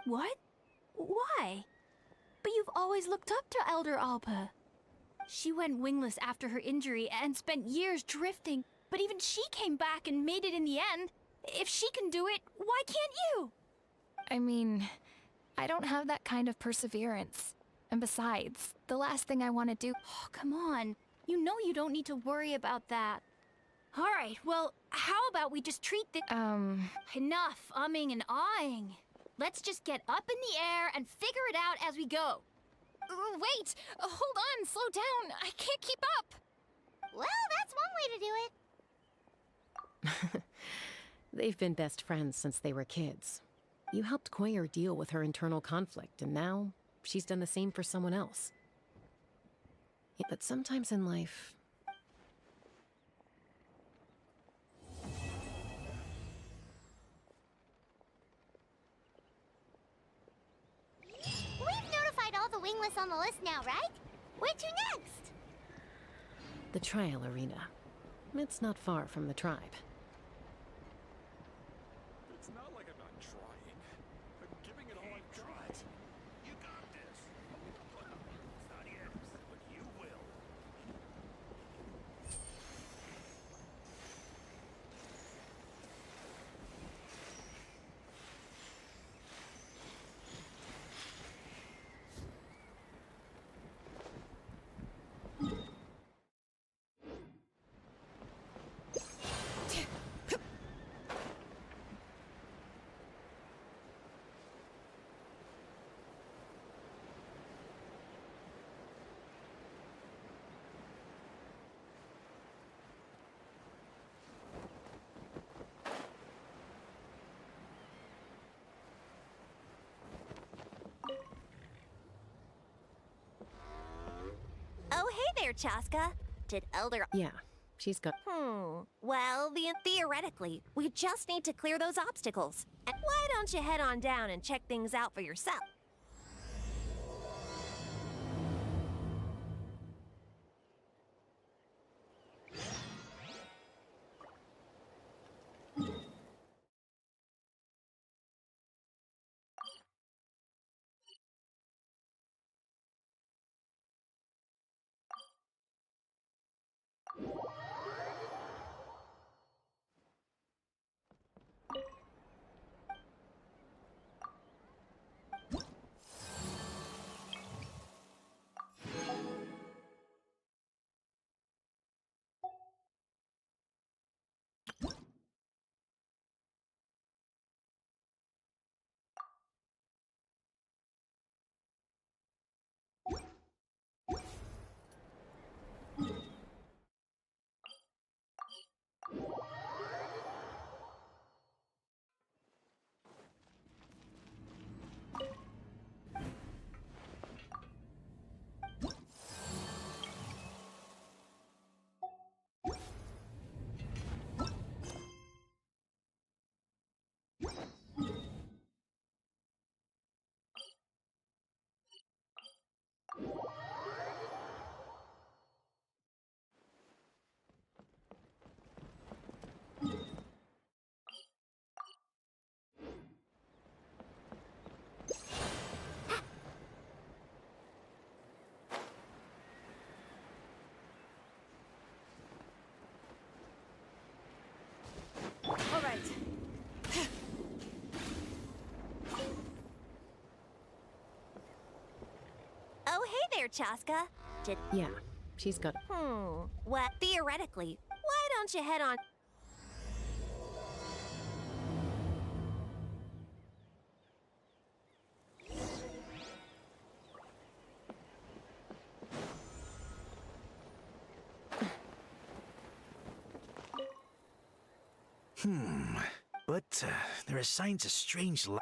What? Why? But you've always looked up to Elder Alpa. She went wingless after her injury and spent years drifting, but even she came back and made it in the end. If she can do it, why can't you? I mean, I don't have that kind of perseverance. And besides, the last thing I want to do... Oh, come on. You know you don't need to worry about that. Alright, well, how about we just treat the— Enough umming and ahhing. Let's just get up in the air and figure it out as we go. Wait! Hold on, slow down. I can't keep up. Well, that's one way to do it. They've been best friends since they were kids. You helped Quayer deal with her internal conflict, and now she's done the same for someone else. But sometimes in life, We've notified all the wingless on the list now, right? Where to next? the trial arena. It's not far from the tribe. It's not like I'm not trying. I'm giving it all I've got. You got this. It's not yet, but you will. Oh, hey there, Chaska. Did Elder... Yeah, she's got... Well, theoretically, we just need to clear those obstacles. And why don't you head on down and check things out for yourself? All right. Oh, hey there, Chaska. Did... Yeah, she's got... Well, theoretically, why don't you head on... But there are signs of strange life.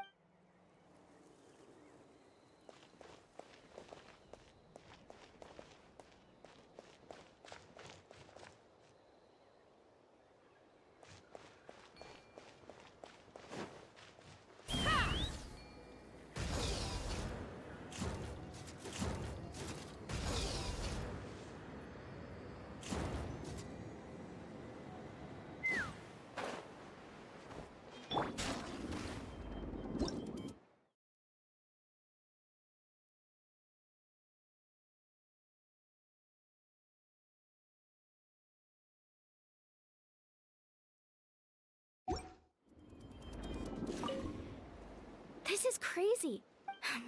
This is crazy.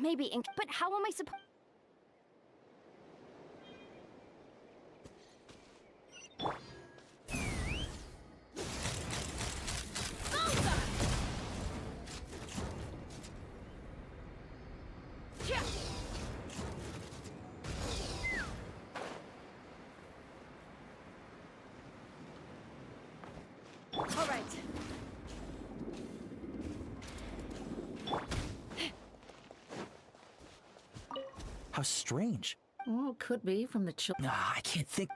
Maybe but how am I supposed... How strange. Well, could be from the children. Ah, I can't think.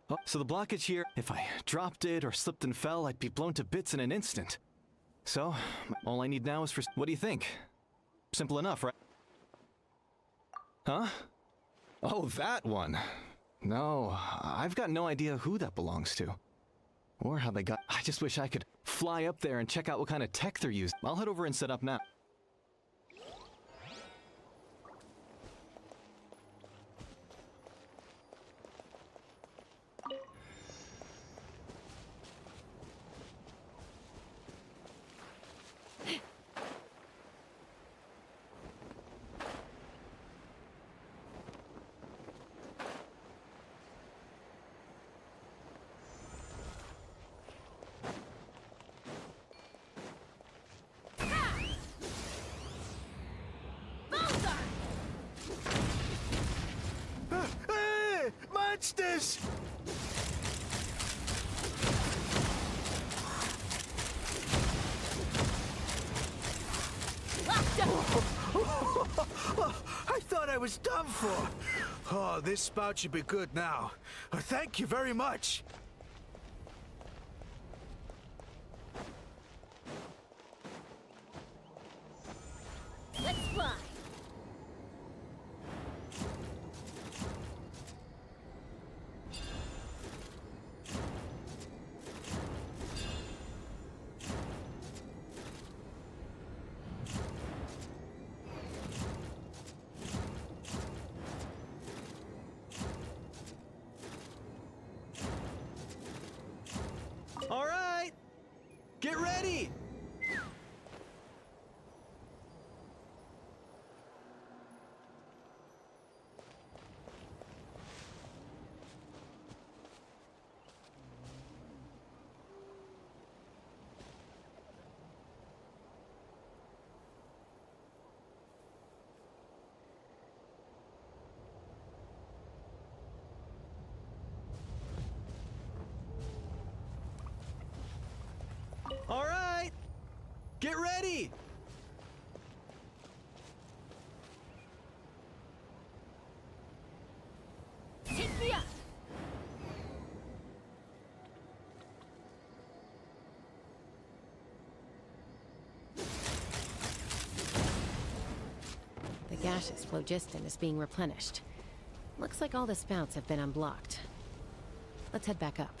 Oh, so the blockage here, if I dropped it or slipped and fell, I'd be blown to bits in an instant. So, all I need now is for... What do you think? Simple enough, right? Huh? Oh, that one. No, I've got no idea who that belongs to. Or how they got... I just wish I could fly up there and check out what kind of tech they're using. I'll head over and set up now. Monsters! I thought I was done for. Oh, this spout should be good now. Thank you very much. Let's fly. All right! Get ready! All right! Get ready! Take me up. The gaseous phlogiston is being replenished. Looks like all the spouts have been unblocked. Let's head back up.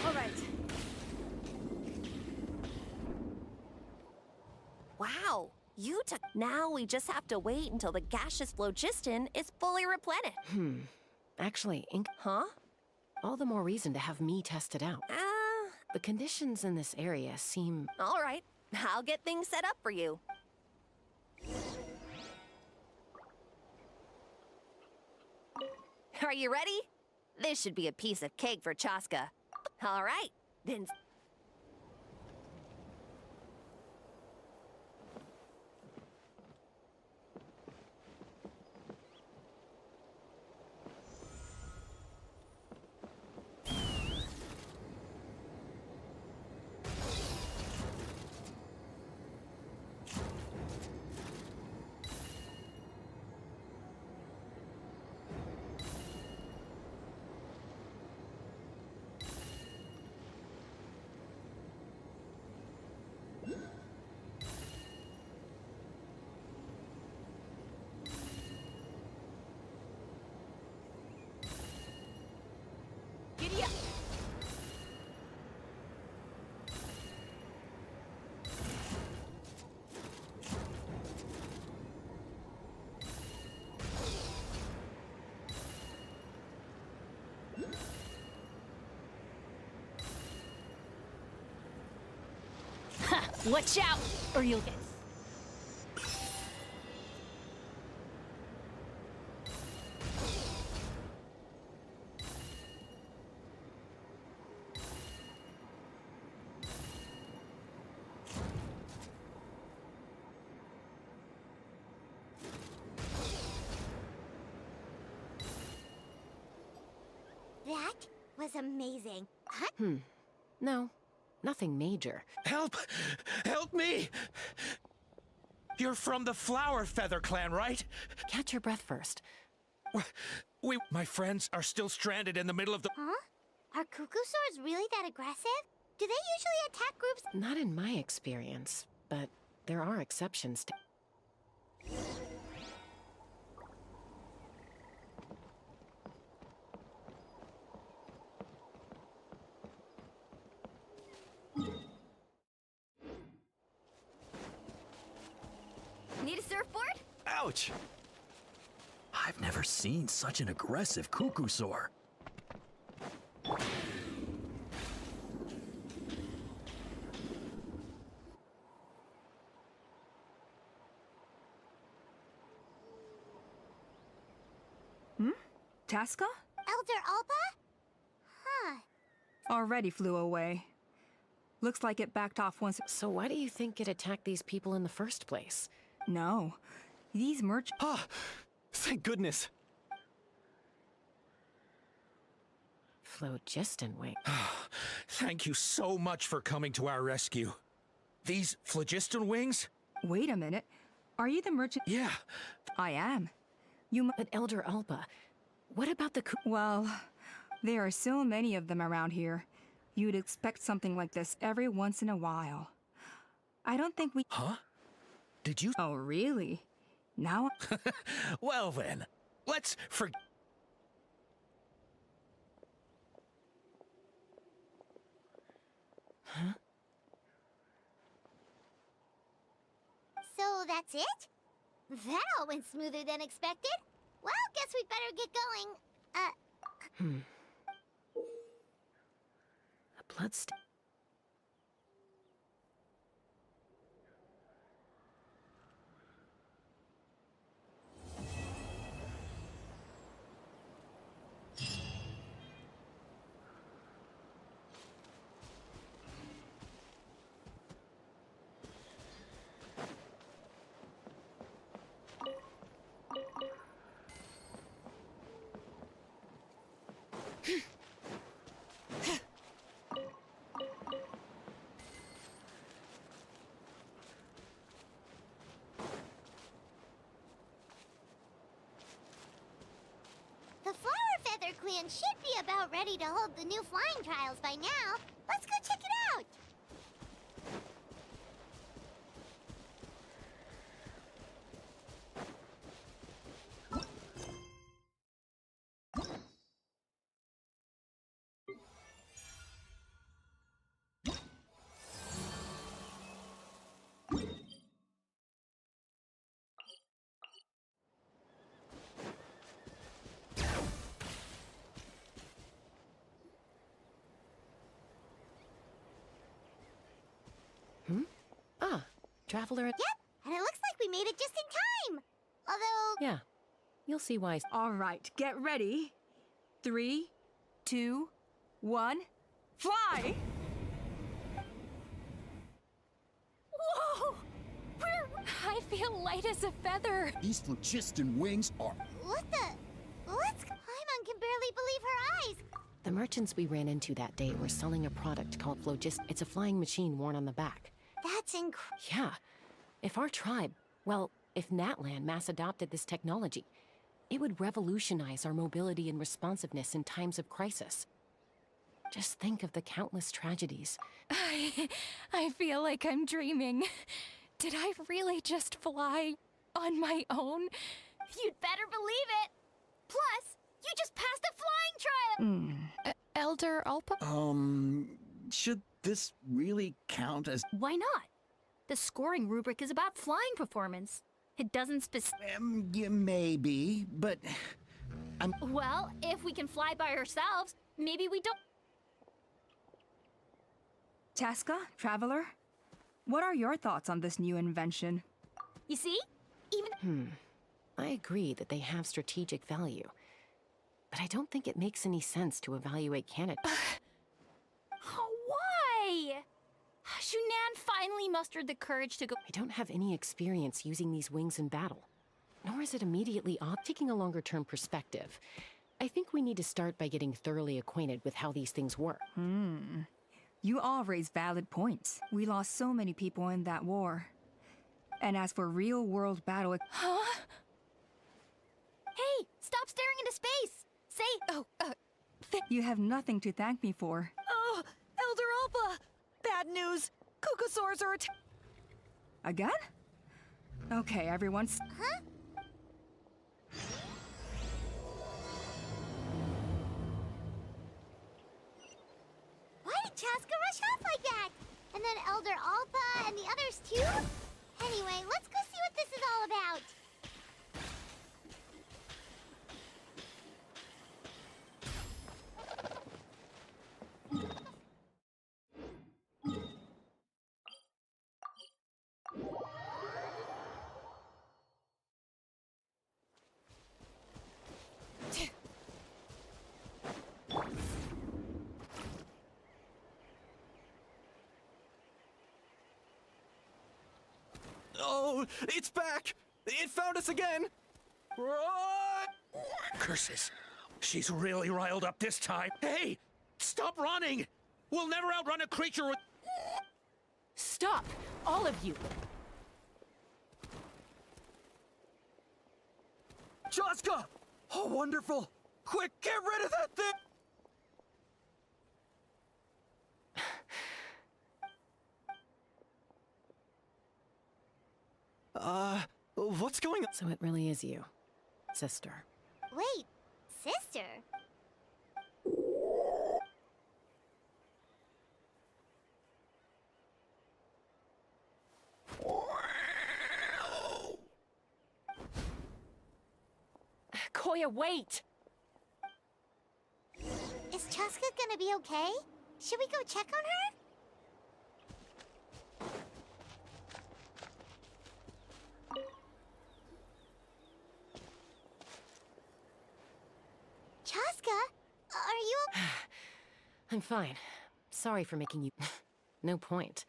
All right. Wow, you took... Now we just have to wait until the gaseous phlogiston is fully replenished. Actually, Huh? all the more reason to have me test it out. The conditions in this area seem... All right. I'll get things set up for you. Are you ready? This should be a piece of cake for Chaska. All right, then. Giddy up! Ha! Watch out, or you'll get. That was amazing. Huh? No, nothing major. Help! Help me! You're from the Flower Feather clan, right? Catch your breath first. My friends are still stranded in the middle of the... Huh? Are cuckoo swords really that aggressive? Do they usually attack groups? Not in my experience, but there are exceptions to... Need a surfboard? Ouch! I've never seen such an aggressive cuckoo soar. Chaska? Elder Alpa? Huh. Already flew away. Looks like it backed off once. So why do you think it attacked these people in the first place? No. These merchants. Ah! Thank goodness! Phlogiston wing. Thank you so much for coming to our rescue. These phlogiston wings? Wait a minute. Are you the merchant? Yeah. I am. But Elder Alpa, what about the Well, there are so many of them around here. You'd expect something like this every once in a while. I don't think we... Huh? Did you... Oh, really? Now... Well then, let's forget... Huh? So that's it? That all went smoother than expected. Well, guess we'd better get going. A bloodstain. The Flower Feather Clan should be about ready to hold the new flying trials by now. Let's go check it out. Traveler... Yep, and it looks like we made it just in time. Although... Yeah, you'll see why... All right, get ready. 3, 2, 1, fly! Whoa! I feel light as a feather. These phlogiston wings are... What the? What's... Paimon can barely believe her eyes. The merchants we ran into that day were selling a product called Flogist. It's a flying machine worn on the back. That's incredible. Yeah. If our tribe, well, if Natlan mass adopted this technology, it would revolutionize our mobility and responsiveness in times of crisis. Just think of the countless tragedies. I feel like I'm dreaming. Did I really just fly on my own? You'd better believe it. Plus, you just passed a flying trial. Elder Alpa? Should this really count as... Why not? The scoring rubric is about flying performance. It doesn't Yeah, maybe, but... Well, if we can fly by ourselves, maybe we don't... Chaska, Traveler, what are your thoughts on this new invention? You see? Even... I agree that they have strategic value. But I don't think it makes any sense to evaluate candidates. Why? Shunan finally mustered the courage to go... I don't have any experience using these wings in battle. Nor is it immediately taking a longer-term perspective. I think we need to start by getting thoroughly acquainted with how these things work. You all raise valid points. We lost so many people in that war. And as for real-world battle... Huh? Hey, stop staring into space! Say... You have nothing to thank me for. Oh, Elder Alpa! Bad news! Kukasaurs are Again? Okay, everyone... Huh? Why did Chaska rush off like that? And then Elder Alpa and the others too? Anyway, let's go see what this is all about. Oh, it's back! It found us again! Curses. She's really riled up this time. Hey! Stop running! We'll never outrun a creature with... Stop! All of you! Chaska! Oh, wonderful! Quick, get rid of that thing! What's going on? So it really is you, sister. Wait, sister? Koya, wait! Is Chaska gonna be okay? Should we go check on her? Chaska, are you okay? I'm fine. Sorry for making you... No point.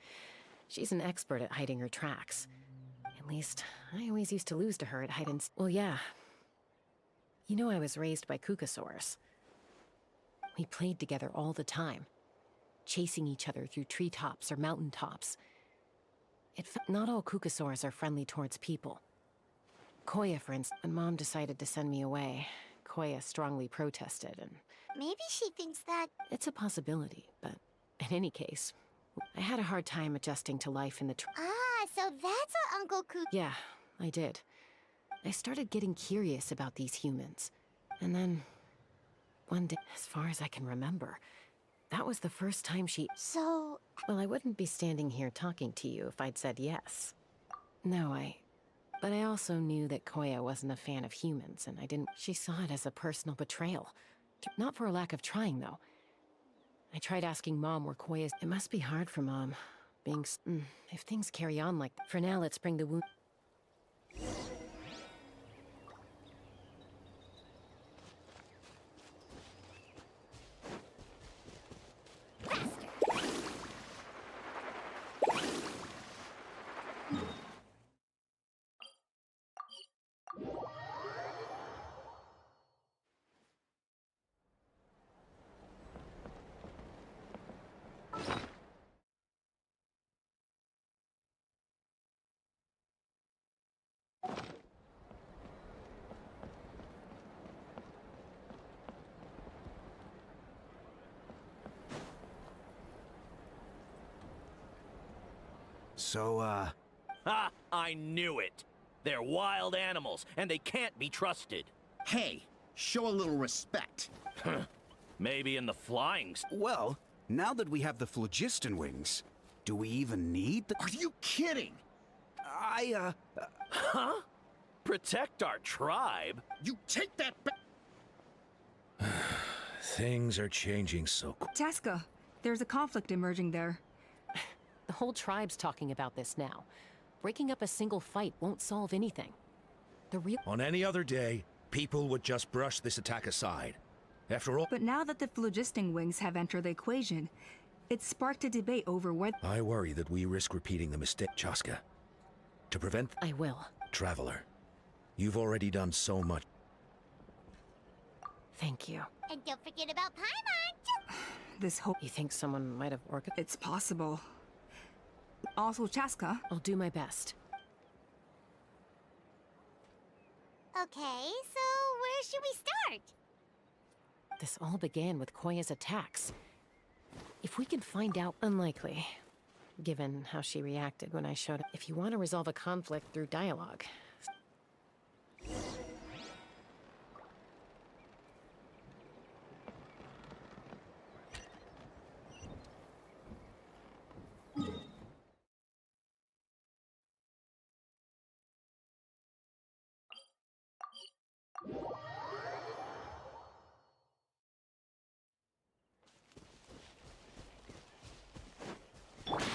She's an expert at hiding her tracks. At least, I always used to lose to her at hide and... Well, yeah. You know I was raised by Kukasaurs. We played together all the time, chasing each other through treetops or mountaintops. Not all Kukasaurs are friendly towards people. Koya, for instance, when Mom decided to send me away, Koya strongly protested, and... Maybe she thinks that... It's a possibility, but in any case, I had a hard time adjusting to life in the Ah, so that's what Uncle Kuka... Yeah, I did. I started getting curious about these humans. And then, one day, as far as I can remember, that was the first time she... So... Well, I wouldn't be standing here talking to you if I'd said yes. No, But I also knew that Koya wasn't a fan of humans, and I didn't... She saw it as a personal betrayal. Not for a lack of trying, though. I tried asking Mom where Koya's... It must be hard for Mom, being... If things carry on like... For now, let's bring the wound... So, Ha! I knew it! They're wild animals, and they can't be trusted. Hey, show a little respect. Maybe in the flying... Well, now that we have the phlogiston wings, do we even need the... Are you kidding? Huh? Protect our tribe? You take that back! Things are changing so quick. Chaska, there's a conflict emerging there. The whole tribe's talking about this now. Breaking up a single fight won't solve anything. The real... On any other day, people would just brush this attack aside. After all... But now that the phlogiston wings have entered the equation, it's sparked a debate over whether... I worry that we risk repeating the mistake, Chaska. To prevent... I will. Traveler, you've already done so much. Thank you. And don't forget about Paimon! This hope... You think someone might have orchestrated? It's possible. Also, Chaska. I'll do my best. Okay, so where should we start? This all began with Koya's attacks. If we can find out... Unlikely, given how she reacted when I showed up. If you want to resolve a conflict through dialogue...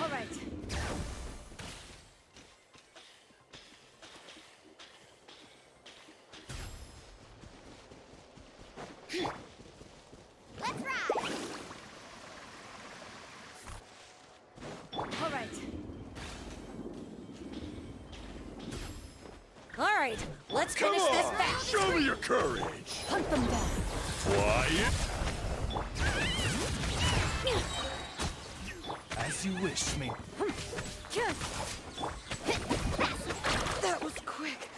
All right. Let's ride! All right. All right, let's finish this fast. Show me your courage! Hunt them down. Quiet! As you wish, me. That was quick.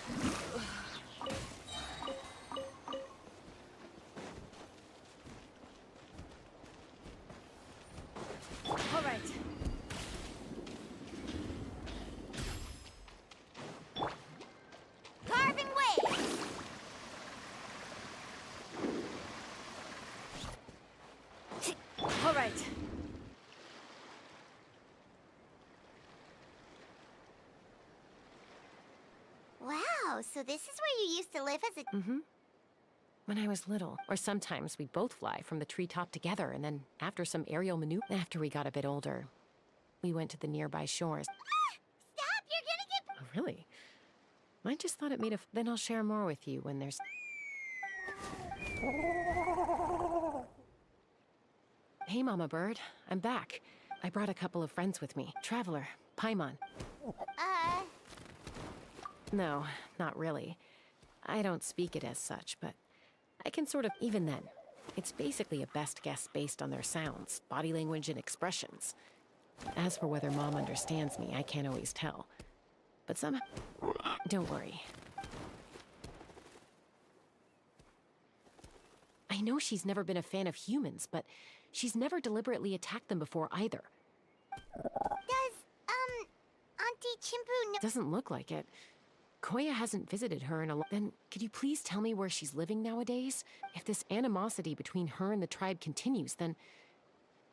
All right. Carving waves! All right. Wow, so this is where you used to live as a... Mm-hmm. When I was little. Or sometimes we'd both fly from the treetop together, and then after some aerial maneuver... After we got a bit older, we went to the nearby shores. Stop! You're gonna get... Oh, really? I just thought it made a... Then I'll share more with you when there's... Hey, Mama Bird. I'm back. I brought a couple of friends with me. Traveler, Paimon. No, not really. I don't speak it as such, but I can sort of... Even then, it's basically a best guess based on their sounds, body language, and expressions. As for whether Mom understands me, I can't always tell. But somehow... Don't worry. I know she's never been a fan of humans, but she's never deliberately attacked them before either. Does, Auntie Chimpu know... Doesn't look like it. Koya hasn't visited her in a Then, could you please tell me where she's living nowadays? If this animosity between her and the tribe continues, then...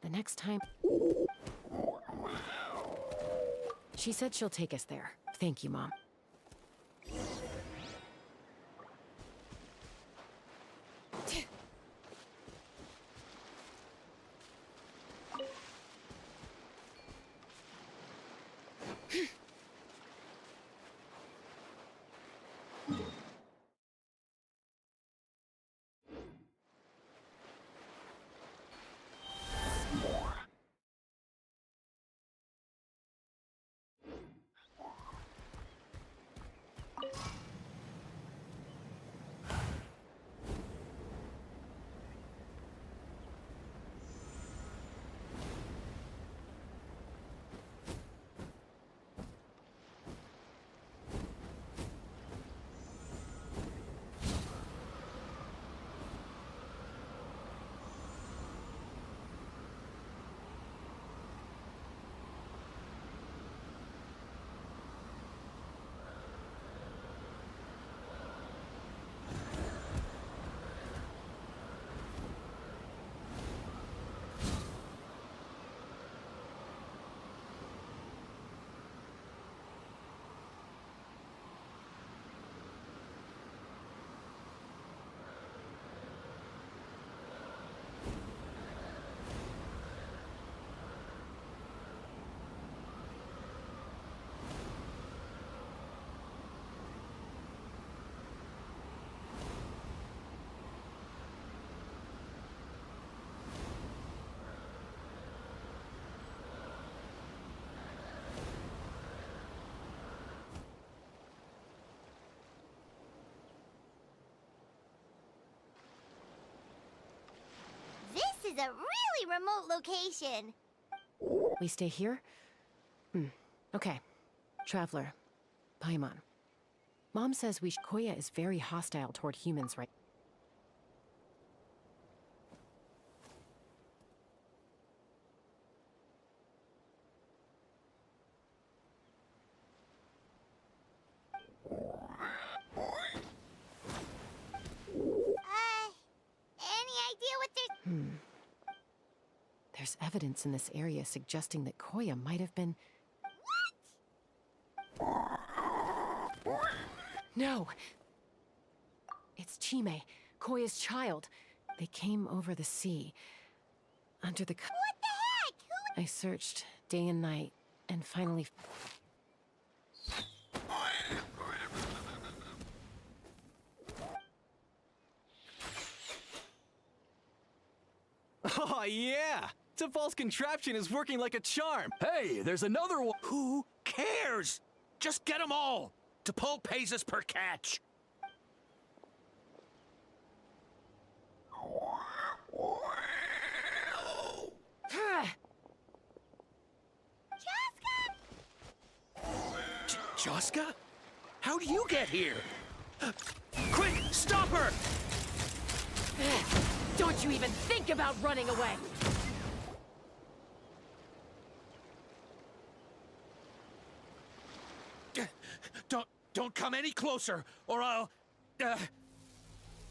The next time... She said she'll take us there. Thank you, Mom. is a really remote location. We stay here? Okay. Traveler. Paimon. Mom says Koya is very hostile toward humans right. Any idea what they're... There's evidence in this area suggesting that Koya might have been... No! It's Chime, Koya's child. They came over the sea. Under the... What the heck? I searched day and night, and finally... Oh, yeah! T'Pol's contraption is working like a charm! Hey, there's another one! Who cares? Just get them all. T'Pol pays us per catch. Joska? How do you get here? Quick, stop her! Don't you even think about running away! Don't come any closer, or I'll...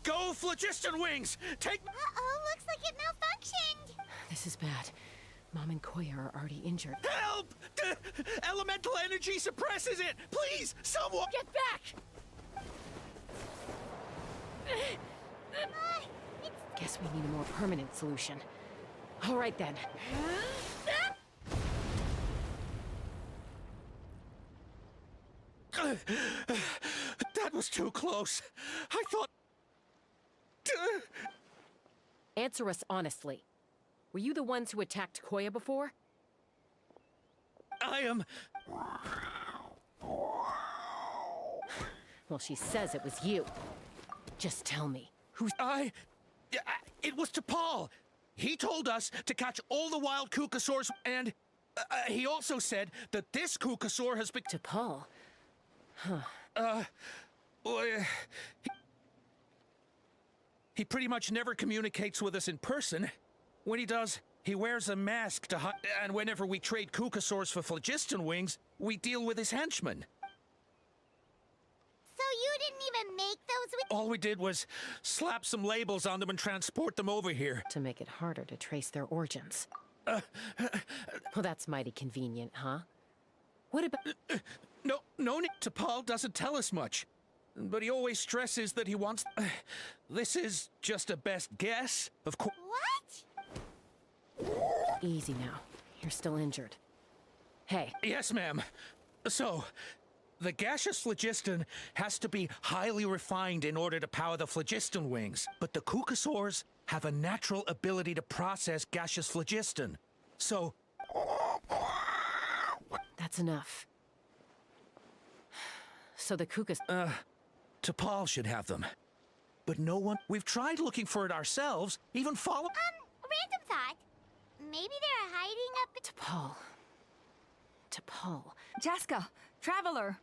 Go, Phlogiston Wings! Take... Uh-oh, looks like it malfunctioned. This is bad. Mom and Koya are already injured. Help! Elemental energy suppresses it! Please, someone... Get back! Guess we need a more permanent solution. All right, then. That was too close. I thought... Answer us honestly. Were you the ones who attacked Koya before? I am... Well, she says it was you. Just tell me, who's... It was T'Pol. He told us to catch all the wild Kukasaurs, and he also said that this Kukasaur has been... T'Pol? Huh. He pretty much never communicates with us in person. When he does, he wears a mask to hide, and whenever we trade Kukasaurs for Phlogiston Wings, we deal with his henchmen. So you didn't even make those with... All we did was slap some labels on them and transport them over here. To make it harder to trace their origins. Well, that's mighty convenient, huh? What about... No, T'Pol doesn't tell us much. But he always stresses that he wants... This is just a best guess, of course. What? Easy now. You're still injured. Hey. Yes, ma'am. So, the gaseous phlogiston has to be highly refined in order to power the Phlogiston Wings. But the Kukasaurs have a natural ability to process gaseous phlogiston. So... That's enough. So the Kukas... T'Pol should have them. But no one... We've tried looking for it ourselves, even follow... Random thought. Maybe they're hiding up... T'Pol. Jaska, Traveler!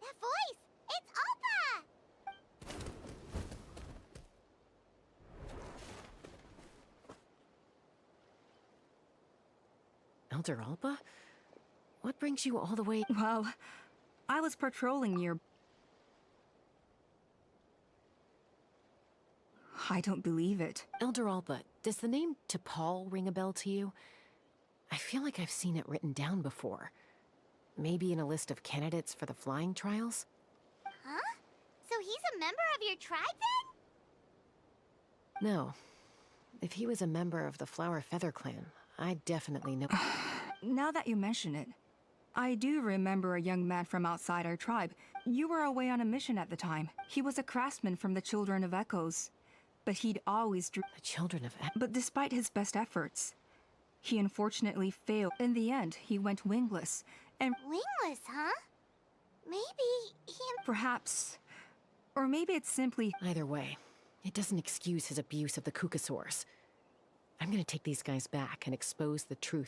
That voice! It's Alpa! Elder Alpa? What brings you all the way... Well, I was patrolling your... I don't believe it. Elder Alpa, does the name T'Pol ring a bell to you? I feel like I've seen it written down before. Maybe in a list of candidates for the flying trials? Huh? So he's a member of your tribe then? No. If he was a member of the Flower Feather Clan, I'd definitely know... Now that you mention it, I do remember a young man from outside our tribe. You were away on a mission at the time. He was a craftsman from the Children of Echoes. But he'd always The Children of But despite his best efforts, he unfortunately failed. In the end, he went wingless And Wingless, huh? Maybe he... perhaps... Or maybe it's simply... Either way, it doesn't excuse his abuse of the Kukasaurs. I'm gonna take these guys back and expose the truth.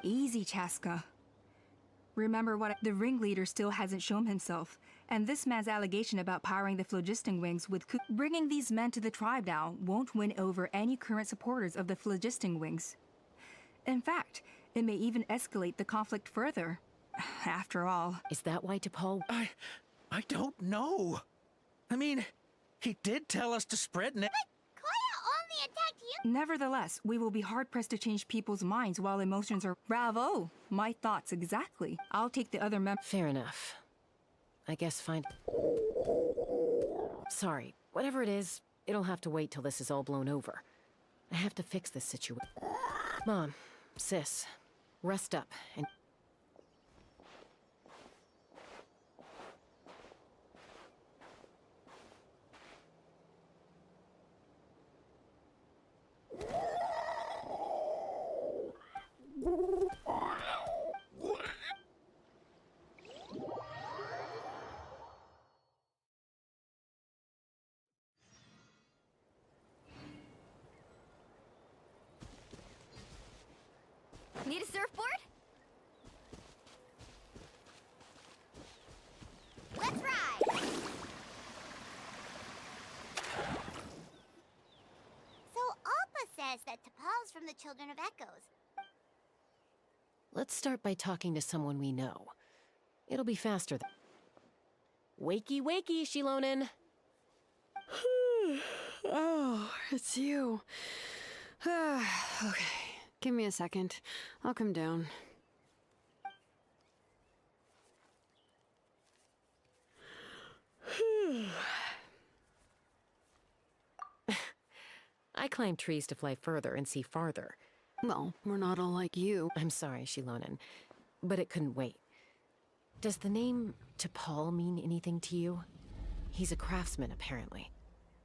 Easy, Chaska. Remember what the ringleader still hasn't shown himself, and this man's allegation about powering the phlogiston wings with bringing these men to the tribe now won't win over any current supporters of the phlogiston wings. In fact, it may even escalate the conflict further. After all... Is that why T'Pol... I don't know. I mean, he did tell us to spread But Koya only attacked you! Nevertheless, we will be hard-pressed to change people's minds while emotions are... Bravo! My thoughts exactly. I'll take the other Fair enough. I guess find... Sorry, whatever it is, it'll have to wait till this is all blown over. I have to fix this situation. Mom, sis, rest up and... Need a surfboard? Let's ride! So Alpa says that T'Pol's from the Children of Echoes. Let's start by talking to someone we know. It'll be faster than... Wakey, wakey, Shilonin! Oh, it's you. Okay, give me a second. I'll come down. I climb trees to fly further and see farther. Well, we're not all like you. I'm sorry, Shilonin, but it couldn't wait. Does the name T'Pol mean anything to you? He's a craftsman, apparently.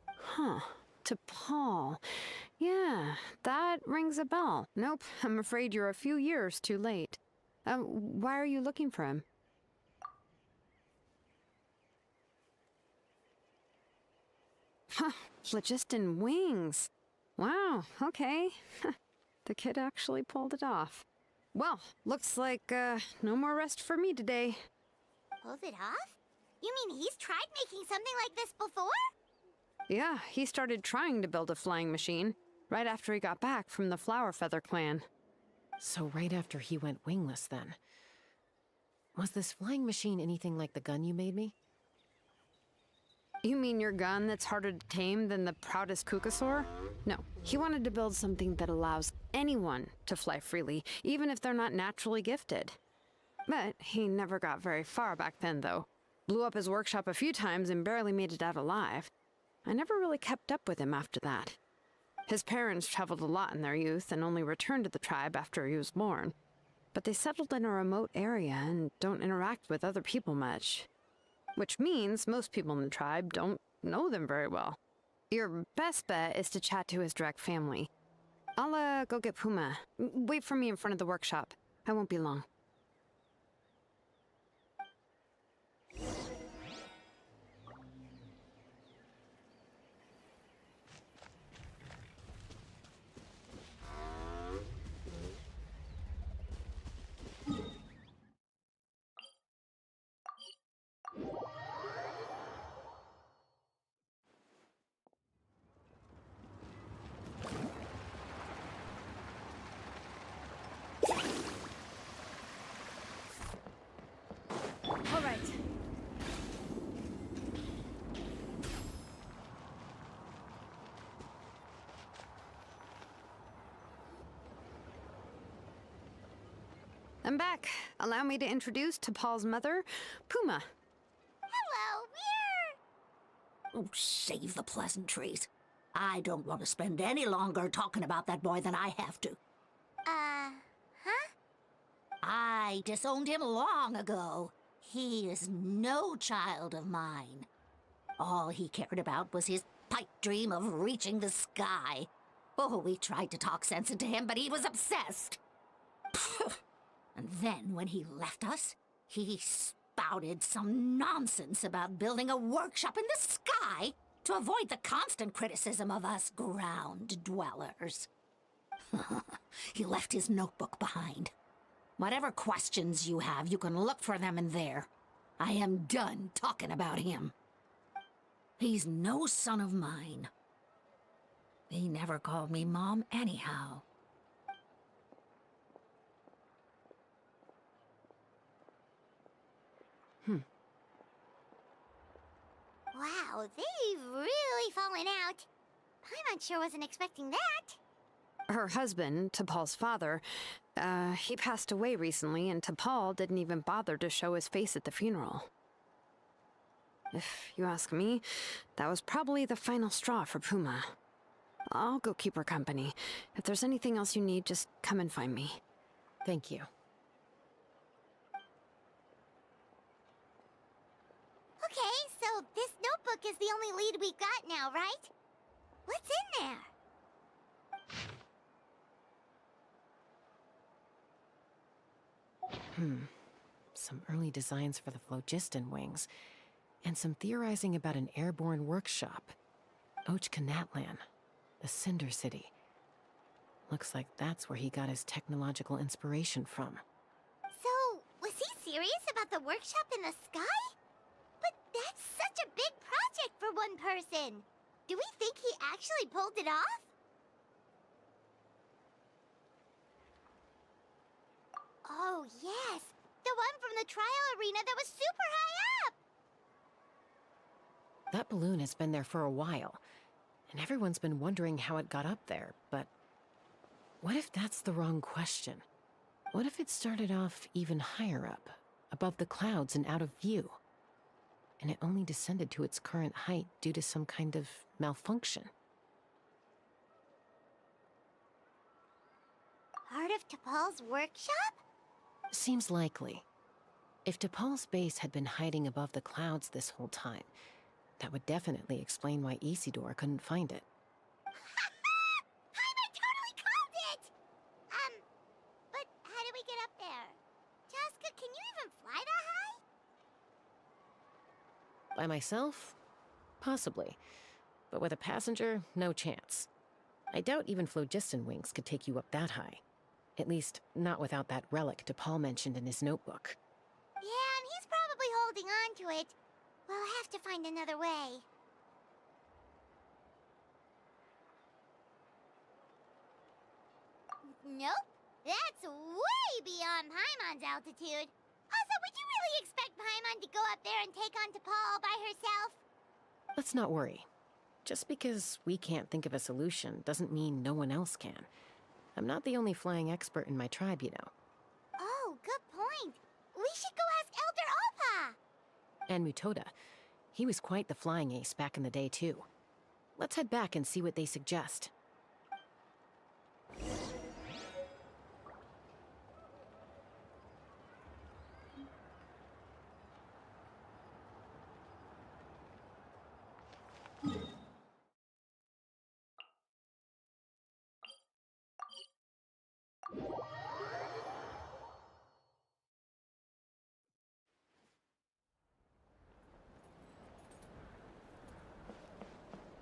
Huh. T'Pol. Yeah, that rings a bell. Nope, I'm afraid you're a few years too late. Why are you looking for him? Huh, phlogiston wings. Wow, okay. The kid actually pulled it off. Well, looks like, no more rest for me today. Pulled it off? You mean he's tried making something like this before? Yeah, he started trying to build a flying machine right after he got back from the Flower Feather clan. So right after he went wingless, then. Was this flying machine anything like the gun you made me? You mean your gun that's harder to tame than the proudest Kukasaur? No, he wanted to build something that allows anyone to fly freely, even if they're not naturally gifted. But he never got very far back then, though. Blew up his workshop a few times and barely made it out alive. I never really kept up with him after that. His parents traveled a lot in their youth and only returned to the tribe after he was born. But they settled in a remote area and don't interact with other people much. Which means most people in the tribe don't know them very well. Your best bet is to chat to his direct family. I'll, go get Puma. Wait for me in front of the workshop. I won't be long. All right. I'm back. Allow me to introduce T'Pol's mother, Puma. Hello, we're... Oh, save the pleasantries. I don't want to spend any longer talking about that boy than I have to. Huh? I disowned him long ago. He is no child of mine. All he cared about was his pipe dream of reaching the sky. Oh, we tried to talk sense into him, but he was obsessed. And then when he left us, he spouted some nonsense about building a workshop in the sky to avoid the constant criticism of us ground dwellers. He left his notebook behind. Whatever questions you have, you can look for them in there. I am done talking about him. He's no son of mine. He never called me Mom anyhow. Wow, they've really fallen out. Paimon sure wasn't expecting that. Her husband, T'Pol's father, he passed away recently, and T'Pol didn't even bother to show his face at the funeral. If you ask me, that was probably the final straw for Puma. I'll go keep her company. If there's anything else you need, just come and find me. Thank you. Okay, so this notebook is the only lead we've got now, right? What's in there? Some early designs for the phlogiston wings, and some theorizing about an airborne workshop. Ochkanatlan, the Cinder City. Looks like that's where he got his technological inspiration from. So, was he serious about the workshop in the sky? But that's such a big project for one person. Do we think he actually pulled it off? Oh, yes. The one from the trial arena that was super high up! That balloon has been there for a while, and everyone's been wondering how it got up there, but what if that's the wrong question? What if it started off even higher up, above the clouds and out of view, and it only descended to its current height due to some kind of malfunction? Part of T'Pol's workshop? Seems likely. If T'Pol's base had been hiding above the clouds this whole time, that would definitely explain why Isidore couldn't find it. Paimon totally called it! But how do we get up there? Chaska, can you even fly that high? By myself? Possibly. But with a passenger, no chance. I doubt even phlogiston wings could take you up that high. At least, not without that relic T'Pol mentioned in his notebook. Yeah, and he's probably holding on to it. We'll have to find another way. Nope. That's way beyond Paimon's altitude. Also, would you really expect Paimon to go up there and take on T'Pol by herself? Let's not worry. Just because we can't think of a solution doesn't mean no one else can. I'm not the only flying expert in my tribe, you know. Oh, good point. We should go ask Elder Alpa! And Mutoda. He was quite the flying ace back in the day, too. Let's head back and see what they suggest.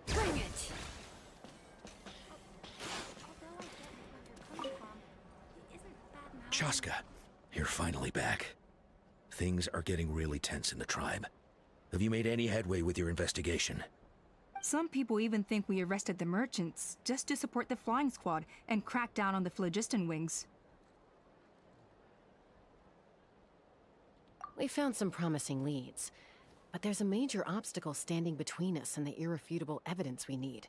Bring it! Chaska, you're finally back. Things are getting really tense in the tribe. Have you made any headway with your investigation? Some people even think we arrested the merchants just to support the flying squad and crack down on the phlogiston wings. We found some promising leads, but there's a major obstacle standing between us and the irrefutable evidence we need.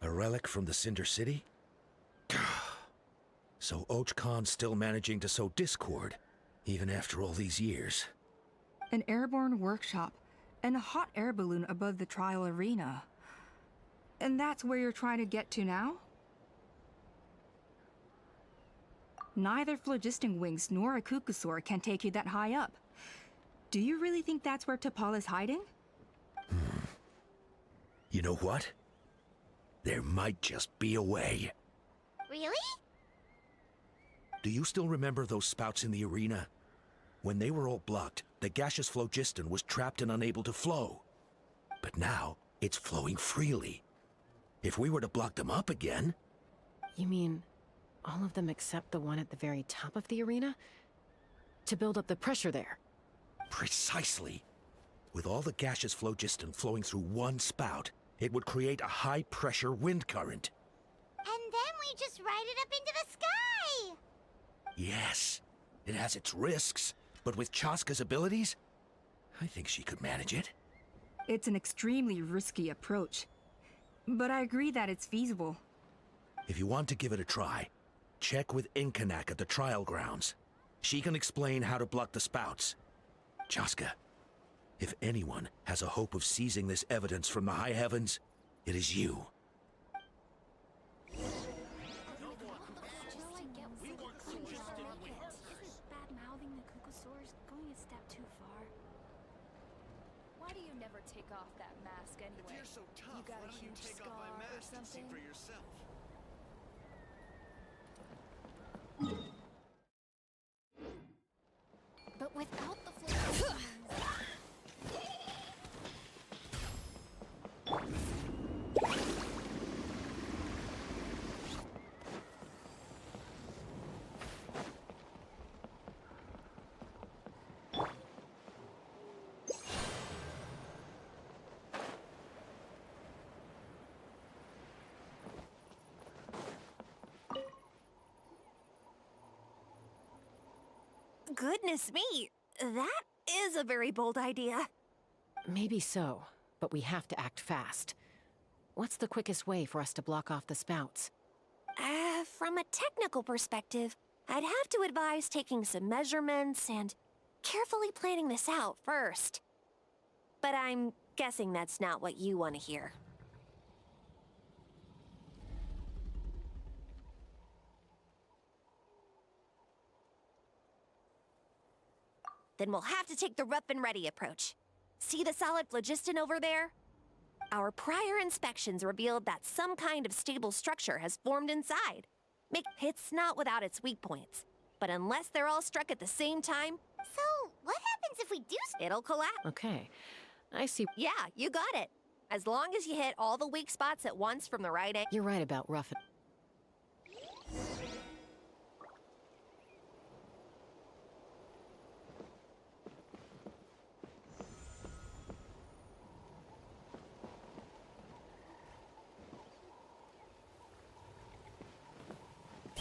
A relic from the Cinder City? So Ochkon's still managing to sow discord, even after all these years. An airborne workshop and a hot air balloon above the trial arena. And that's where you're trying to get to now? Neither phlogiston wings nor a Kukusaur can take you that high up. Do you really think that's where T'Pol is hiding? You know what? There might just be a way. Really? Do you still remember those spouts in the arena? When they were all blocked, the gaseous phlogiston was trapped and unable to flow. But now, it's flowing freely. If we were to block them up again... You mean all of them except the one at the very top of the arena? To build up the pressure there? Precisely. With all the gaseous phlogiston flowing through one spout, it would create a high-pressure wind current. And then we just ride it up into the sky! Yes, it has its risks, but with Chaska's abilities, I think she could manage it. It's an extremely risky approach, but I agree that it's feasible. If you want to give it a try, check with Inkanak at the trial grounds. She can explain how to block the spouts. Chaska, if anyone has a hope of seizing this evidence from the high heavens, it is you. Bad-mouthing the Kukusaurs going a step too far. Why do you never take off that mask anyway? If you're so tough, you got why a don't you huge take scar off my or mask and see something? for yourself? But without the floor. Goodness me, that is a very bold idea. Maybe so, but we have to act fast. What's the quickest way for us to block off the spouts? From a technical perspective, I'd have to advise taking some measurements and carefully planning this out first. But I'm guessing that's not what you want to hear. Then we'll have to take the rough and ready approach. See the solid phlogiston over there? Our prior inspections revealed that some kind of stable structure has formed inside. It's not without its weak points, but unless they're all struck at the same time... So, what happens if we do... It'll collapse. Okay, I see. Yeah, you got it. As long as you hit all the weak spots at once from the right angle... You're right about rough and...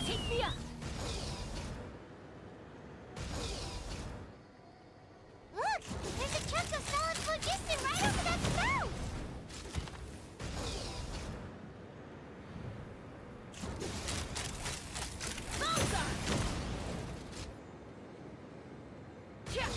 Take me up! Look! There's a chunk of solid phlogiston right over that spout! Bullseye! Yeah!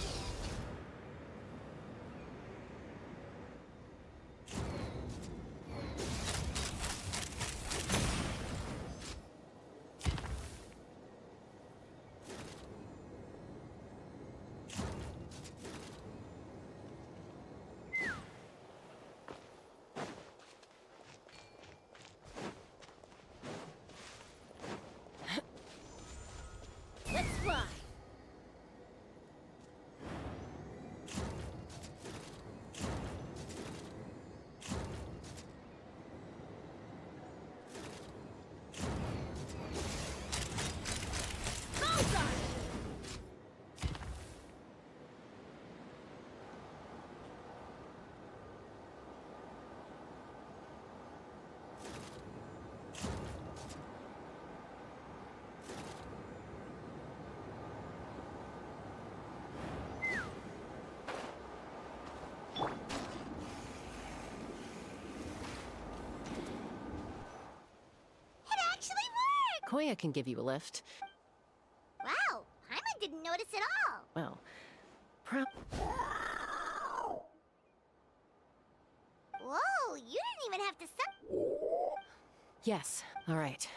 Let's fly! Bullseye! It actually worked! Koya can give you a lift. Wow, Paimon didn't notice at all. Well, Whoa, you didn't even have to Yes, all right.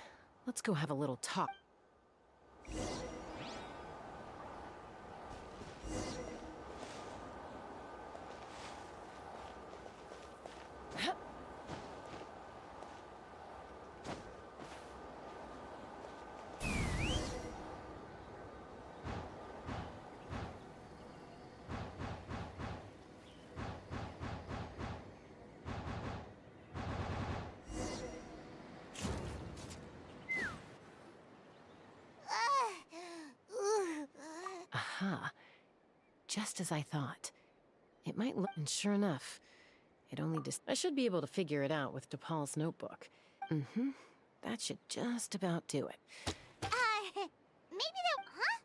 Let's go have a little talk. Aha. Just as I thought. It might look... And sure enough, it only just... I should be able to figure it out with DePaul's notebook. Mm-hmm. That should just about do it. Maybe there... Huh?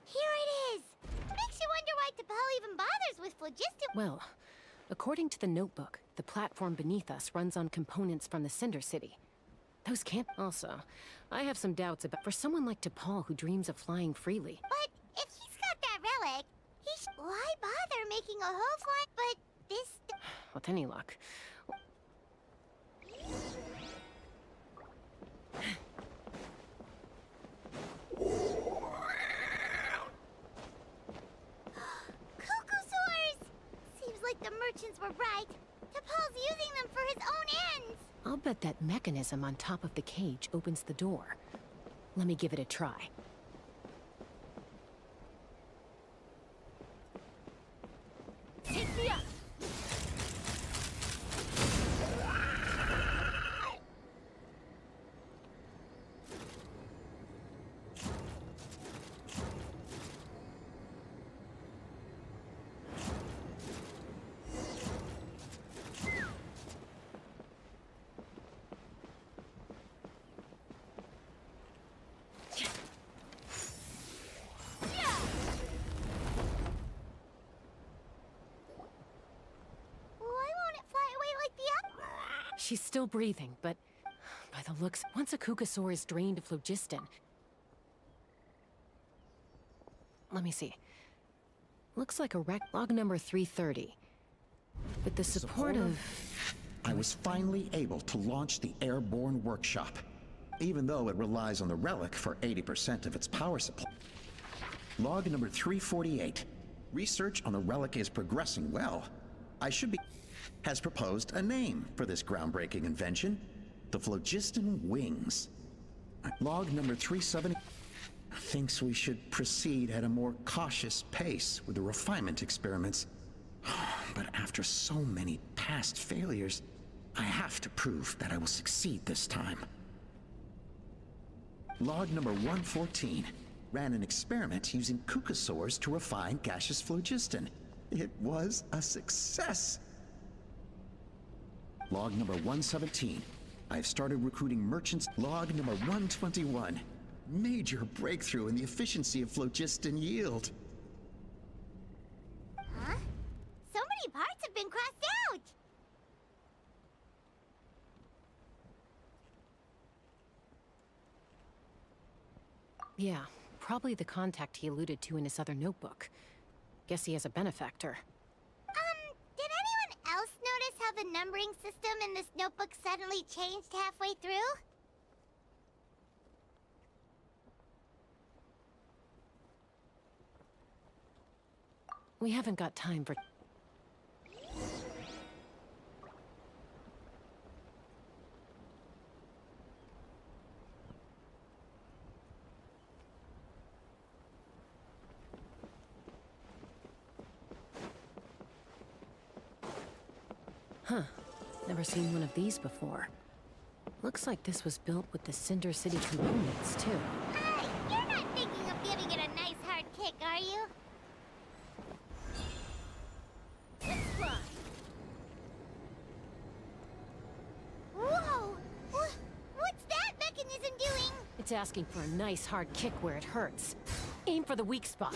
Here it is! Makes you wonder why DePaul even bothers with phlogiston... Well, according to the notebook, the platform beneath us runs on components from the Cinder City. Those can't... Also, I have some doubts about... For someone like DePaul who dreams of flying freely... But if he's got that relic, why bother making a whole flight? But this... With any luck... Cuckoosaurs! Seems like the merchants were right. DePaul's using them for his own ends. I'll bet that mechanism on top of the cage opens the door. Let me give it a try. Take me up! She's still breathing, but by the looks, once a Kukasaur is drained of phlogiston... Let me see. Looks like a wreck log number 330. With the support of... I was finally able to launch the airborne workshop, even though it relies on the relic for 80% of its power supply. Log number 348. Research on the relic is progressing well. I should be... has proposed a name for this groundbreaking invention, the phlogiston wings. Log number 370 thinks we should proceed at a more cautious pace with the refinement experiments. But after so many past failures, I have to prove that I will succeed this time. Log number 114 ran an experiment using Kukasaurs to refine gaseous phlogiston. It was a success. Log number 117. I've started recruiting merchants. Log number 121. Major breakthrough in the efficiency of phlogiston yield. Huh? So many parts have been crossed out! Yeah, probably the contact he alluded to in his other notebook. Guess he has a benefactor. Did anyone else notice how the numbering system in this notebook suddenly changed halfway through? We haven't got time for... Huh. Never seen one of these before. Looks like this was built with the Cinder City components, too. Hey, you're not thinking of giving it a nice hard kick, are you? Let's fly. Whoa! What's that mechanism doing? It's asking for a nice hard kick where it hurts. Aim for the weak spot.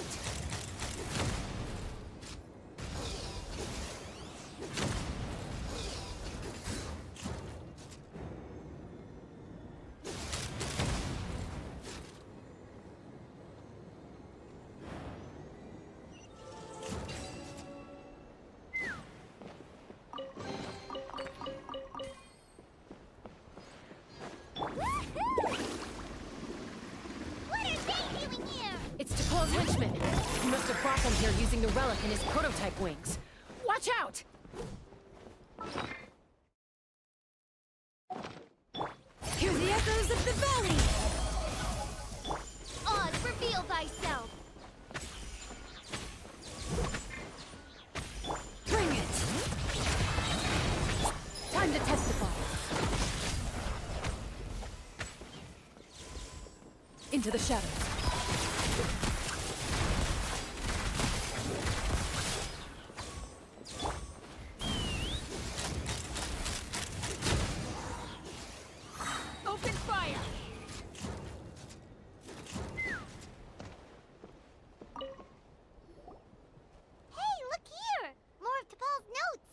He must have brought them here using the relic in his prototype wings. Watch out! Hear the echoes of the valley! Oz, reveal thyself! Into the shadows. Open fire! Hey, look here! More of T'Pol's notes!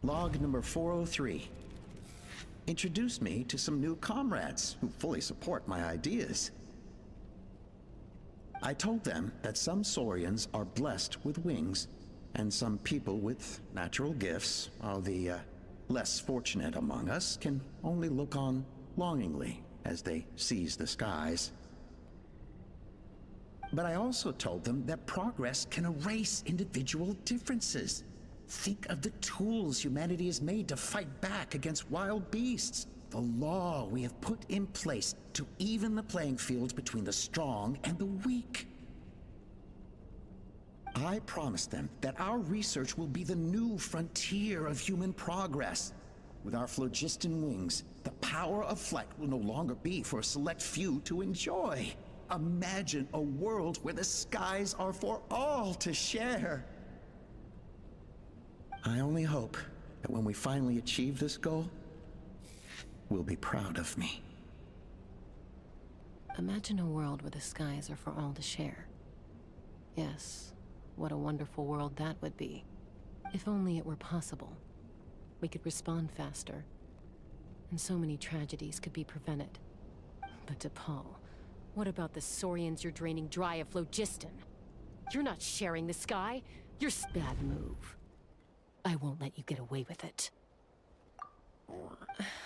Log number 403. Introduced me to some new comrades who fully support my ideas. I told them that some saurians are blessed with wings, and some people with natural gifts, while the less fortunate among us can only look on longingly as they seize the skies. But I also told them that progress can erase individual differences. Think of the tools humanity has made to fight back against wild beasts. The law we have put in place to even the playing field between the strong and the weak. I promised them that our research will be the new frontier of human progress. With our phlogiston wings, the power of flight will no longer be for a select few to enjoy. Imagine a world where the skies are for all to share. I only hope that when we finally achieve this goal, we'll be proud of me. Imagine a world where the skies are for all to share. Yes, what a wonderful world that would be. If only it were possible. We could respond faster, and so many tragedies could be prevented. But T'Pol, what about the saurians you're draining dry of phlogiston? You're not sharing the sky. You're bad move. I won't let you get away with it.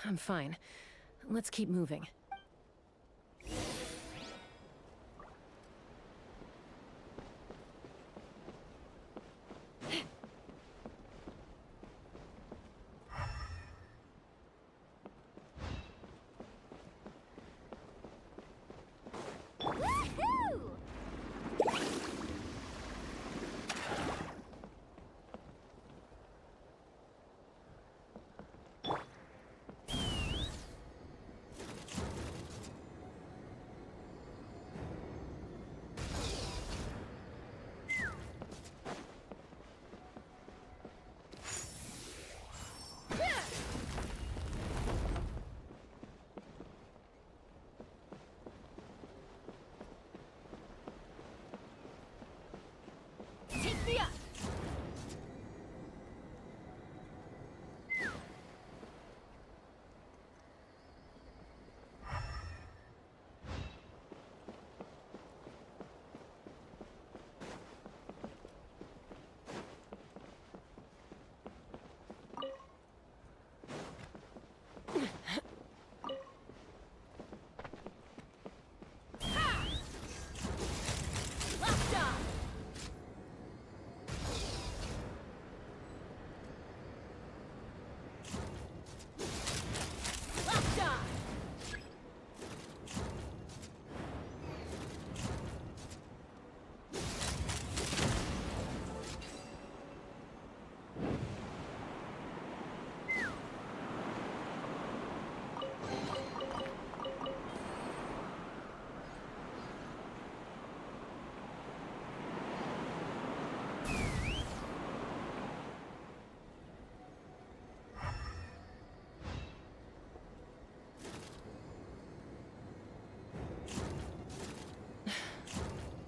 I'm fine. Let's keep moving.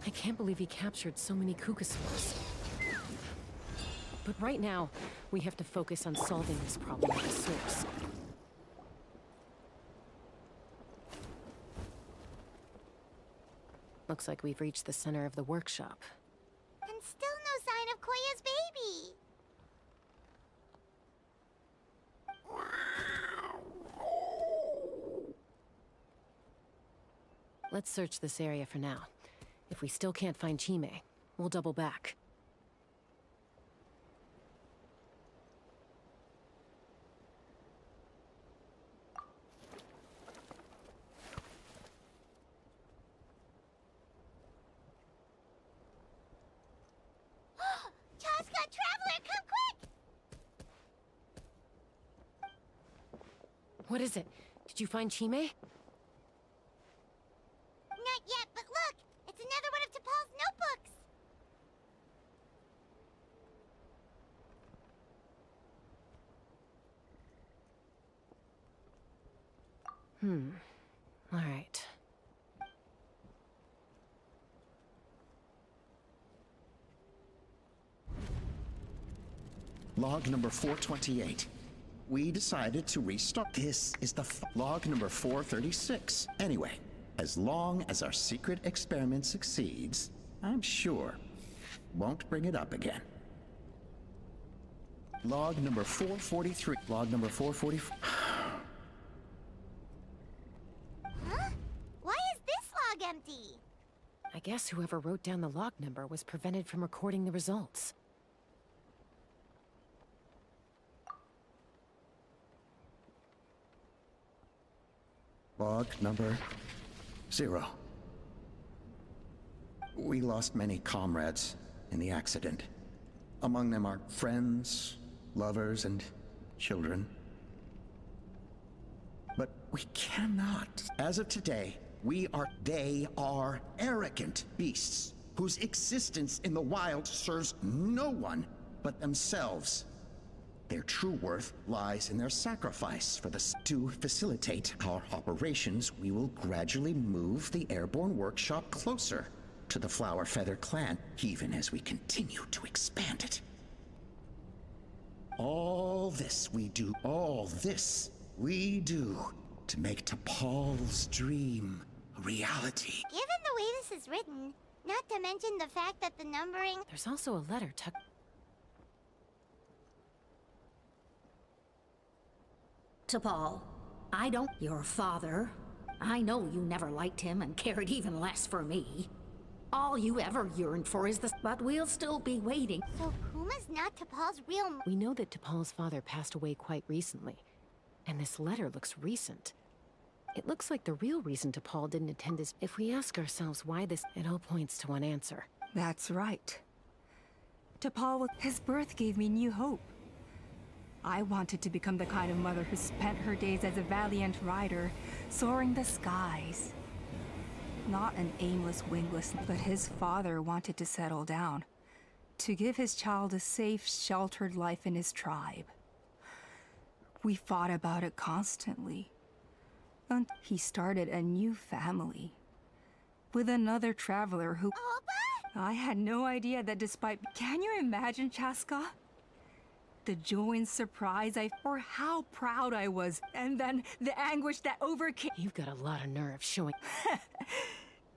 I can't believe he captured so many Kukasaurs. But right now, we have to focus on solving this problem at the source. Looks like we've reached the center of the workshop. And still no sign of Koya's baby! Let's search this area for now. If we still can't find Chime, we'll double back. Chaska, Traveler, come quick! What is it? Did you find Chime? Not yet, but look! It's another one of T'Pol's notebooks! All right. Log number 428. We decided to restart. This is the log number 436. Anyway, as long as our secret experiment succeeds, I'm sure won't bring it up again. Log number 443. Log number 444. Huh? Why is this log empty? I guess whoever wrote down the log number was prevented from recording the results. Log number 0. We lost many comrades in the accident. Among them are friends, lovers, and children. But we cannot. As of today, they are arrogant beasts whose existence in the wild serves no one but themselves. Their true worth lies in their sacrifice for to facilitate our operations. We will gradually move the airborne workshop closer to the Flower Feather clan, even as we continue to expand it. All this we do to make T'Pol's dream a reality. Given the way this is written, not to mention the fact that the numbering... There's also a letter tucked... T'Pol, I don't... Your father. I know you never liked him and cared even less for me. All you ever yearned for is the... But we'll still be waiting. So Puma's not T'Pol's real... We know that T'Pol's father passed away quite recently. And this letter looks recent. It looks like the real reason T'Pol didn't attend his... If we ask ourselves why this... It all points to one answer. That's right. T'Pol, his birth gave me new hope. I wanted to become the kind of mother who spent her days as a valiant rider, soaring the skies. Not an aimless, wingless, but his father wanted to settle down, to give his child a safe, sheltered life in his tribe. We fought about it constantly. And he started a new family. With another traveler who... I had no idea that despite... Can you imagine, Chaska? The joy and surprise or how proud I was, and then the anguish that overcame... You've got a lot of nerve showing...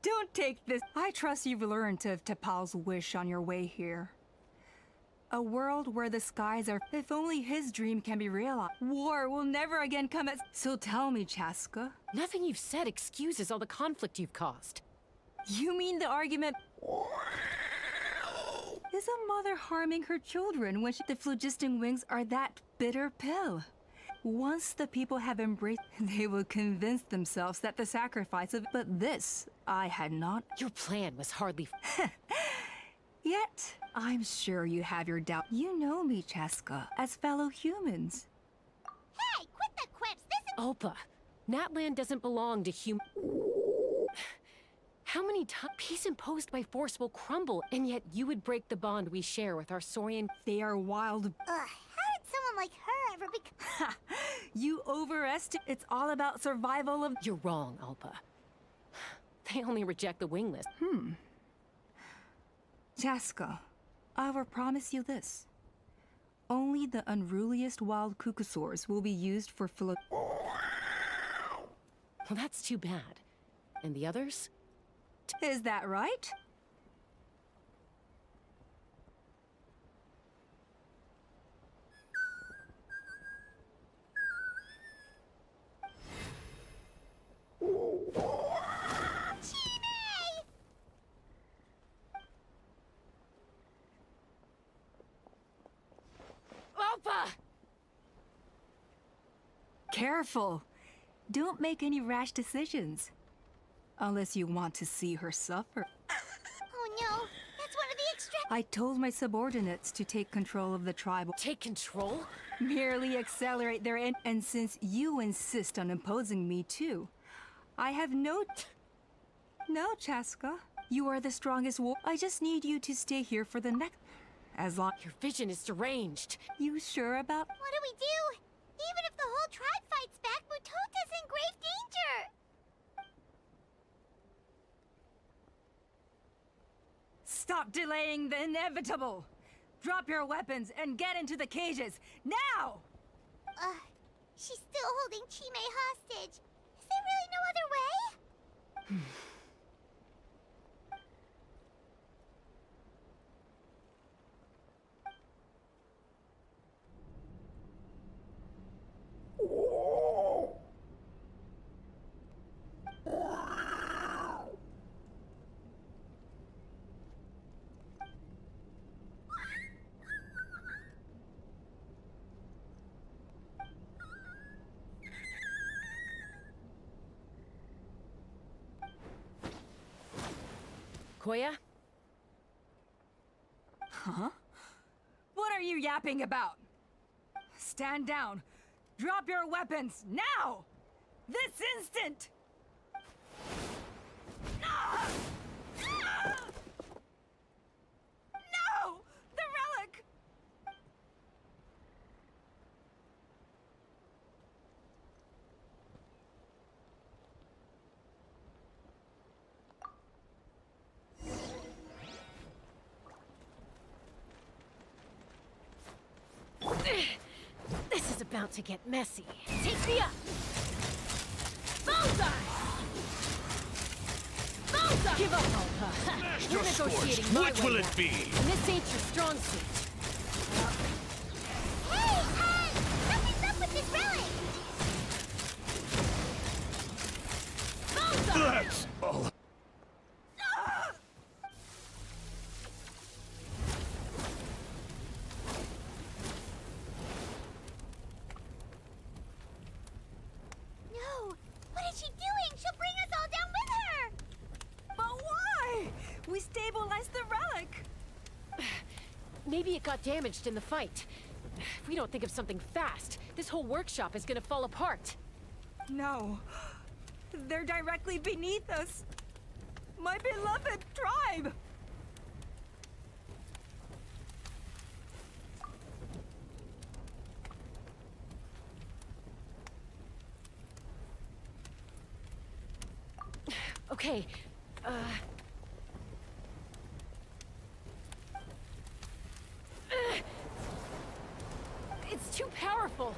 Don't take this. I trust you've learned of T'Pol's wish on your way here. A world where the skies are... If only his dream can be realized. War will never again come at... So tell me, Chaska. Nothing you've said excuses all the conflict you've caused. You mean the argument... Is a mother harming her children when the phlogiston wings are that bitter pill? Once the people have embraced, they will convince themselves that the sacrifice of... But this, I had not... Your plan was hardly... Yet, I'm sure you have your doubt. You know me, Chaska, as fellow humans. Hey, quit the quips! This is... Ulpa, Natland doesn't belong to How many times peace imposed by force will crumble, and yet you would break the bond we share with our Saurian... They are wild... How did someone like her ever become... You overestimate... It's all about survival of... You're wrong, Ulpa. They only reject the wingless. Chaska, I will promise you this. Only the unruliest wild cuckosaurs will be used for Well, that's too bad. And the others? Is that right? Ulpa! Careful! Don't make any rash decisions. Unless you want to see her suffer. Oh no, that's one of the extra... I told my subordinates to take control of the tribe. Take control? Merely accelerate their and since you insist on imposing me too, I have no... No, Chaska. You are the strongest I just need you to stay here for the next... As long... Your vision is deranged. You sure about... What do we do? Even if the whole tribe fights back, Mutota's in grave danger! Stop delaying the inevitable! Drop your weapons and get into the cages, now! She's still holding Chime hostage. Is there really no other way? Koya? Huh? What are you yapping about? Stand down. Drop your weapons, now! This instant! Ah! Ah! No! The relic! This is about to get messy. Take me up! Bullseye! Bullseye! Give up, Alpa. We're negotiating my What way will now. it be? And this ain't your strong suit. Hey, something's up with this relic! Bullseye! That's all. No! What is she doing? She'll bring us all down with her! But why? We stabilized the relic! Maybe it got damaged in the fight. If we don't think of something fast, this whole workshop is gonna fall apart. No. They're directly beneath us. My beloved tribe! Okay, it's too powerful.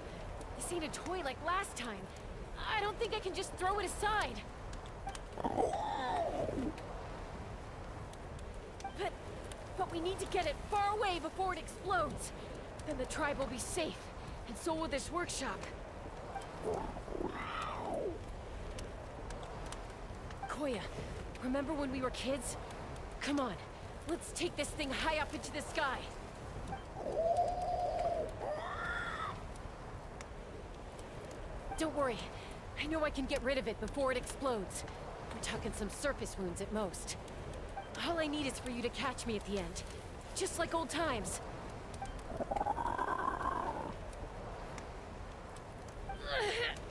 This ain't a toy like last time. I don't think I can just throw it aside. But we need to get it far away before it explodes. Then the tribe will be safe, and so will this workshop. Koya, remember when we were kids? Come on, let's take this thing high up into the sky. Don't worry, I know I can get rid of it before it explodes. We're talking some surface wounds at most. All I need is for you to catch me at the end, just like old times.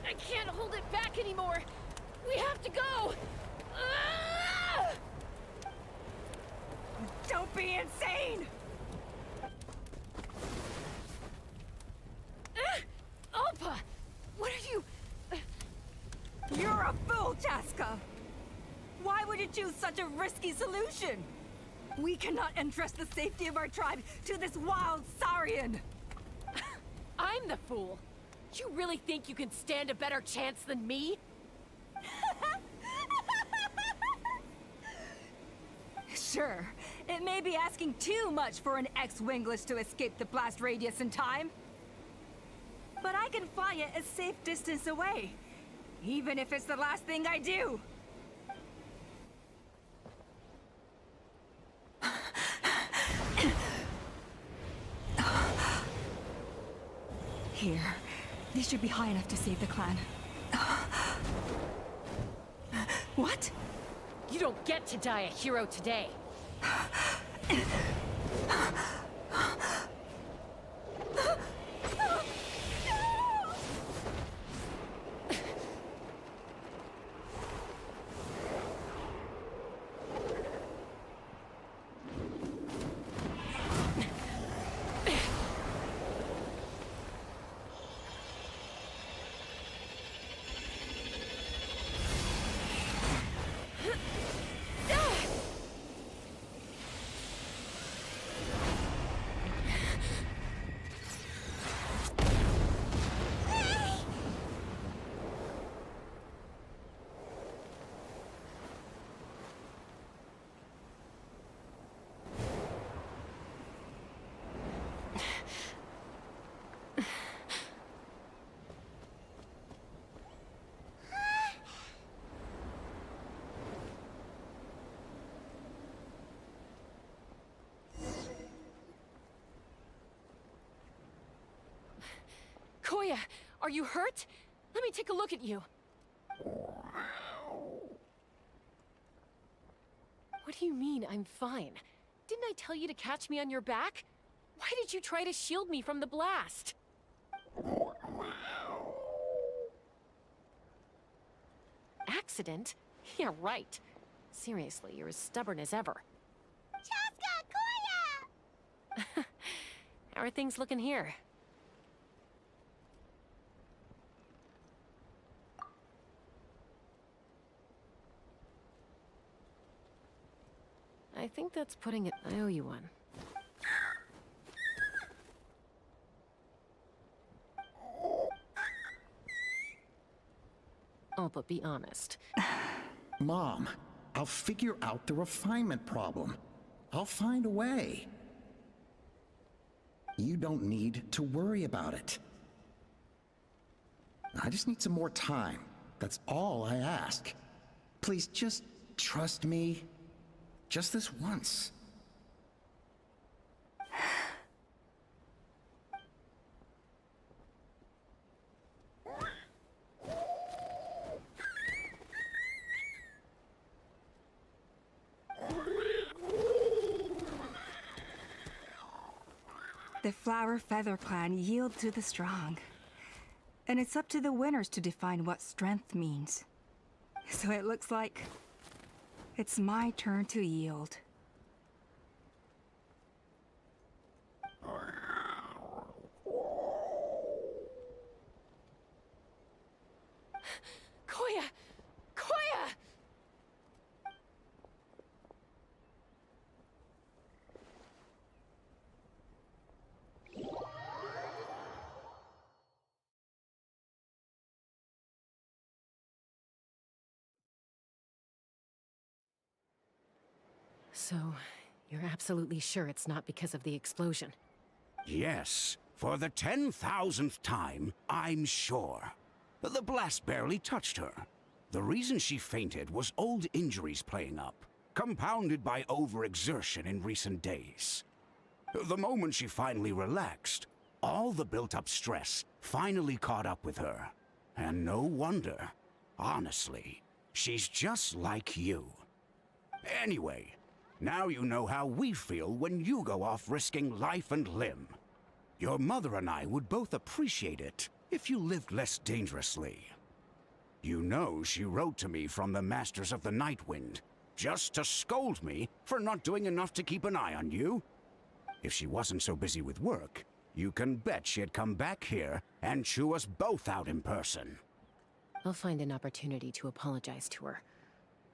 I can't hold it back anymore. We have to go. Don't be insane! Alpa! What are you... You're a fool, Chaska! Why would you choose such a risky solution? We cannot entrust the safety of our tribe to this wild Saurian! I'm the fool! You really think you can stand a better chance than me? Sure, it may be asking too much for an ex-wingless to escape the blast radius in time. But I can fly it a safe distance away, even if it's the last thing I do. Here, these should be high enough to save the clan. What? You don't get to die a hero today. Koya, are you hurt? Let me take a look at you. What do you mean, I'm fine? Didn't I tell you to catch me on your back? Why did you try to shield me from the blast? Accident? Yeah, right. Seriously, you're as stubborn as ever. Chaska! Koya! How are things looking here? I think that's putting it... I owe you one. Oh, but be honest. Mom, I'll figure out the refinement problem. I'll find a way. You don't need to worry about it. I just need some more time. That's all I ask. Please just trust me. Just this once. The Flower Feather clan yield to the strong. And it's up to the winners to define what strength means. So it looks like it's my turn to yield. Koya! Koya! So, you're absolutely sure it's not because of the explosion? Yes, for the 10,000th time, I'm sure. The blast barely touched her. The reason she fainted was old injuries playing up, compounded by overexertion in recent days. The moment she finally relaxed, all the built-up stress finally caught up with her. And no wonder. Honestly, she's just like you. Anyway, now you know how we feel when you go off risking life and limb. Your mother and I would both appreciate it if you lived less dangerously. You know she wrote to me from the Masters of the Nightwind, just to scold me for not doing enough to keep an eye on you. If she wasn't so busy with work, you can bet she'd come back here and chew us both out in person. I'll find an opportunity to apologize to her.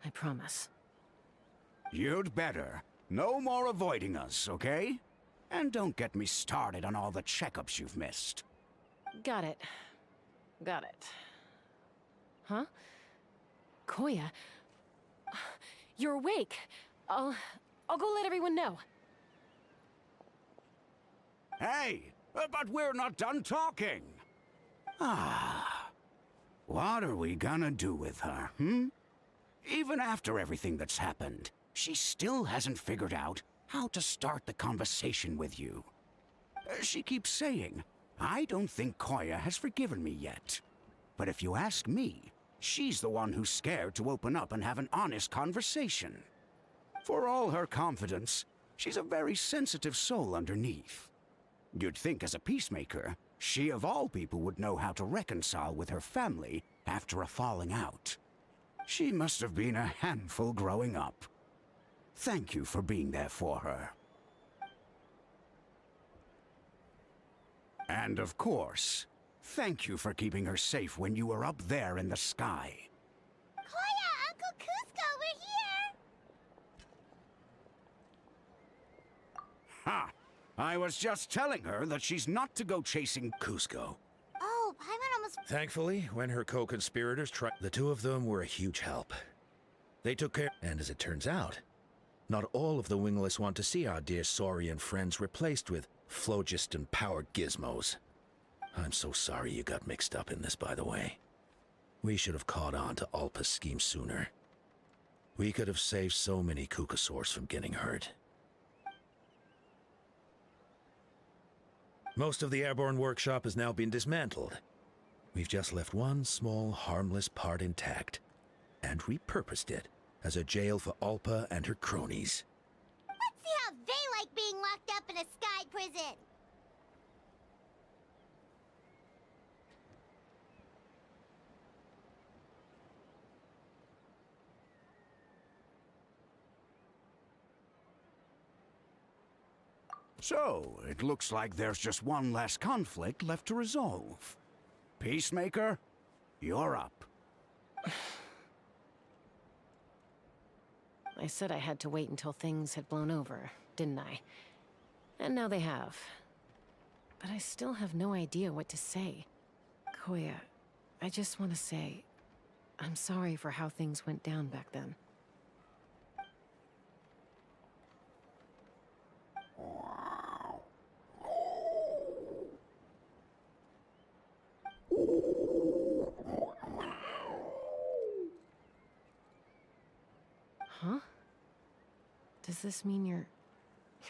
I promise. You'd better. No more avoiding us, okay? And don't get me started on all the checkups you've missed. Got it. Got it. Huh? Koya? You're awake. I'll go let everyone know. Hey, but we're not done talking. Ah. What are we gonna do with her, hmm? Even after everything that's happened, she still hasn't figured out how to start the conversation with you. She keeps saying, I don't think Koya has forgiven me yet. But if you ask me, she's the one who's scared to open up and have an honest conversation. For all her confidence, She's a very sensitive soul underneath. You'd think as a peacemaker, she of all people would know how to reconcile with her family after a falling out. She must have been a handful growing up. Thank you for being there for her. And of course, thank you for keeping her safe when you were up there in the sky. Koya, Uncle Cusco, we're here! Ha! I was just telling her that she's not to go chasing Cusco. Oh, Paimon almost... Thankfully, when her co-conspirators tried, the two of them were a huge help. They took care, and as it turns out, not all of the wingless want to see our dear Saurian friends replaced with phlogiston-powered gizmos. I'm so sorry you got mixed up in this, by the way. We should have caught on to Alpa's scheme sooner. We could have saved so many Kukasaurs from getting hurt. Most of the airborne workshop has now been dismantled. We've just left one small, harmless part intact, and repurposed it as a jail for Alpa and her cronies. Let's see how they like being locked up in a sky prison! So, it looks like there's just one last conflict left to resolve. Peacemaker, you're up. I said I had to wait until things had blown over, didn't I? And now they have. But I still have no idea what to say. Koya, I just want to say, I'm sorry for how things went down back then. Huh? Does this mean you're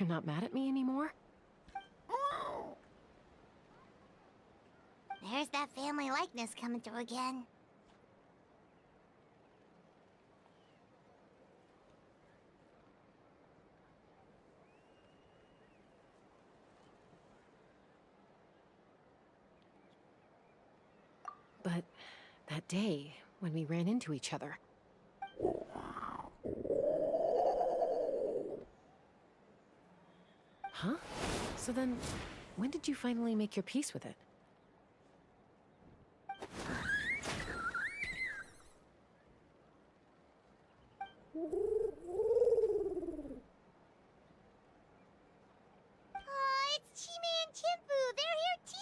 not mad at me anymore? There's that family likeness coming through again. But that day, when we ran into each other... Huh? So then, when did you finally make your peace with it? Oh, it's Chime and Chimpu! They're here too!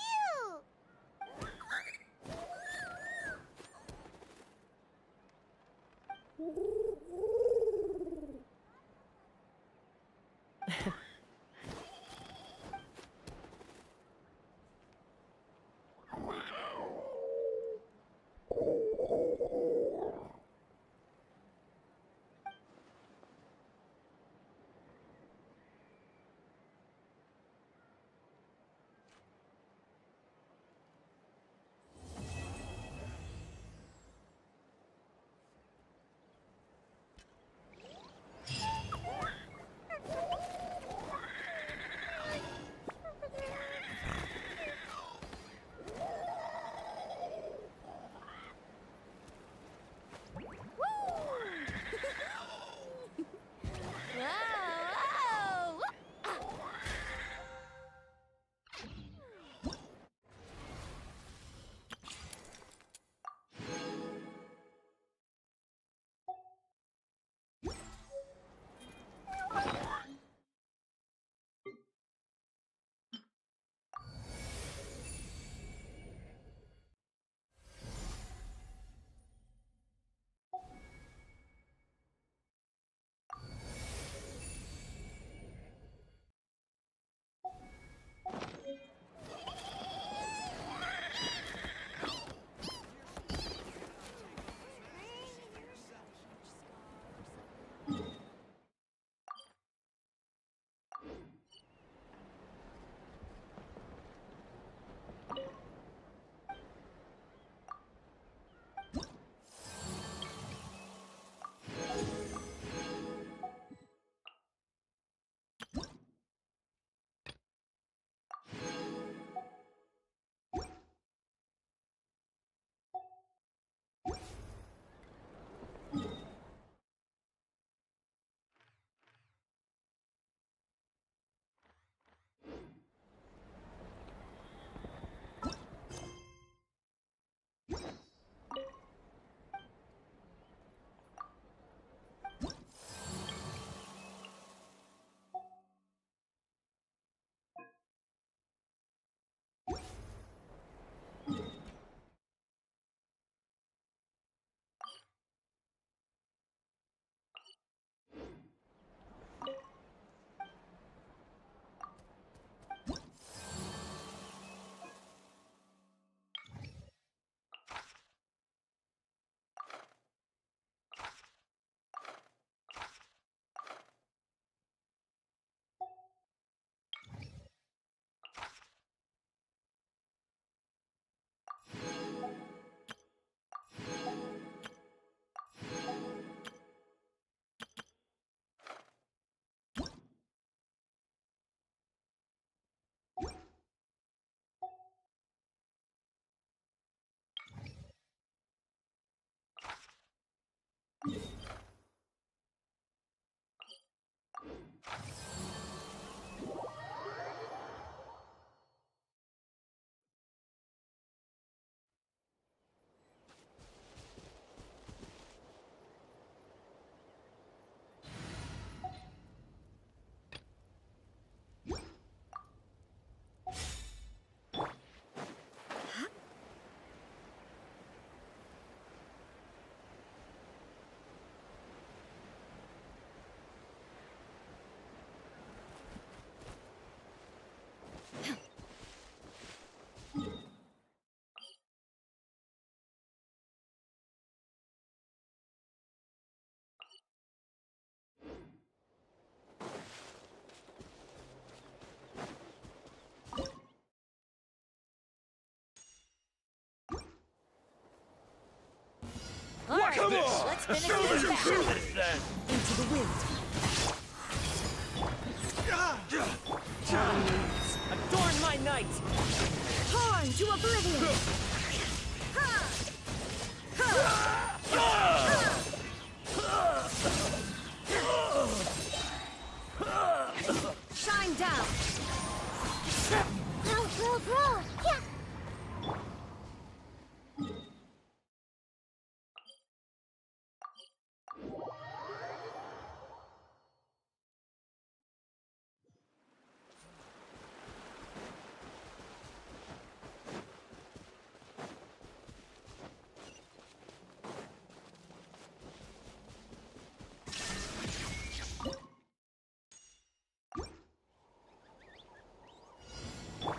All right, Come on! let's finish Show this me back. your proof! Into the wind. Adorn my night! Torn to oblivion! Shine down! Bro. Yeah.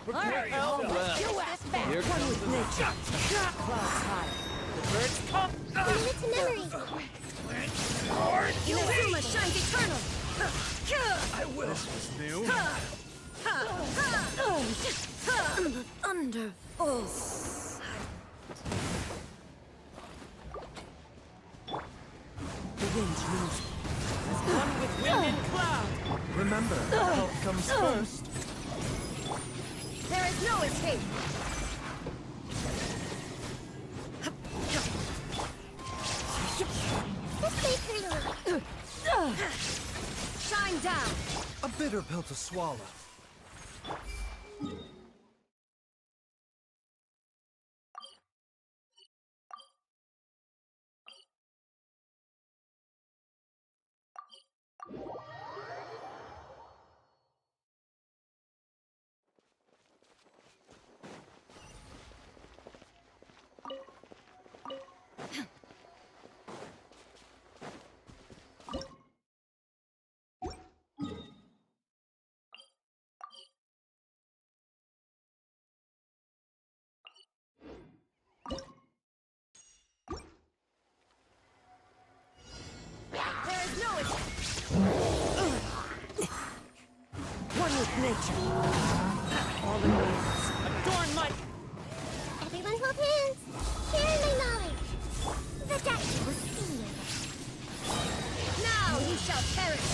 All right, Here comes the nature. Clouds high. The birds come. Commit to memory. Inazuma shines eternal. I will. This was new. Thunder falls. The winds rose. As one with wind and cloud. Remember, health comes first. There is no escape. This may hurt a little. Shine down. A bitter pill to swallow. There is no escape. One with nature. All the winds adorn my. Everyone hold hands. Share my knowledge. The death will see you. Now you shall perish.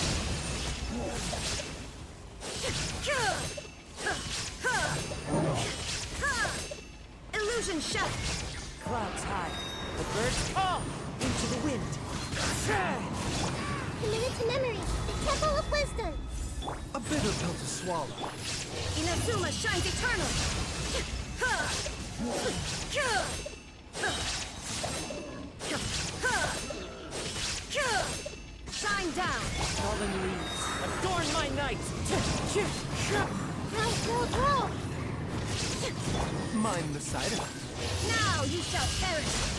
Illusion shut. Clouds high. The birds call into the wind. Committed to memory. The temple of wisdom. A bitter pill to swallow. Inazuma shines eternal. Shine down. Fallen leaves. Adorn my night. Grow. Mind the side effects. Now you shall perish.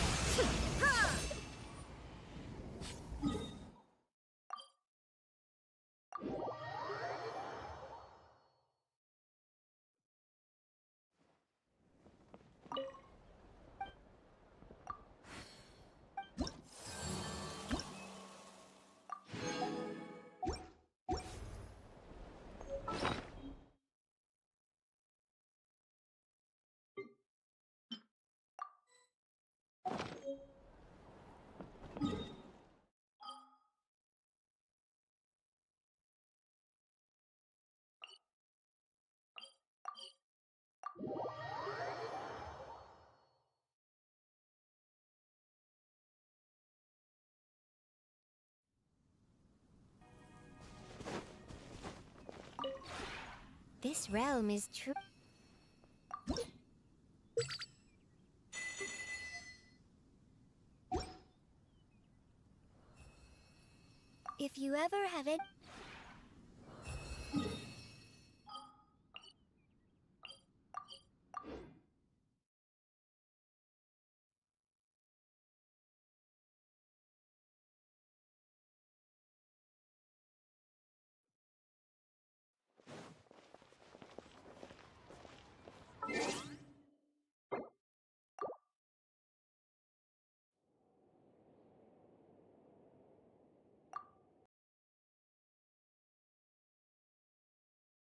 This realm is true. If you ever have it,